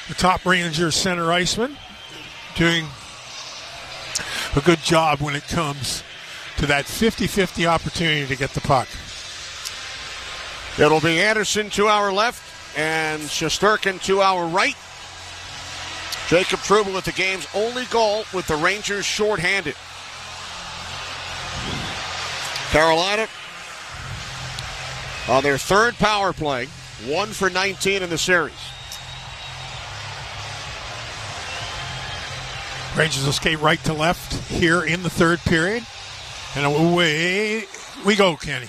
the top Rangers center iceman doing a good job when it comes to that 50-50 opportunity to get the puck. It'll be Anderson to our left and Shesterkin to our right. Jacob Trouba with the game's only goal with the Rangers shorthanded. Carolina on their third power play, 1 for 19 in the series. Rangers will skate right to left here in the third period. And away we go, Kenny.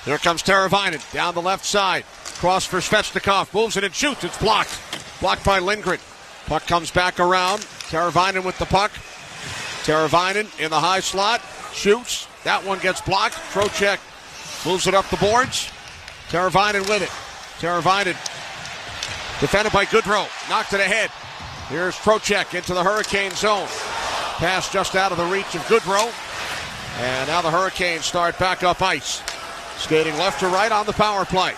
Here comes Teravainen down the left side. Cross for Svechnikov. Moves it and shoots. It's blocked. Blocked by Lindgren. Puck comes back around. Teravainen with the puck. Teravainen in the high slot. Shoots. That one gets blocked. Trocheck moves it up the boards. Teravainen with it. Teravainen defended by Goodrow. Knocked it ahead. Here's Trocheck into the Hurricane zone. Pass just out of the reach of Goodrow. And now the Hurricanes start back up ice. Skating left to right on the power play.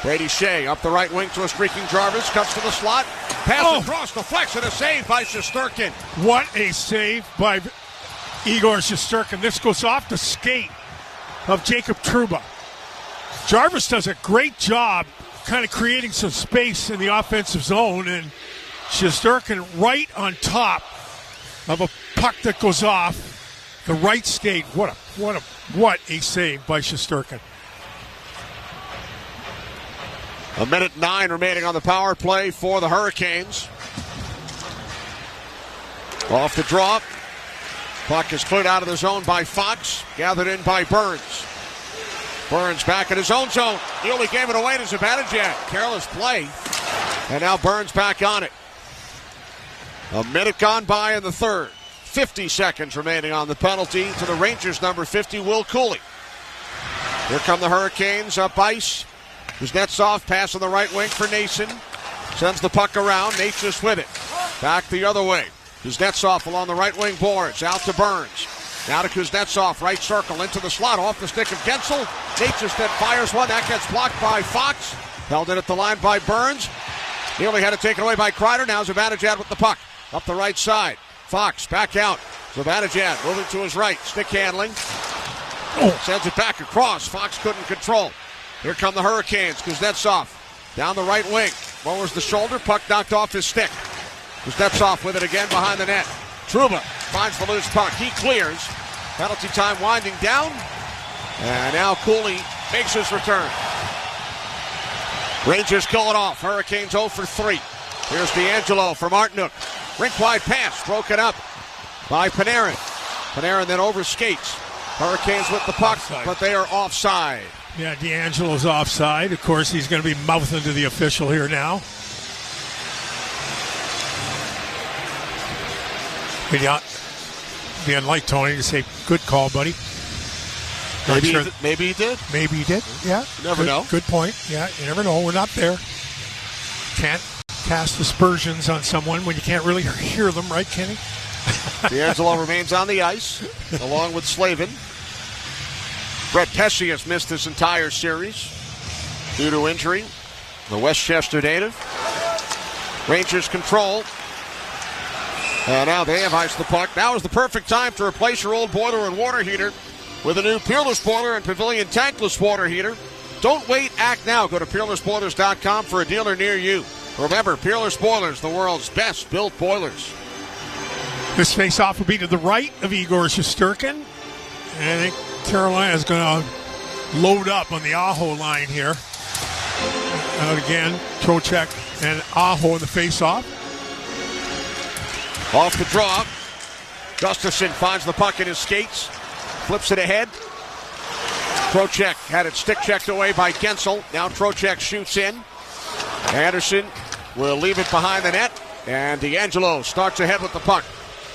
Brady Shea up the right wing to a streaking Jarvis. Cuts to the slot. Pass across, deflection, a save by Shesterkin. What a save by Igor Shesterkin. This goes off the skate of Jacob Trouba. Jarvis does a great job kind of creating some space in the offensive zone, and Shesterkin right on top of a puck that goes off the right skate. What a save by Shesterkin. 1:09 remaining on the power play for the Hurricanes. Off the draw. Puck is cleared out of the zone by Fox. Gathered in by Burns. Burns back in his own zone. He only gave it away to Zibanejad. Careless play. And now Burns back on it. A minute gone by in the third. 50 seconds remaining on the penalty to the Rangers' number 50, Will Cooley. Here come the Hurricanes up ice. Kuznetsov pass on the right wing for Nason. Sends the puck around. Natchez with it. Back the other way. Kuznetsov along the right wing boards. Out to Burns. Now to Kuznetsov. Right circle into the slot. Off the stick of Gensel. Natchez then fires one. That gets blocked by Fox. Held in at the line by Burns. He only had it taken away by Kreider. Now Zibanejad with the puck. Up the right side. Fox back out. Zibanejad moving to his right. Stick handling. Sends it back across. Fox couldn't control. Here come the Hurricanes. Kuznetsov down the right wing. Lowers the shoulder. Puck knocked off his stick. Kuznetsov with it again behind the net. Trouba finds the loose puck. He clears. Penalty time winding down. And now Cooley makes his return. Rangers kill it off. Hurricanes 0 for 3. Here's D'Angelo from Martinook. Rink-wide pass broken up by Panarin. Panarin then over skates. Hurricanes with the puck, but they are offside. Yeah, D'Angelo's offside. Of course, he's going to be mouthing to the official here now. Be unlike Tony to say, good call, buddy. Maybe he did. Maybe he did, yeah. You never know. Good point. Yeah, you never know. We're not there. Can't cast aspersions on someone when you can't really hear them, right, Kenny? D'Angelo remains on the ice, along with Slavin. Brett Pesce has missed this entire series due to injury. The Westchester native. Rangers control. And now they have iced the puck. Now is the perfect time to replace your old boiler and water heater with a new Peerless Boiler and Pavilion Tankless Water Heater. Don't wait, act now. Go to PeerlessBoilers.com for a dealer near you. Remember, Peerless Boilers, the world's best built boilers. This face-off will be to the right of Igor Shesterkin. And I think Carolina's going to load up on the Aho line here. Out again, Trocheck and Aho in the face-off. Off the draw. Gustafsson finds the puck in his skates. Flips it ahead. Trocheck had it stick-checked away by Gensel. Now Trocheck shoots in. Anderson will leave it behind the net. And D'Angelo starts ahead with the puck.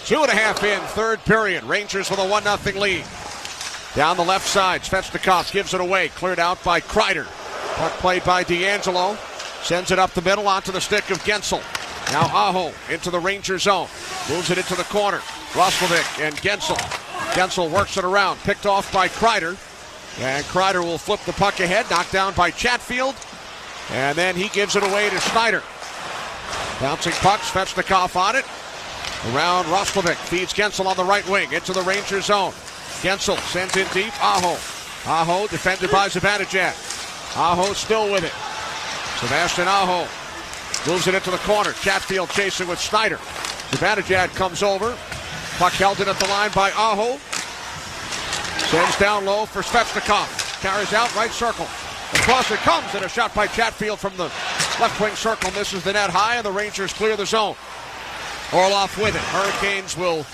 2.5 in, third period. Rangers with a 1-0 lead. Down the left side, Svechnikov gives it away. Cleared out by Kreider. Puck played by D'Angelo. Sends it up the middle onto the stick of Gensel. Now Aho into the Ranger zone. Moves it into the corner. Roslovic and Gensel. Gensel works it around. Picked off by Kreider. And Kreider will flip the puck ahead. Knocked down by Chatfield. And then he gives it away to Schneider. Bouncing puck. Svechnikov on it. Around Roslovic. Feeds Gensel on the right wing. Into the Ranger zone. Gensel sends in deep. Aho. Aho defended by Zibanejad. Aho still with it. Sebastian Aho moves it into the corner. Chatfield chasing with Schneider. Zibanejad comes over. Puck held in at the line by Aho. Sends down low for Svechnikov. Carries out right circle. Across it comes, and a shot by Chatfield from the left wing circle misses the net high, and the Rangers clear the zone. Orlov with it. Hurricanes will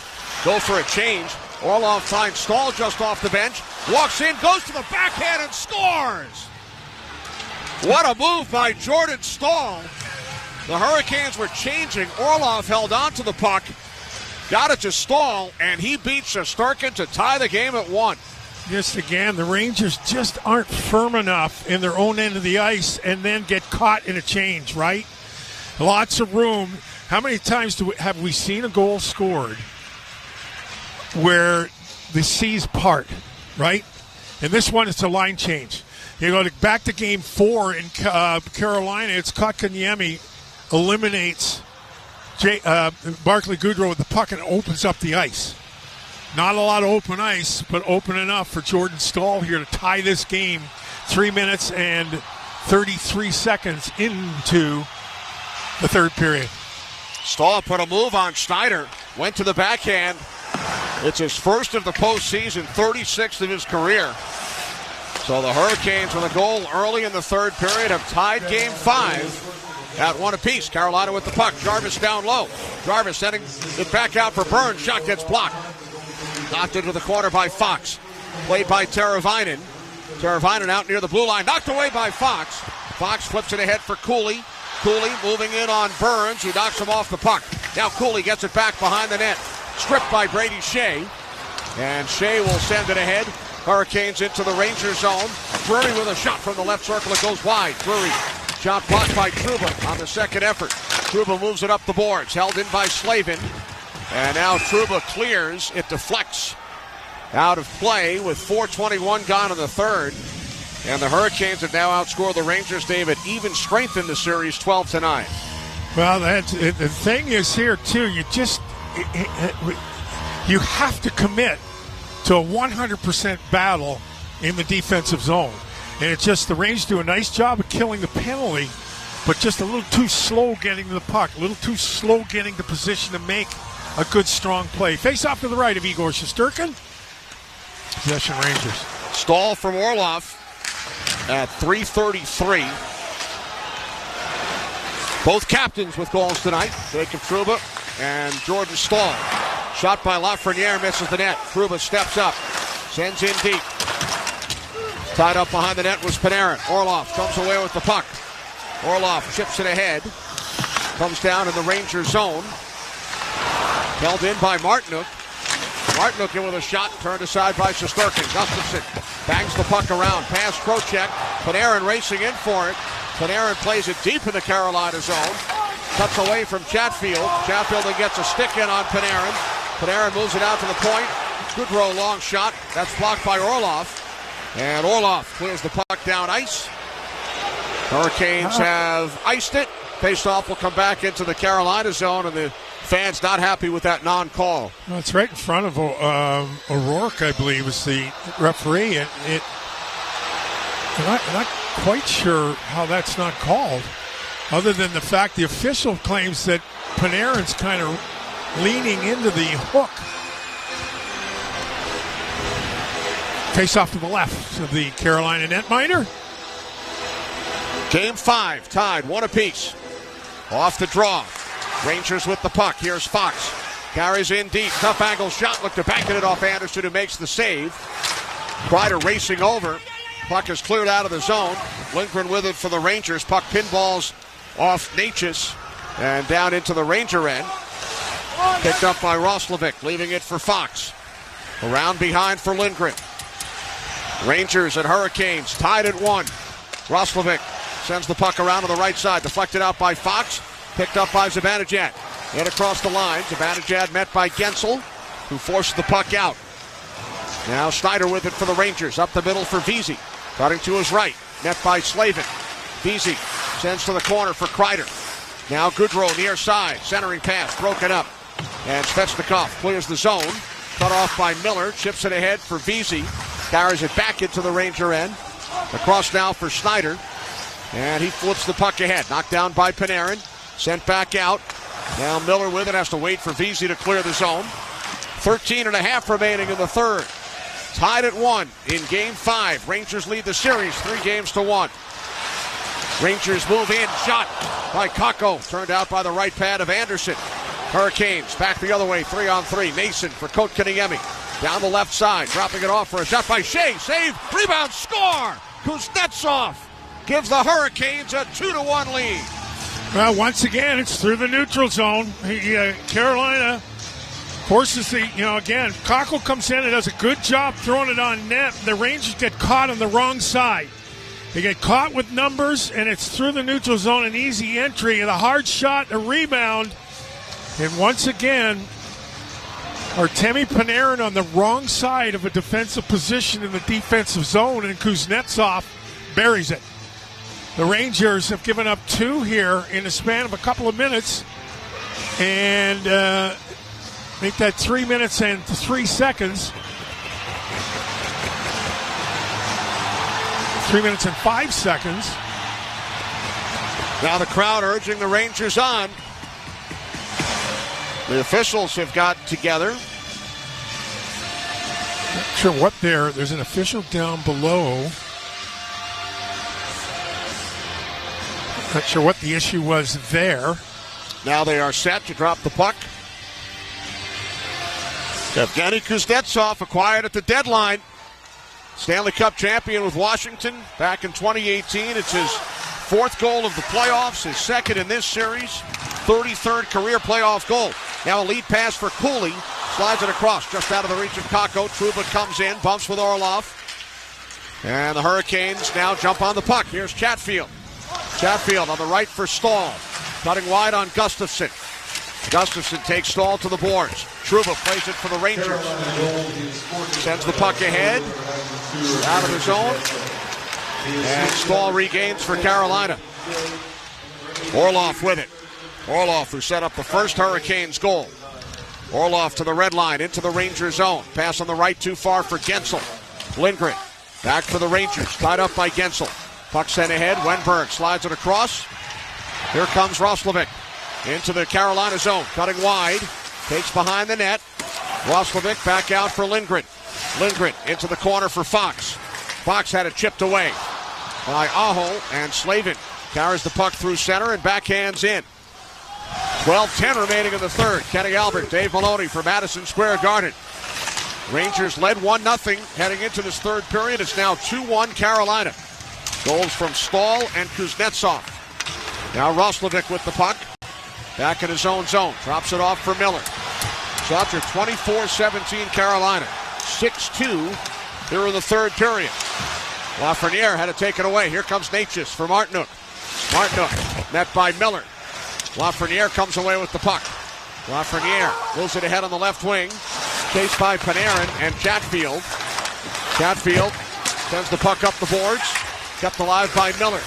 go for a change. Orlov finds Stahl just off the bench. Walks in, goes to the backhand, and scores! What a move by Jordan Stahl. The Hurricanes were changing. Orlov held on to the puck. Got it to Stahl, and he beats Shesterkin to tie the game at 1. Just again, the Rangers just aren't firm enough in their own end of the ice and then get caught in a change, right? Lots of room. How many times have we seen a goal scored where the seas part, right? And this one, it's a line change. You go back to Game 4 in Carolina. It's Kotkaniemi eliminates Barclay Goodrow with the puck and opens up the ice. Not a lot of open ice, but open enough for Jordan Staal here to tie this game 3 minutes and 33 seconds into the third period. Staal put a move on Schneider, went to the backhand. It's his first of the postseason, 36th of his career. So the Hurricanes with a goal early in the third period have tied Game 5 at 1 apiece. Carolina with the puck. Jarvis down low. Jarvis sending it back out for Burns. Shot gets blocked. Knocked into the corner by Fox. Played by Teravainen. Teravainen out near the blue line. Knocked away by Fox. Fox flips it ahead for Cooley. Cooley moving in on Burns, who knocks him off the puck. Now Cooley gets it back behind the net. Stripped by Brady Shea. And Shea will send it ahead. Hurricanes into the Ranger zone. Drury with a shot from the left circle. It goes wide. Drury. Shot blocked by Trouba on the second effort. Trouba moves it up the boards. Held in by Slavin. And now Trouba clears. It deflects out of play with 4:21 gone in the third. And the Hurricanes have now outscored the Rangers, David, even strengthened the series 12-9. Well, the thing is here, too, you have to commit to a 100% battle in the defensive zone. And it's just the Rangers do a nice job of killing the penalty, but just a little too slow getting to the puck, a little too slow getting the position to make a good, strong play. Face off to the right of Igor Shesterkin. Possession Rangers. Staal from Orlov at 3:33. Both captains with goals tonight. Jacob Trouba and Jordan Staal. Shot by Lafreniere, misses the net. Trouba steps up, sends in deep. Tied up behind the net was Panarin. Orlov comes away with the puck. Orlov chips it ahead. Comes down in the Ranger zone. Held in by Martinook. Martinook in with a shot, turned aside by Shesterkin. Gustafsson bangs the puck around, past Trocheck. Panarin racing in for it. Panarin plays it deep in the Carolina zone. Cuts away from Chatfield. Chatfield then gets a stick in on Panarin. Panarin moves it out to the point. Goodrow long shot. That's blocked by Orlov. And Orlov clears the puck down ice. Hurricanes have iced it. Faceoff will come back into the Carolina zone, and the fans not happy with that non-call. Well, it's right in front of O'Rourke, I believe, is the referee. I'm not quite sure how that's not called, other than the fact the official claims that Panarin's kind of leaning into the hook. Face off to the left of the Carolina netminder. Game 5, tied 1 apiece. Off the draw. Rangers with the puck. Here's Fox. Carries in deep. Tough angle shot. Look to bank it off Anderson, who makes the save. Kreider racing over. Puck is cleared out of the zone. Lindgren with it for the Rangers. Puck pinballs off Natchez and down into the Ranger end. Picked up by Roslovic, leaving it for Fox. Around behind for Lindgren. Rangers and Hurricanes tied at 1. Roslovic sends the puck around to the right side. Deflected out by Fox. Picked up by Zibanejad. And across the line. Zibanejad met by Gensel, who forced the puck out. Now Schneider with it for the Rangers. Up the middle for Vesey. Cutting to his right. Met by Slavin. Vesey sends to the corner for Kreider. Now Goodrow near side. Centering pass. Broken up. And Svechnikov clears the zone. Cut off by Miller. Chips it ahead for Vesey. Carries it back into the Ranger end. Across now for Schneider. And he flips the puck ahead. Knocked down by Panarin. Sent back out. Now Miller with it. Has to wait for Vesey to clear the zone. 13.5 remaining in the third. Tied at 1 in Game 5. Rangers lead the series 3-1. Rangers move in. Shot by Kakko. Turned out by the right pad of Anderson. Hurricanes back the other way. 3-on-3. Mason for Kotkaniemi. Down the left side. Dropping it off for a shot by Shea. Save. Rebound. Score. Kuznetsov gives the Hurricanes a 2-1 lead. Well, once again, it's through the neutral zone. Carolina forces again, Kakko comes in and does a good job throwing it on net. The Rangers get caught on the wrong side. They get caught with numbers, and it's through the neutral zone, an easy entry, and a hard shot, a rebound. And once again, Artemi Panarin on the wrong side of a defensive position in the defensive zone, and Kuznetsov buries it. The Rangers have given up 2 here in the span of a couple of minutes. And make that 3 minutes and 3 seconds. 3 minutes and 5 seconds. Now the crowd urging the Rangers on. The officials have got together. Not sure what there's an official down below. Not sure what the issue was there. Now they are set to drop the puck. Evgeny Kuznetsov acquired at the deadline. Stanley Cup champion with Washington back in 2018. It's his 4th goal of the playoffs, his 2nd in this series, 33rd career playoff goal. Now a lead pass for Cooley. Slides it across just out of the reach of Kakko. Trouba comes in, bumps with Orlov. And the Hurricanes now jump on the puck. Here's Chatfield. Chatfield on the right for Stahl. Cutting wide on Gustafsson. Gustafsson takes Stahl to the boards. Trouba plays it for the Rangers. Sends the puck ahead. Out of the zone. And Stahl regains for Carolina. Orlov with it. Orlov who set up the first Hurricanes goal. Orlov to the red line, into the Rangers zone. Pass on the right, too far for Gensel. Lindgren back for the Rangers, tied up by Gensel. Puck sent ahead, Wenberg slides it across. Here comes Roslovic into the Carolina zone, cutting wide, takes behind the net. Roslovic back out for Lindgren. Lindgren into the corner for Fox. Fox had it chipped away by Aho, and Slavin carries the puck through center and backhands in. 12-10 remaining in the third. Kenny Albert, Dave Maloney for Madison Square Garden. Rangers led 1-0 heading into this third period. It's now 2-1 Carolina. Goals from Stahl and Kuznetsov. Now Roslovic with the puck. Back in his own zone. Drops it off for Miller. Shots are 24-17 Carolina. 6-2 here in the third period. Lafreniere had to take it away. Here comes Natchez for Martinook. Martinook met by Miller. Lafreniere comes away with the puck. Lafreniere moves it ahead on the left wing. Chased by Panarin and Chatfield. Chatfield sends the puck up the boards. Kept alive by Miller.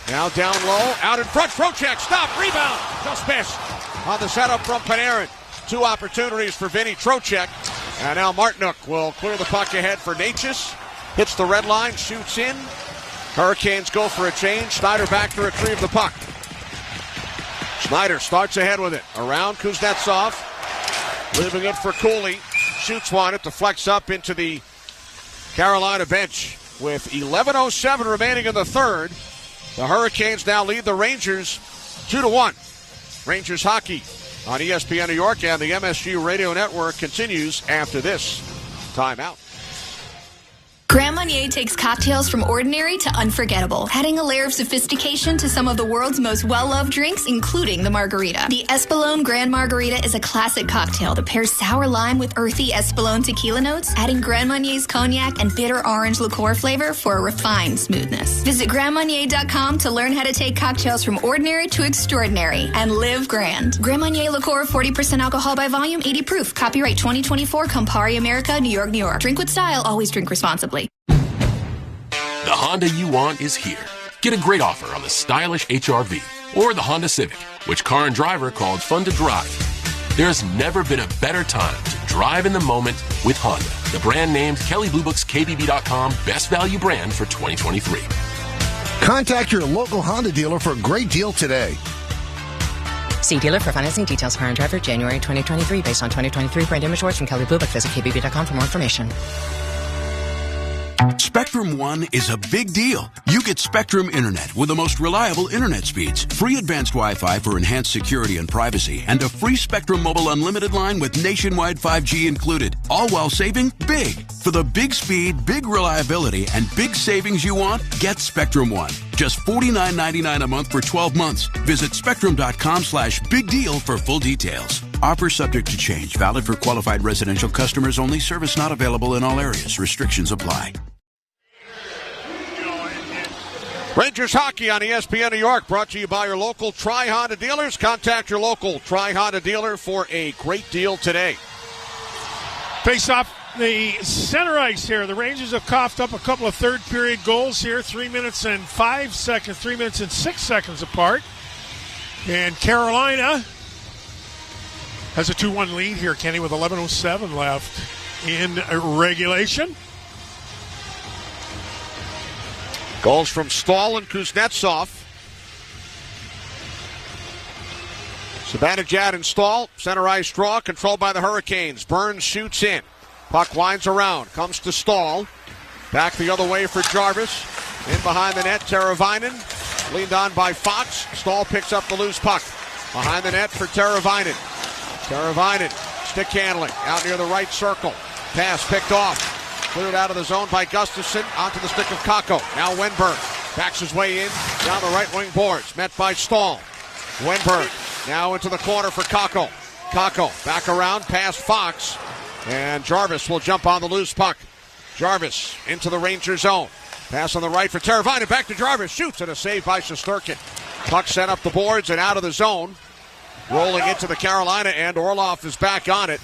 Now down low, out in front. Trocheck, stop, rebound. Just missed on the setup from Panarin. 2 opportunities for Vinny Trocheck. And now Martinook will clear the puck ahead for Natchez. Hits the red line, shoots in. Hurricanes go for a change. Snyder back to retrieve the puck. Snyder starts ahead with it. Around Kuznetsov. Leaving it for Cooley. Shoots one. It deflects up into the Carolina bench. With 11:07 remaining in the third, the Hurricanes now lead the Rangers 2-1. Rangers hockey on ESPN New York and the MSG Radio Network continues after this timeout. Grand Marnier takes cocktails from ordinary to unforgettable, adding a layer of sophistication to some of the world's most well-loved drinks, including the margarita. The Espolón Grand Margarita is a classic cocktail that pairs sour lime with earthy Espolón tequila notes, adding Grand Marnier's cognac and bitter orange liqueur flavor for a refined smoothness. Visit GrandMarnier.com to learn how to take cocktails from ordinary to extraordinary and live grand. Grand Marnier liqueur, 40% alcohol by volume, 80 proof. Copyright 2024, Campari America, New York, New York. Drink with style, always drink responsibly. The Honda you want is here. Get a great offer on the stylish HR-V or the Honda Civic, which Car and Driver called fun to drive. There's never been a better time to drive in the moment with Honda, the brand named Kelley Blue Book's KBB.com Best Value Brand for 2023. Contact your local Honda dealer for a great deal today. See dealer for financing details. Car and Driver, January 2023, based on 2023 brand image words from Kelley Blue Book. Visit KBB.com for more information. Spectrum One is a big deal. You get Spectrum Internet with the most reliable internet speeds, free advanced Wi-Fi for enhanced security and privacy, and a free Spectrum Mobile Unlimited line with nationwide 5G included, all while saving big. For the big speed, big reliability, and big savings you want, get Spectrum One. Just $49.99 a month for 12 months. Visit spectrum.com/big deal for full details. Offer subject to change. Valid for qualified residential customers only. Service not available in all areas. Restrictions apply. Rangers hockey on ESPN New York, brought to you by your local Tri-Honda dealers. Contact your local Tri-Honda dealer for a great deal today. Face-off the center ice here. The Rangers have coughed up a couple of third-period goals here, 3 minutes and 5 seconds, 3 minutes and 6 seconds apart. And Carolina has a 2-1 lead here, Kenny, with 11:07 left in regulation. Goals from Stahl and Kuznetsov. Zibanejad and Stahl, center ice draw, controlled by the Hurricanes. Burns shoots in. Puck winds around, comes to Stahl. Back the other way for Jarvis. In behind the net, Teravainen. Leaned on by Fox. Stahl picks up the loose puck. Behind the net for Teravainen. Teravainen, stick handling, out near the right circle. Pass picked off. Cleared out of the zone by Gustafsson. Onto the stick of Kakko. Now Wenberg backs his way in. Down the right wing boards. Met by Stahl. Wenberg now into the corner for Kakko. Kakko back around past Fox. And Jarvis will jump on the loose puck. Jarvis into the Ranger zone. Pass on the right for Teravainen. Back to Jarvis. Shoots and a save by Shesterkin. Puck sent up the boards and out of the zone. Rolling into the Carolina end. Orlov is back on it.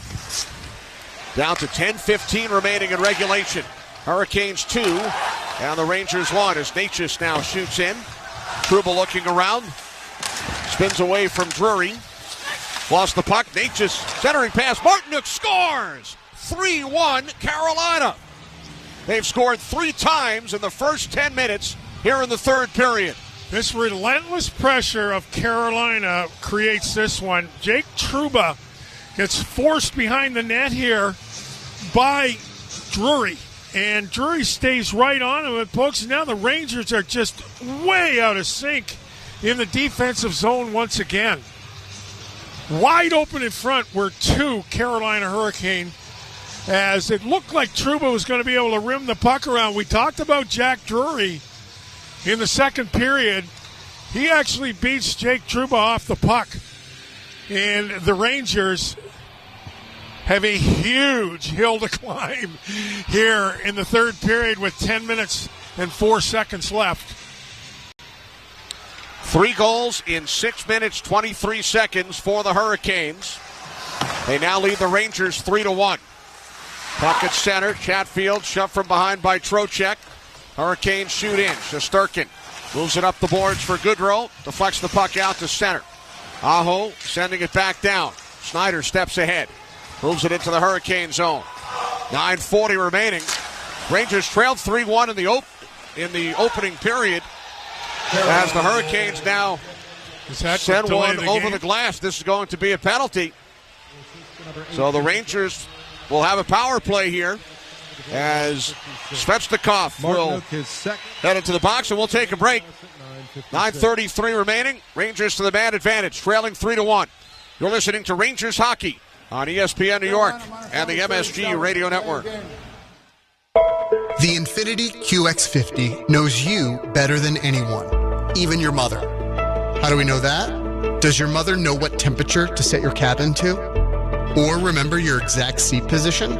Down to 10:15 remaining in regulation. Hurricanes 2 and the Rangers 1 as Natchez now shoots in. Trouba looking around. Spins away from Drury. Lost the puck. Natchez centering pass. Martinook scores! 3-1 Carolina. They've scored 3 times in the first 10 minutes here in the third period. This relentless pressure of Carolina creates this one. Jake Trouba gets forced behind the net here by Drury. And Drury stays right on him and pokes. Now the Rangers are just way out of sync in the defensive zone once again. Wide open in front were 2 Carolina Hurricane, as it looked like Trouba was going to be able to rim the puck around. We talked about Jack Drury in the second period. He actually beats Jake Trouba off the puck. And the Rangers have a huge hill to climb here in the third period with 10 minutes and 4 seconds left. 3 goals in 6 minutes, 23 seconds for the Hurricanes. They now lead the Rangers 3-1. Puck at center. Chatfield shoved from behind by Trocheck. Hurricanes shoot in. Shesterkin moves it up the boards for Goodrow. Deflects the puck out to center. Aho sending it back down. Snyder steps ahead. Moves it into the Hurricane zone. 9:40 remaining. Rangers trailed 3-1 in the opening period. As the Hurricanes now send one over the glass. This is going to be a penalty. So the Rangers will have a power play here as Svechnikov will head into the box, and we'll take a break. 9:33 remaining. Rangers to the man advantage, trailing 3-1. You're listening to Rangers Hockey on ESPN New York and the MSG Radio Network. The Infiniti QX50 knows you better than anyone, even your mother. How do we know that? Does your mother know what temperature to set your cabin to? Or remember your exact seat position?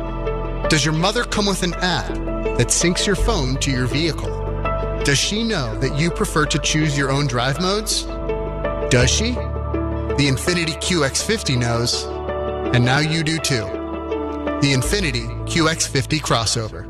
Does your mother come with an app that syncs your phone to your vehicle? Does she know that you prefer to choose your own drive modes? Does she? The Infiniti QX50 knows, and now you do too. The Infiniti QX50 crossover.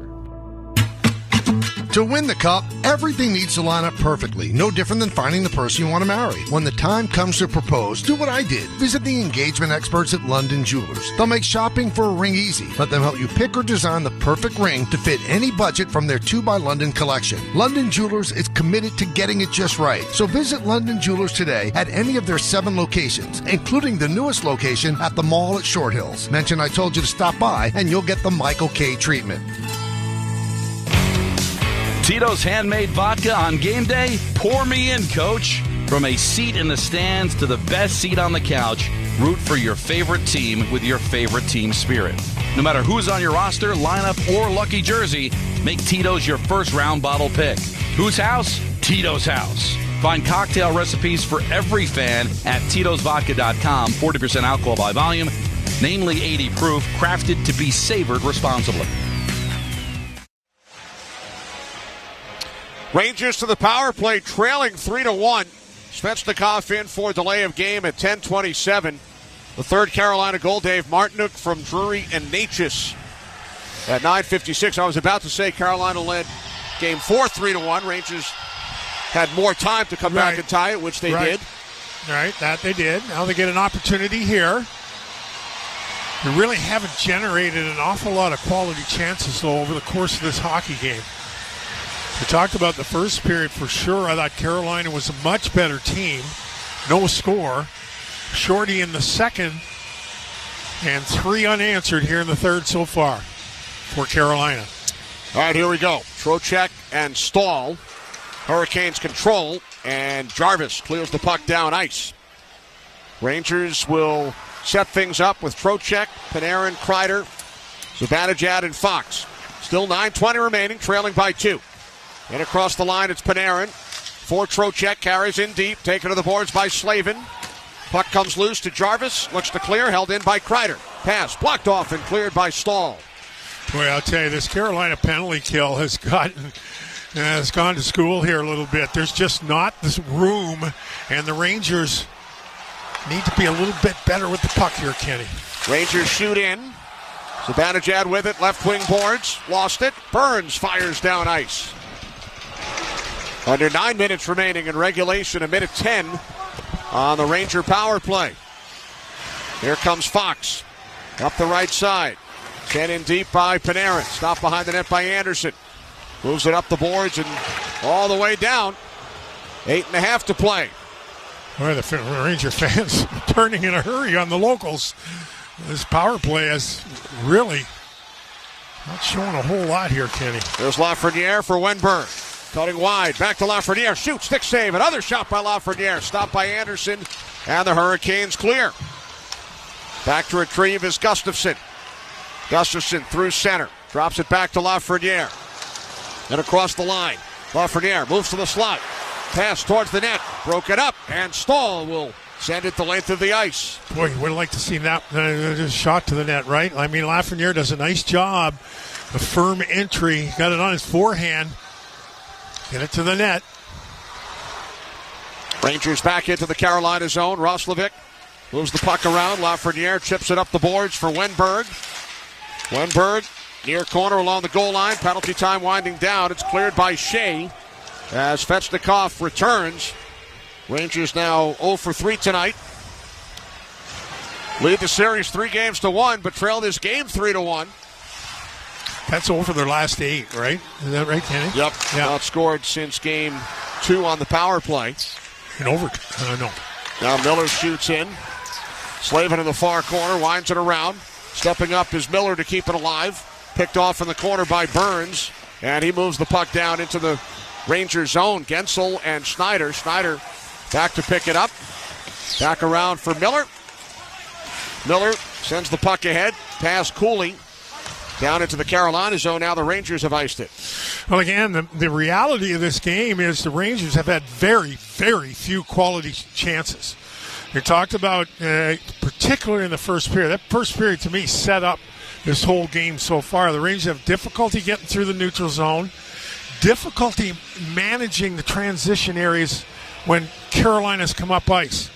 To win the Cup, everything needs to line up perfectly. No different than finding the person you want to marry. When the time comes to propose, do what I did. Visit the engagement experts at London Jewelers. They'll make shopping for a ring easy. Let them help you pick or design the perfect ring to fit any budget from their 2 by London collection. London Jewelers is committed to getting it just right. So visit London Jewelers today at any of their 7 locations, including the newest location at the mall at Short Hills. Mention I told you to stop by and you'll get the Michael K. treatment. Tito's handmade vodka on game day? Pour me in, coach. From a seat in the stands to the best seat on the couch, root for your favorite team with your favorite team spirit. No matter who's on your roster, lineup, or lucky jersey, make Tito's your first round bottle pick. Whose house? Tito's house. Find cocktail recipes for every fan at Tito'sVodka.com. 40% alcohol by volume, namely 80 proof, crafted to be savored responsibly. Rangers to the power play, trailing 3-1. Svechnikov in for delay of game at 10:27. The third Carolina goal, Dave Martinook from Drury and Natchez. At 9:56, I was about to say Carolina led Game 4 3-1. Rangers had more time to come back and tie it, which they did. Right, that they did. Now they get an opportunity here. They really haven't generated an awful lot of quality chances, though, over the course of this hockey game. We talked about the first period for sure. I thought Carolina was a much better team. No score. Shorty in the second, and 3 unanswered here in the third so far for Carolina. All right, here we go. Trocheck and Stahl. Hurricanes control, and Jarvis clears the puck down ice. Rangers will set things up with Trocheck, Panarin, Kreider, Zibanejad, and Fox. Still 9:20 remaining, trailing by 2. And across the line, it's Panarin. For Trocheck, carries in deep, taken to the boards by Slavin. Puck comes loose to Jarvis, looks to clear, held in by Kreider. Pass blocked off and cleared by Stahl. Boy, I'll tell you, this Carolina penalty kill has gone to school here a little bit. There's just not this room, and the Rangers need to be a little bit better with the puck here, Kenny. Rangers shoot in. Zibanejad with it, left wing boards, lost it. Burns fires down ice. Under 9 minutes remaining in regulation, 1:10 on the Ranger power play. Here comes Fox. Up the right side. Sent in deep by Panarin. Stopped behind the net by Anderson. Moves it up the boards and all the way down. 8.5 to play. Boy, the Ranger fans turning in a hurry on the locals. This power play is really not showing a whole lot here, Kenny. There's Lafreniere for Wenberg. Cutting wide, back to Lafreniere. Shoot, stick save. Another shot by Lafreniere. Stopped by Anderson, and the Hurricanes clear. Back to retrieve is Gustafsson. Gustafsson through center. Drops it back to Lafreniere. And across the line. Lafreniere moves to the slot. Pass towards the net. Broken up, and Stahl will send it the length of the ice. Boy, you would like to see that shot to the net, right? I mean, Lafreniere does a nice job. A firm entry. Got it on his forehand. Get it to the net. Rangers back into the Carolina zone. Roslovic moves the puck around. Lafreniere chips it up the boards for Wenberg. Wenberg near corner along the goal line. Penalty time winding down. It's cleared by Shea as Svechnikov returns. Rangers now 0 for 3 tonight. Lead the series 3-1, but trail this game 3-1. That's over their last 8, right? Is that right, Kenny? Yep. Yeah. Not scored since game 2 on the power play. In overtime. No. Now Miller shoots in. Slavin in the far corner, winds it around. Stepping up is Miller to keep it alive. Picked off in the corner by Burns. And he moves the puck down into the Rangers zone. Gensel and Schneider. Schneider back to pick it up. Back around for Miller. Miller sends the puck ahead. Pass Cooley. Down into the Carolina zone. Now the Rangers have iced it. Well, again, the reality of this game is the Rangers have had very, very few quality chances. We talked about, particularly in the first period. That first period, to me, set up this whole game so far. The Rangers have difficulty getting through the neutral zone, difficulty managing the transition areas when Carolina's come up ice.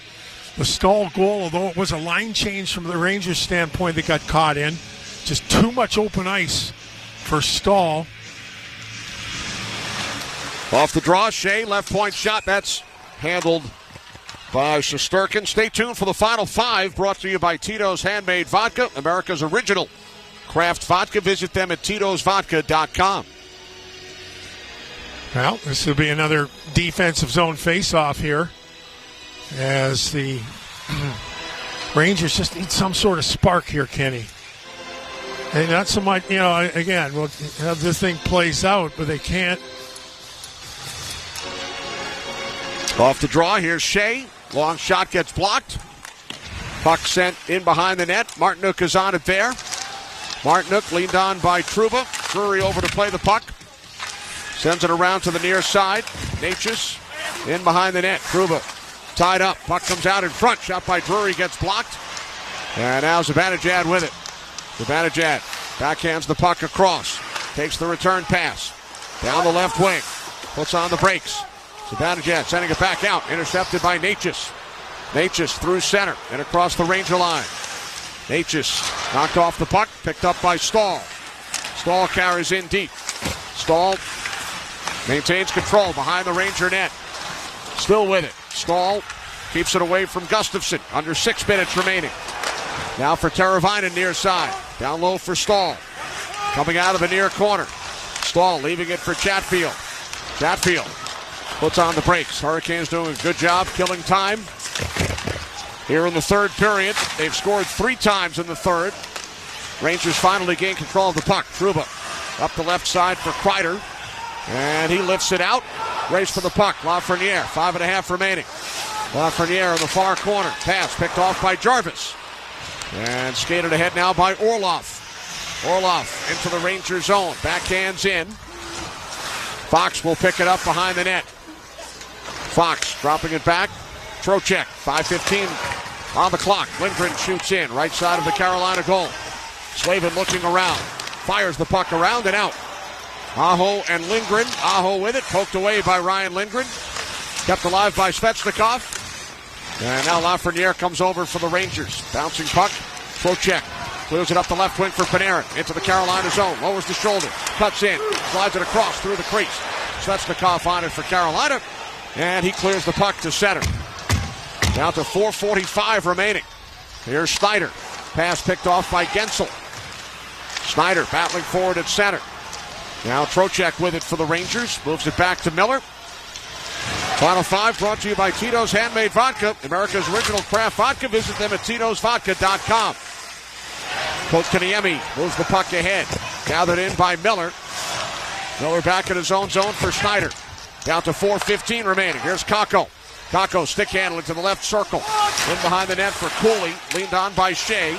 The Stahl goal, although it was a line change from the Rangers' standpoint, they got caught in. Just too much open ice for Stahl. Off the draw, Shea, left point shot. That's handled by Shesterkin. Stay tuned for the Final 5, brought to you by Tito's Handmade Vodka, America's original craft vodka. Visit them at titosvodka.com. Well, this will be another defensive zone face-off here as the Rangers just need some sort of spark here, Kenny. And not so much, again, well, how this thing plays out, but they can't. Off the draw, here's Shea. Long shot gets blocked. Puck sent in behind the net. Martinook is on it there. Martinook leaned on by Trouba. Drury over to play the puck. Sends it around to the near side. Natchez in behind the net. Trouba tied up. Puck comes out in front. Shot by Drury gets blocked. And now Zibanejad with it. Zibanejad backhands the puck across. Takes the return pass. Down the left wing. Puts on the brakes. Zibanejad sending it back out. Intercepted by Natchez. Natchez through center and across the Ranger line. Natchez knocked off the puck. Picked up by Stahl. Stahl carries in deep. Stahl maintains control behind the Ranger net. Still with it. Stahl keeps it away from Gustafsson. Under 6 minutes remaining. Now for Teravainen near side. Down low for Stahl. Coming out of the near corner. Stahl leaving it for Chatfield. Chatfield puts on the brakes. Hurricanes doing a good job killing time. Here in the third period, they've scored 3 times in the third. Rangers finally gain control of the puck. Trouba up the left side for Kreider. And he lifts it out. Race for the puck. Lafreniere, 5.5 remaining. Lafreniere in the far corner. Pass picked off by Jarvis. And skated ahead now by Orlov. Orlov into the Ranger zone. Backhands in. Fox will pick it up behind the net. Fox dropping it back. Trocheck, 5:15 on the clock. Lindgren shoots in. Right side of the Carolina goal. Slavin looking around. Fires the puck around and out. Aho and Lindgren. Aho with it. Poked away by Ryan Lindgren. Kept alive by Svechnikov. And now Lafreniere comes over for the Rangers. Bouncing puck. Trocheck clears it up the left wing for Panarin. Into the Carolina zone. Lowers the shoulder. Cuts in. Slides it across through the crease. Svechnikov on it for Carolina. And he clears the puck to center. Down to 4:45 remaining. Here's Snyder. Pass picked off by Gensel. Snyder battling forward at center. Now Trocheck with it for the Rangers. Moves it back to Miller. Final 5 brought to you by Tito's Handmade Vodka, America's original craft vodka. Visit them at titosvodka.com. Kotkaniemi moves the puck ahead. Gathered in by Miller. Miller back in his own zone for Snyder. Down to 4:15 remaining. Here's Kakko. Kakko stick handling to the left circle. In behind the net for Cooley. Leaned on by Shea.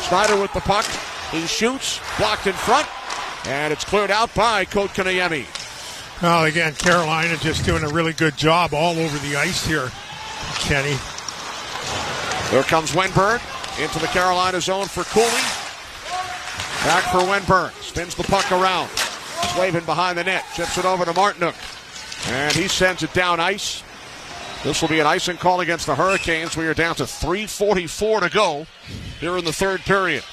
Snyder with the puck. He shoots. Blocked in front. And it's cleared out by Kotkaniemi. Well, again, Carolina just doing a really good job all over the ice here, Kenny. There comes Wenberg into the Carolina zone for Cooley. Back for Wenberg. Spins the puck around. Slavin behind the net. Chips it over to Martinook. And he sends it down ice. This will be an icing call against the Hurricanes. We are down to 3:44 to go here in the third period.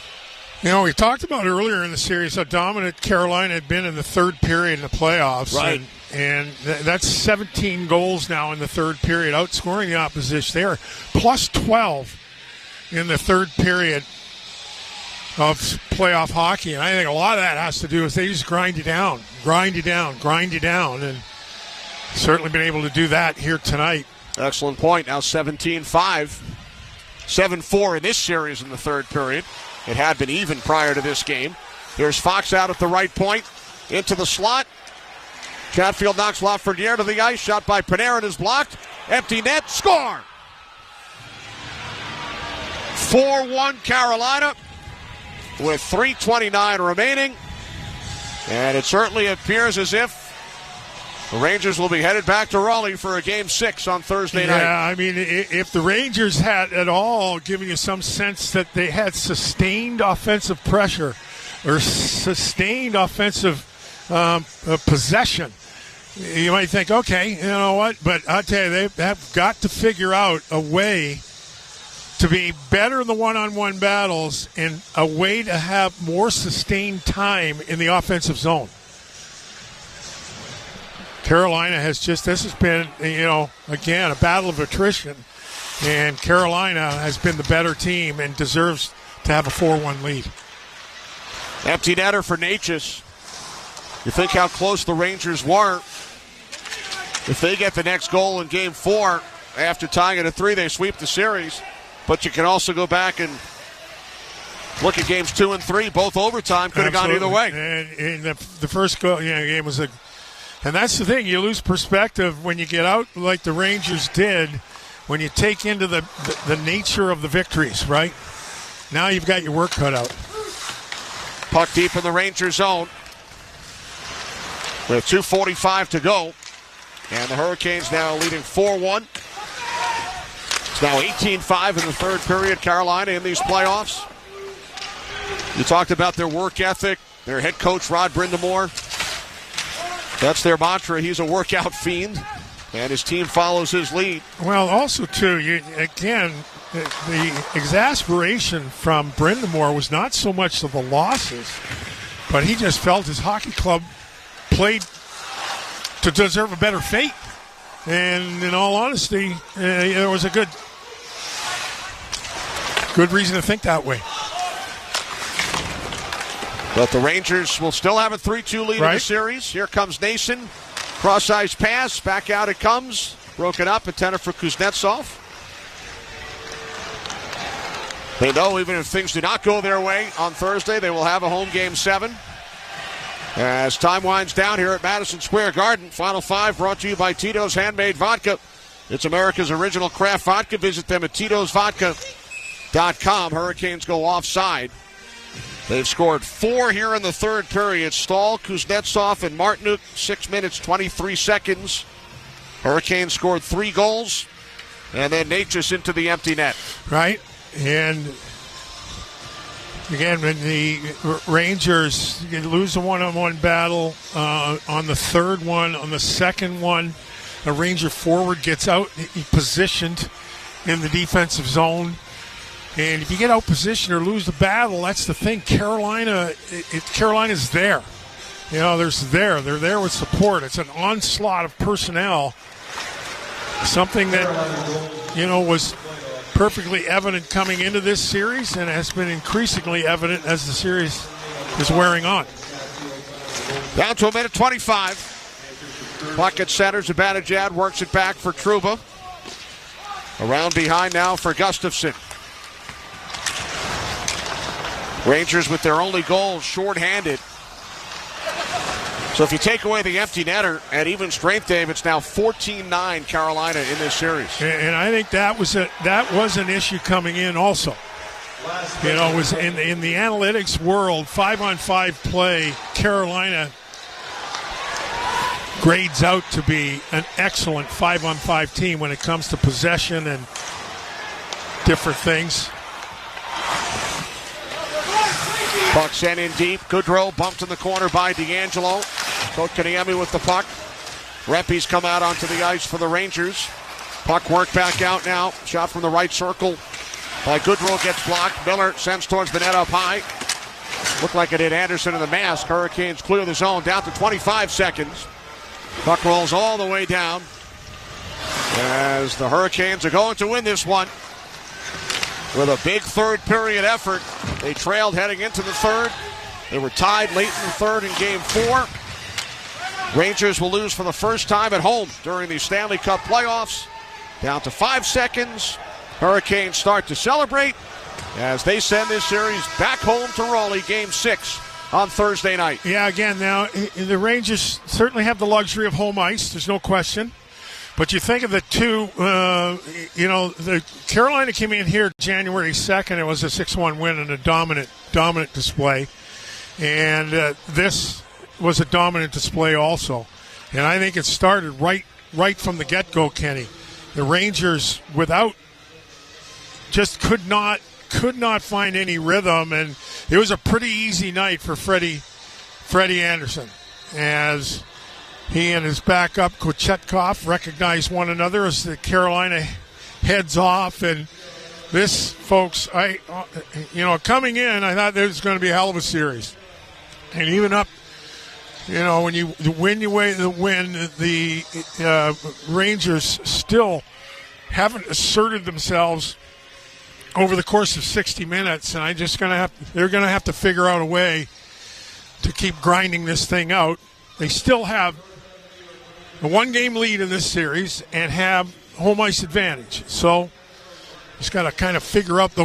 You know, we talked about earlier in the series how dominant Carolina had been in the third period in the playoffs. Right. And that's 17 goals now in the third period, outscoring the opposition. They are plus 12 in the third period of playoff hockey. And I think a lot of that has to do with they just grind you down. And certainly been able to do that here tonight. Excellent point. Now 17-5. 7-4 in this series in the third period. It had been even prior to this game. Here's Fox out at the right point. Into the slot. Chatfield knocks Lafreniere to the ice. Shot by Panarin is blocked. Empty net. Score! 4-1 Carolina with 3:29 remaining. And it certainly appears as if the Rangers will be headed back to Raleigh for a Game 6 on Thursday night. Yeah, I mean, if the Rangers had at all given you some sense that they had sustained offensive pressure or sustained offensive possession, you might think, okay, you know what? But I'll tell you, they have got to figure out a way to be better in the one-on-one battles and a way to have more sustained time in the offensive zone. Carolina this has been, again, a battle of attrition. And Carolina has been the better team and deserves to have a 4-1 lead. Empty netter for Natchez. You think how close the Rangers were. If they get the next goal in Game 4, after tying it at 3, they sweep the series. But you can also go back and look at Games 2 and 3, both overtime. Could have gone either way. And the first game was and that's the thing, you lose perspective when you get out like the Rangers did, when you take into the nature of the victories, right? Now you've got your work cut out. Puck deep in the Rangers zone. With 2:45 to go. And the Hurricanes now leading 4-1. It's now 18-5 in the third period. Carolina in these playoffs. You talked about their work ethic. Their head coach, Rod Brindamore. That's their mantra. He's a workout fiend, and his team follows his lead. Well, also, too, the exasperation from Brindamore was not so much of the losses, But he just felt his hockey club played to deserve a better fate. And in all honesty, there was a good reason to think that way. But the Rangers will still have a 3-2 lead in the series. Here comes Nason. Cross-ice pass. Back out it comes. Broken up. Intended for Kuznetsov. They know even if things do not go their way on Thursday, they will have a home game 7. As time winds down here at Madison Square Garden, Final 5 brought to you by Tito's Handmade Vodka. It's America's original craft vodka. Visit them at titosvodka.com. Hurricanes go offside. They've scored 4 here in the third period. Stahl, Kuznetsov, and Martinuk, 6 minutes, 23 seconds. Hurricanes scored 3 goals, and then Natchez into the empty net. Right, and again, when the Rangers lose a one-on-one battle on the third one, on the second one, a Ranger forward gets out, positioned in the defensive zone. And if you get out positioned or lose the battle, that's the thing. Carolina's there. You know, they're there with support. It's an onslaught of personnel. Something that, you know, was perfectly evident coming into this series and has been increasingly evident as the series is wearing on. Down to a minute 25. Puck at center. Zibanejad works it back for Trouba. Around behind now for Gustafsson. Rangers with their only goal shorthanded. So if you take away the empty netter at even strength, Dave, it's now 14-9 Carolina in this series. And I think that was an issue coming in also. You know, it was in the analytics world, 5-on-5 play, Carolina grades out to be an excellent 5-on-5 team when it comes to possession and different things. Puck sent in deep. Goodrow bumped in the corner by D'Angelo. Kotkaniemi with the puck. Rempe's come out onto the ice for the Rangers. Puck worked back out now. Shot from the right circle by Goodrow gets blocked. Miller sends towards the net up high. Looked like it hit Anderson in the mask. Hurricanes clear the zone down to 25 seconds. Puck rolls all the way down as the Hurricanes are going to win this one. With a big third period effort. They trailed heading into the third. They were tied late in the third in game 4. Rangers will lose for the first time at home during the Stanley Cup playoffs. Down to 5 seconds. Hurricanes start to celebrate as they send this series back home to Raleigh, game 6 on Thursday night. Yeah, again, now the Rangers certainly have the luxury of home ice. There's no question. But you think of the two, the Carolina came in here January 2nd. It was a 6-1 win and a dominant display. And this was a dominant display also. And I think it started right from the get-go, Kenny. The Rangers could not find any rhythm. And it was a pretty easy night for Freddie Anderson as he and his backup, Kochetkov, recognize one another as the Carolina heads off. And this, folks, coming in, I thought there was going to be a hell of a series. And even up, when you win, the Rangers still haven't asserted themselves over the course of 60 minutes. And they're going to have to figure out a way to keep grinding this thing out. They still have a 1-game lead in this series and have home ice advantage. So just got to kind of figure out those